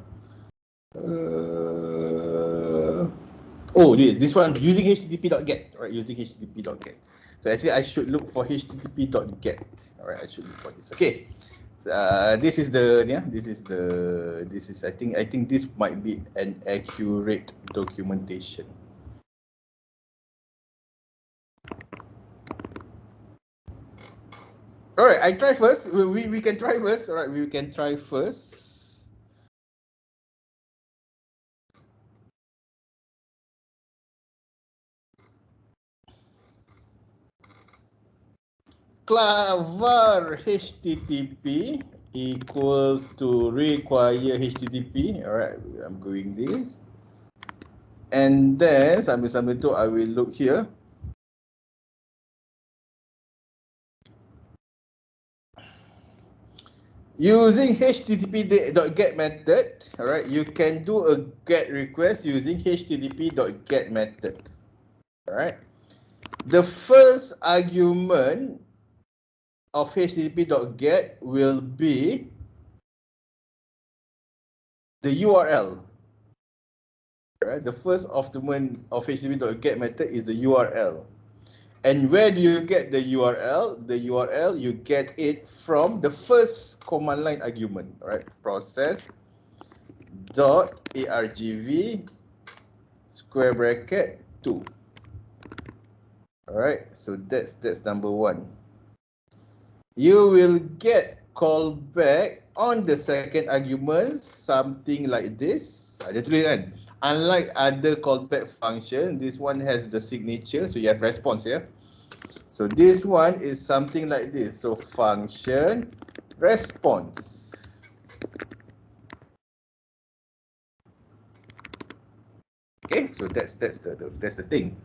Oh, this one using http.get, right? Using http.get. So actually, I should look for http.get. All right, I should look for this. Okay. This is the I think this might be an accurate documentation. All right, I try first. We can try first. All right, we can try first. var http equals to require http. All right, I'm going this, and then sambil tu I will look here. Using http.get method, all right, you can do a get request using http.get method. All right, the first argument of http.get will be the URL. Right? The first argument of http.get method is the URL. And where do you get the URL? The URL, you get it from the first command line argument, right? Process dot argv square bracket 2. All right, so that's number 1. You will get callback on the second argument, something like this. Ada tulis kan? Unlike other callback function, this one has the signature, so you have response here. So this one is something like this. So function response. Okay, so that's the thing.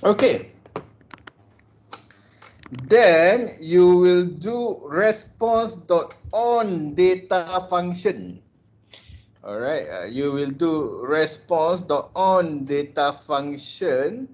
Okay. Then you will do response.onData function. All right, you will do response.onData function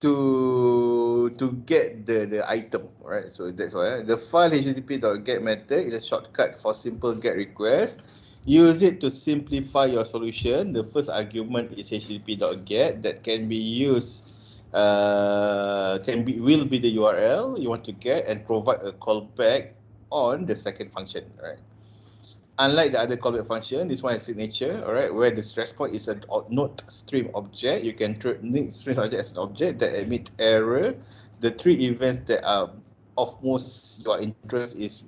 to get the item. All right, so that's why the file http.get method is a shortcut for simple get request. Use it to simplify your solution. The first argument is http.get that can be used. Will be the URL you want to get and provide a callback on the second function, right? Unlike the other callback function, this one is signature, all right, where this response is a not stream object. You can treat stream object as an object that emit error. The three events that are of most your interest is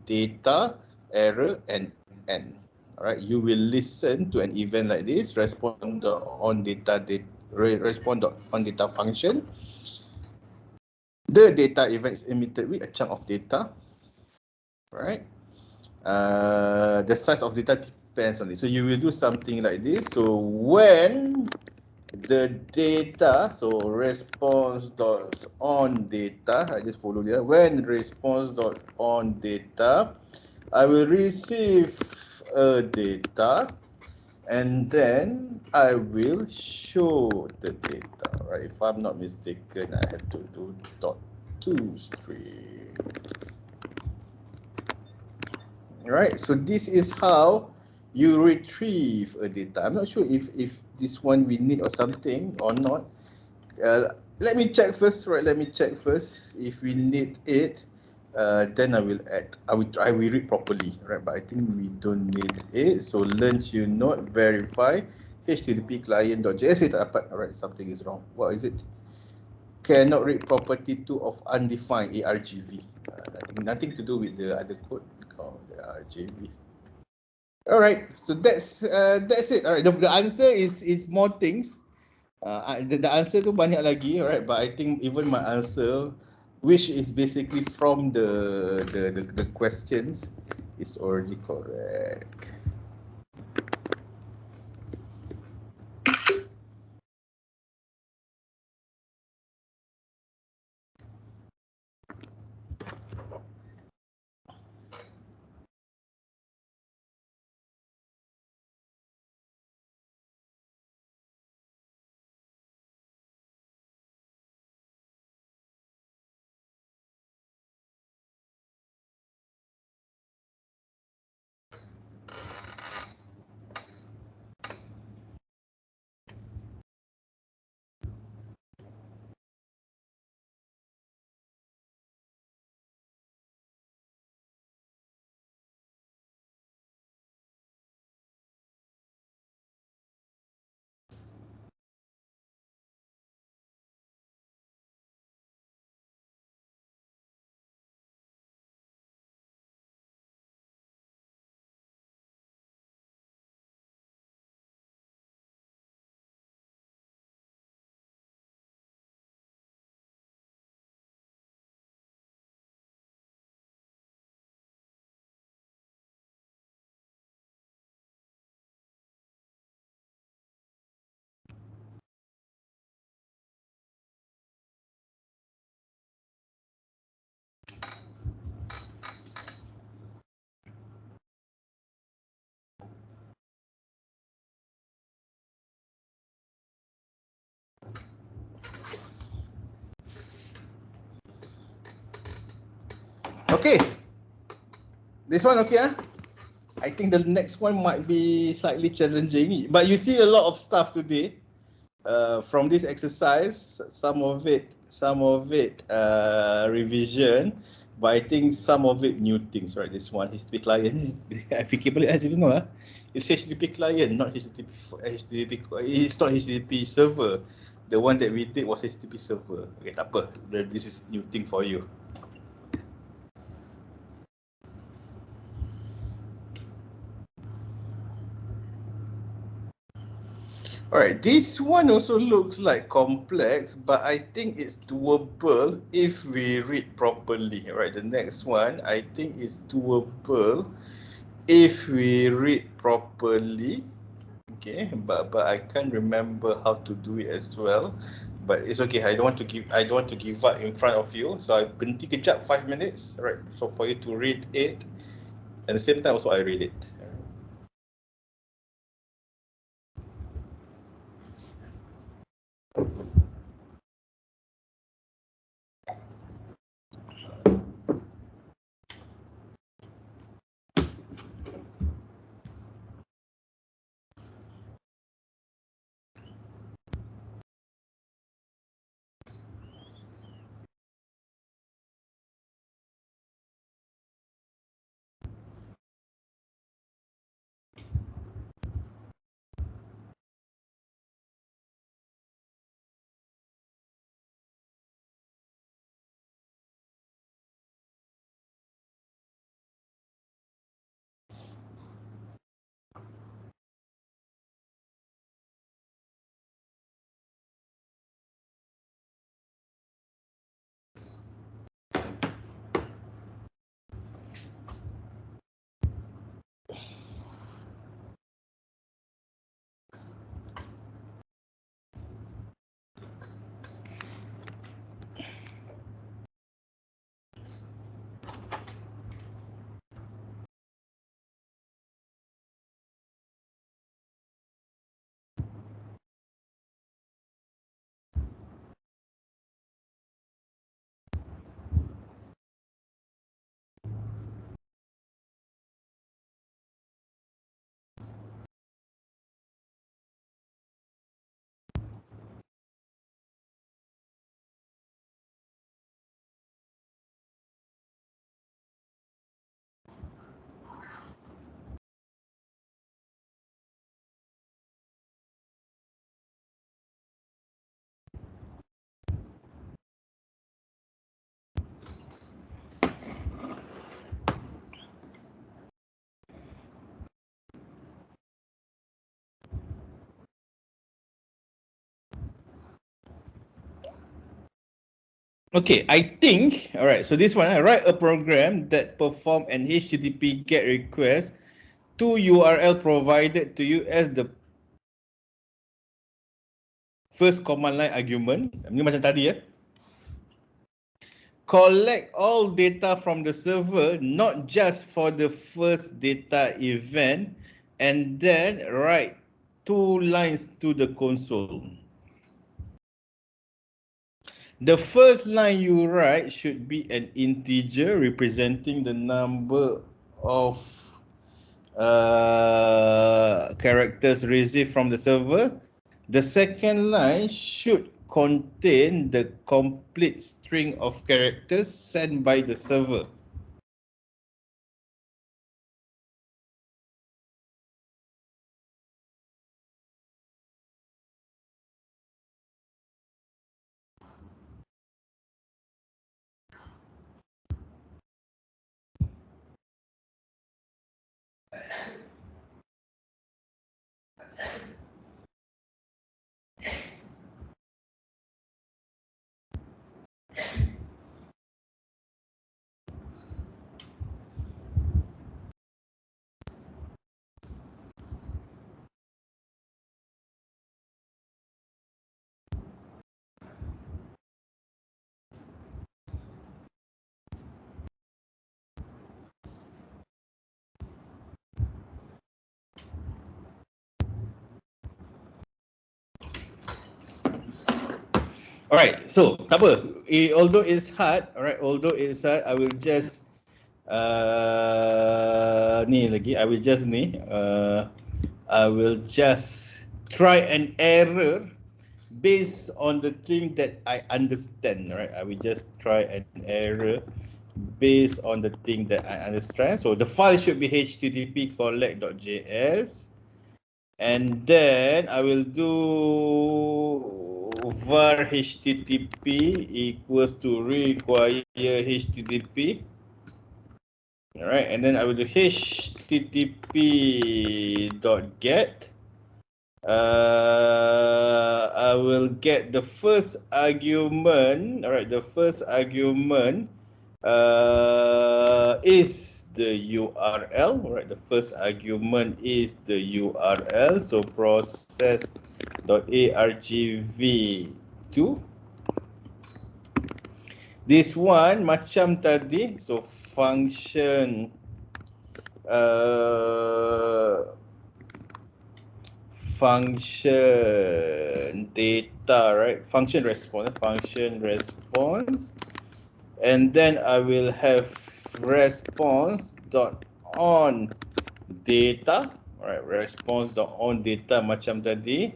data, error, and end. All right, you will listen to an event like this, respond on data function. The data event is emitted with a chunk of data, right? The size of data depends on it. So you will do something like this. So when the data, so response dot on data, I just follow there. When response dot on data, I will receive a data, and then I will show the data, right? If I'm not mistaken, I have to do dot toString. Right, so this is how you retrieve a data. I'm not sure if this one we need or something or not. Let me check first, right? Let me check first if we need it. Then I will add. I will read properly, right? But I think we don't need it. So learntocode verify http client.js tak dapat. Alright, something is wrong. What is it? Cannot read property 2 of undefined argv. Nothing to do with the other code called the argv. All right, so that's it. All right, the answer is more things. The answer tu banyak lagi, alright, but I think even my answer, which is basically from the questions, is already correct. Okay, this one okay, huh? I think the next one might be slightly challenging, but you see a lot of stuff today. From this exercise, some of it revision, but I think some of it new things, right? This one HTTP client, I fikir balik I didn't know it's HTTP client, not HTTP. It's not HTTP server. The one that we did was HTTP server. Okay, tak apa. This is new thing for you. Alright, this one also looks like complex, but I think it's doable if we read properly. Right, the next one I think is doable if we read properly. Okay, but I can't remember how to do it as well. But it's okay. I don't want to give up in front of you. So I berhenti kejap 5 minutes. Right, so for you to read it, at the same time also I read it. Okay, I think, all right, so this one, I write a program that perform an HTTP GET request to URL provided to you as the first command line argument. Ini macam tadi ya. Collect all data from the server, not just for the first data event, and then write 2 lines to the console. The first line you write should be an integer representing the number of characters received from the server. The second line should contain the complete string of characters sent by the server. Alright, so tak apa. Although it's hard, I will just I will just try an error based on the thing that I understand, right? I will just try an error based on the thing that I understand. So the file should be http collect.js, and then I will do var http equals to require http. All right, and then I will do http.get. I will get the first argument. All right, the first argument is the URL. All right, the first argument is the URL. So process.argv2. This one macam tadi. So function function data, right? Function response, and then I will have response dot on data, right? Response dot on data macam tadi,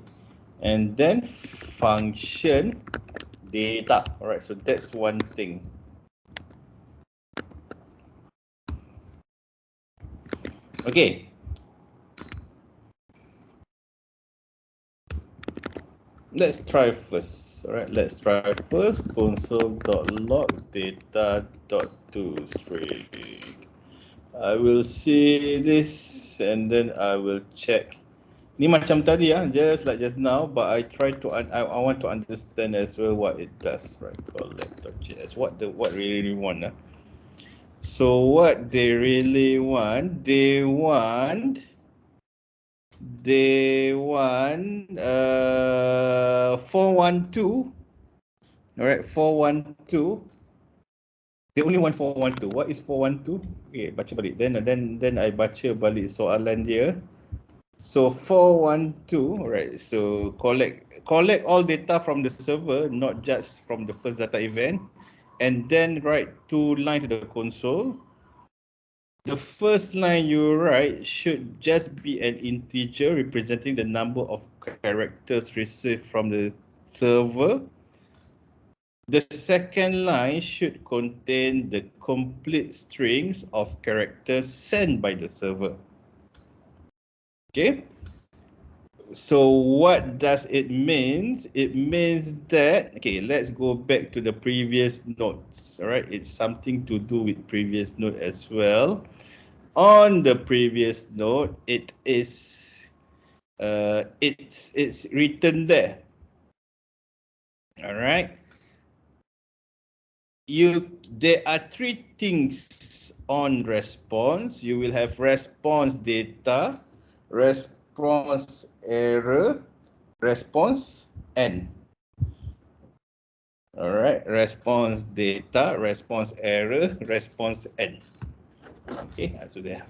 and then function data. All right, so that's one thing. Okay. Let's try first. All right, let's try first. Console.log data.toString. I will see this and then I will check. Ni macam tadi just like just now, but I try to I want to understand as well what it does, right? Collect.js. What really want. So what they really want, they want 412. All right, 412. They only want 412. What is 412? Okay, baca balik. Then I baca balik soalan dia. So 412, right? So collect all data from the server, not just from the first data event, and then write 2 lines to the console. The first line you write should just be an integer representing the number of characters received from the server. The second line should contain the complete strings of characters sent by the server. Okay. So what does it mean? It means that, okay, let's go back to the previous notes. All right, it's something to do with previous note as well. On the previous note, it is it's written there. All right. there are three things on response. You will have response data, response error, response end. All right, response data, response error, response end. Okay, so there.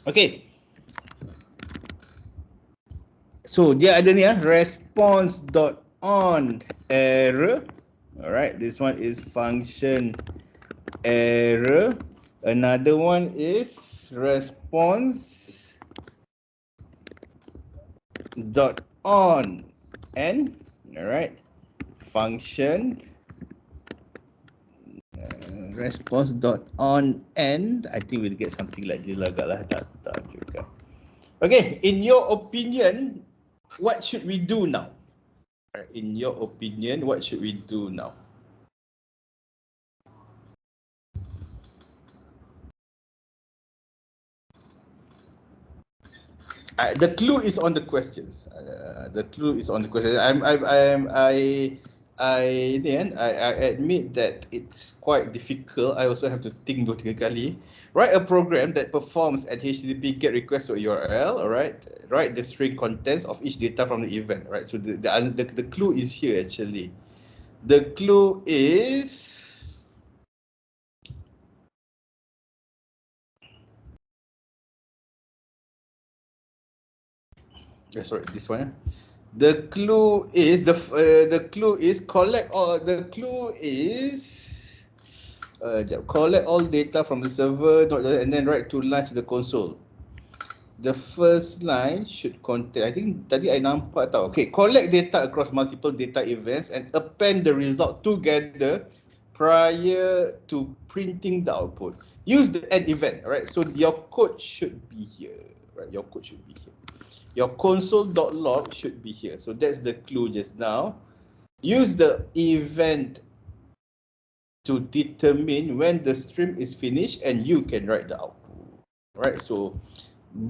Okay. So dia ada ni response dot on error. Alright, this one is function error. Another one is response dot on end. Alright, function response dot on end. I think we'll get something like this agak lah, tak juga. Okay, in your opinion, what should we do now? In your opinion, what should we do now? The clue is on the questions. The clue is on the questions. I admit that it's quite difficult. I also have to think 2-3 kali. Write a program that performs at HTTP GET request to URL. All right. Write the string contents of each data from the event. Right. So the clue is here actually. The clue is. Sorry, this one. The clue is collect all. The clue is collect all data from the server and then write 2 lines to the console. The first line should contain. I think tadi I nampak tau. Okay, collect data across multiple data events and append the result together prior to printing the output. Use the end event. Right. So your code should be here. Right. Your code should be here. Your console.log should be here. So that's the clue just now. Use the event to determine when the stream is finished and you can write the output. Right? So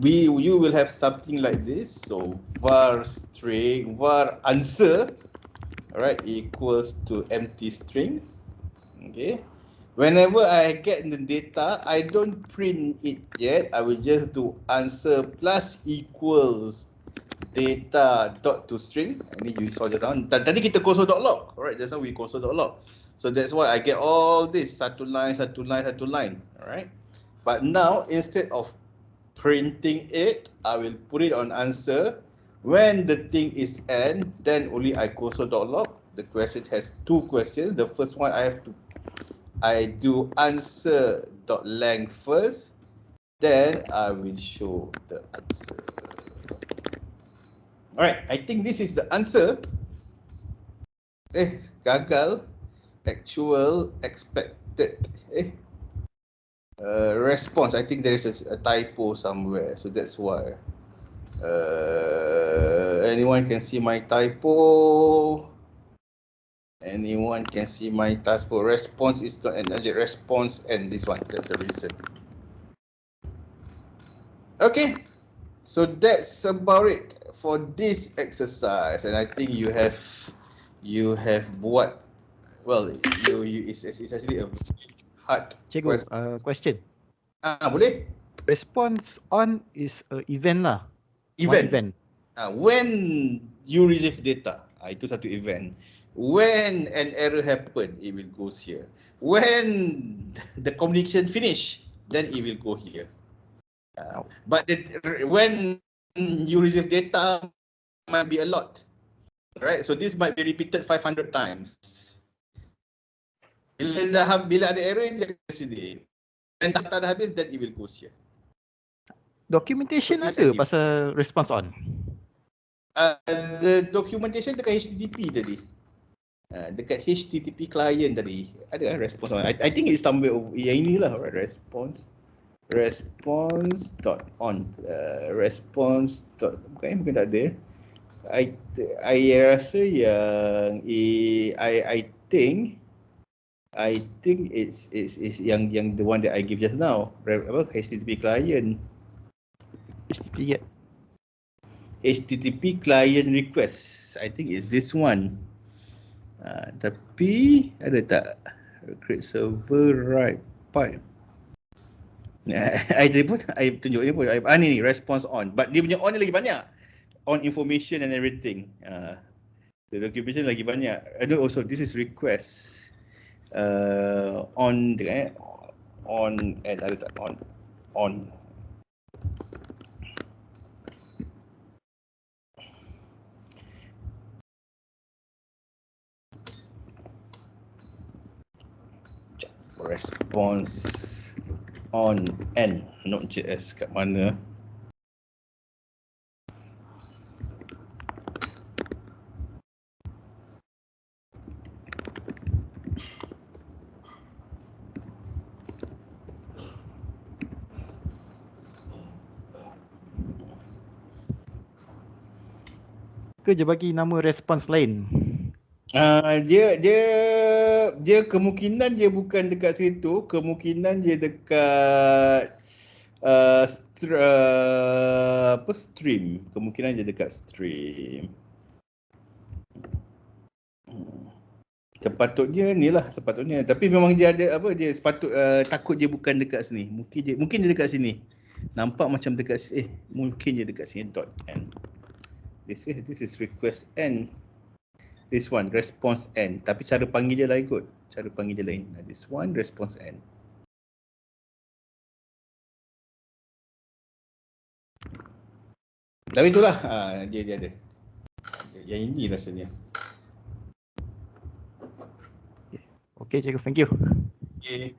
you will have something like this. So var string, var answer, right, equals to empty string. Okay. Whenever I get the data, I don't print it yet. I will just do answer plus equals data dot to string. Ini you saw just now. Tadi kita console.log. Alright, just now we console.log. So that's why I get all this. Satu line. Alright. But now, instead of printing it, I will put it on answer. When the thing is end, then only I console.log. The question has 2 questions. The first one I do answer.length first, then I will show the answer. Alright, I think this is the answer. Gagal, actual, expected. Response, I think there is a typo somewhere, so that's why. Anyone can see my typo? Anyone can see my typo? Response is not an object, response and this one, that's the reason. Okay, so that's about it for this exercise, and I think you have buat well. It's actually a hard question. Boleh? Response on is a event lah. Event. When you receive data, itu satu event. When an error happen, it will goes here. When the communication finish, then it will go here. But when you receive data might be a lot, right? So this might be repeated 500 times. Bila ada error, dia akan sedih. Dan data dah habis, then it will go here. Documentation So, ada pasal response on. The documentation dekat HTTP tadi. Dekat HTTP client tadi ada response on. I think it's somewhere yang inilah, right? Response dot on bukan tak ada. I rasa yang I think it's yang the one that I give just now. HTTP client. HTTP HTTP client request. I think it's this one. Tapi ada tak create server right pipe? I tunjuk ni pun. Ni response on. But dia punya on ni lagi banyak. On information and everything. The documentation lagi banyak. Also this is request. On ada tak on. Response on n Node.js kat mana? Ke je bagi nama response lain? Dia kemungkinan dia bukan dekat situ, kemungkinan dia dekat stream. Kemungkinan dia dekat stream. Sepatutnya tapi memang dia ada dia takut dia bukan dekat sini. Mungkin dia dekat sini. Nampak macam dekat sini. Mungkin dia dekat sini .n. This is request n. This one response n, tapi cara panggil dia lain kot. Cara panggil dia lain. This one response n. Tapi itulah dia ada. Yang ini rasanya. Okay, cikgu, thank you. Okay.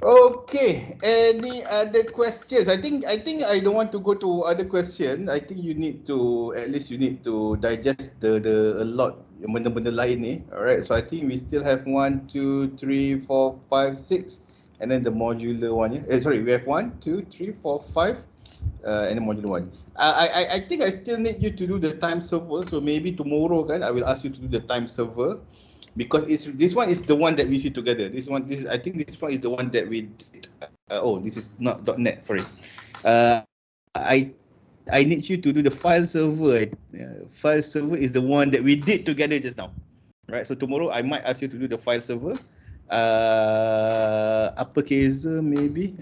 Okay, any other questions? I think I don't want to go to other question. I think you need to digest the a lot benda-benda lain ni. Alright, so I think we still have 1, 2, 3, 4, 5, 6 and then the modular one. We have 1, 2, 3, 4, 5 and the modular one. I think I still need you to do the time server. So maybe tomorrow kan I will ask you to do the time server. Because this one is the one that we see together. I think this one is the one that we did. This is not .net. Sorry. I need you to do the file server. File server is the one that we did together just now, right? So tomorrow I might ask you to do the file server. Uppercase maybe.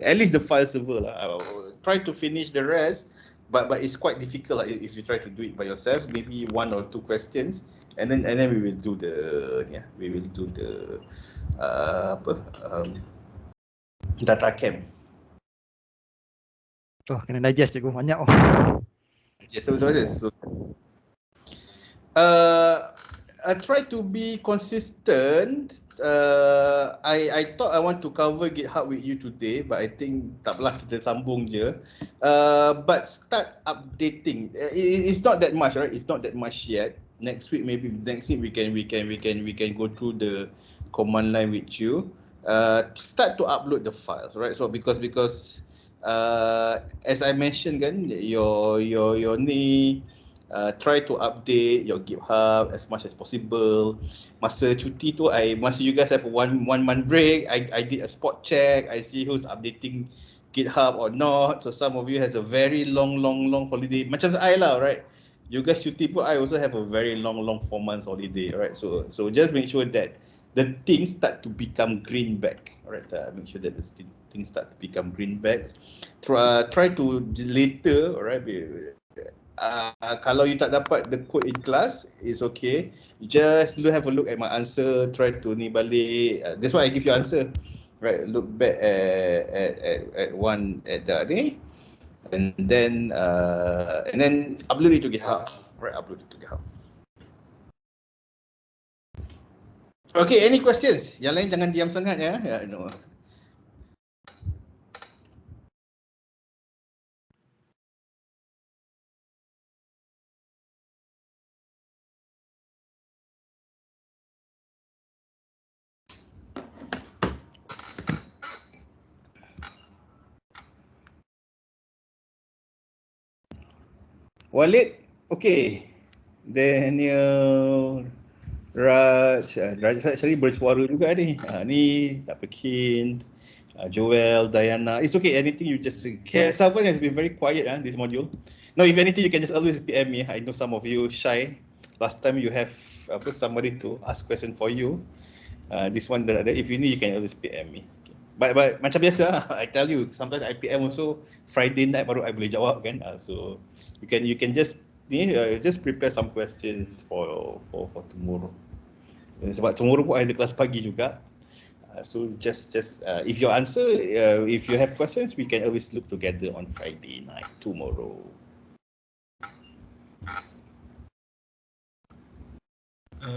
At least the file server lah. I will try to finish the rest, but it's quite difficult if you try to do it by yourself. Maybe 1 or 2 questions. And then we will do the data camp. Oh, kena digest cikgu, banyak oh. Yes, so I try to be consistent. I thought I want to cover GitHub with you today, but I think tak apalah, kita sambung je. But start updating. It's not that much, right? It's not that much yet. Next week we can go through the command line with you. Start to upload the files, right? So because as I mentioned kan, your ni try to update your GitHub as much as possible. Masa cuti tu, masa you guys have one month break, I did a spot check. I see who's updating GitHub or not. So some of you has a very long holiday. Macam I lah, right? You guys cuti pun, I also have a very long 4 months holiday, right? So just make sure that the things start to become green back, right? Make sure that the things start to become green backs. Try to later, right? Kalau you tak dapat the code in class, it's okay. You just have a look at my answer. Try to ni balik. That's why I give you answer, right? Look back at the ni, and then upload it to GitHub, right? Upload it to GitHub. Okay, any questions? Yang lain jangan diam sangat ya. No. Walid, okay. Daniel, Raj actually bersuara juga ni. Ni tak pekin. Joel, Diana. It's okay, anything you just say. Someone has been very quiet this module. No, if anything you can just always PM me. I know some of you shy. Last time you have somebody to ask question for you. This one, if you need, you can always PM me. But macam biasa, I tell you, sometimes I PM also Friday night baru I boleh jawab kan. So you can just prepare some questions for tomorrow. Sebab tomorrow pun ada kelas pagi juga. So just if your answer, if you have questions, we can always look together on Friday night tomorrow.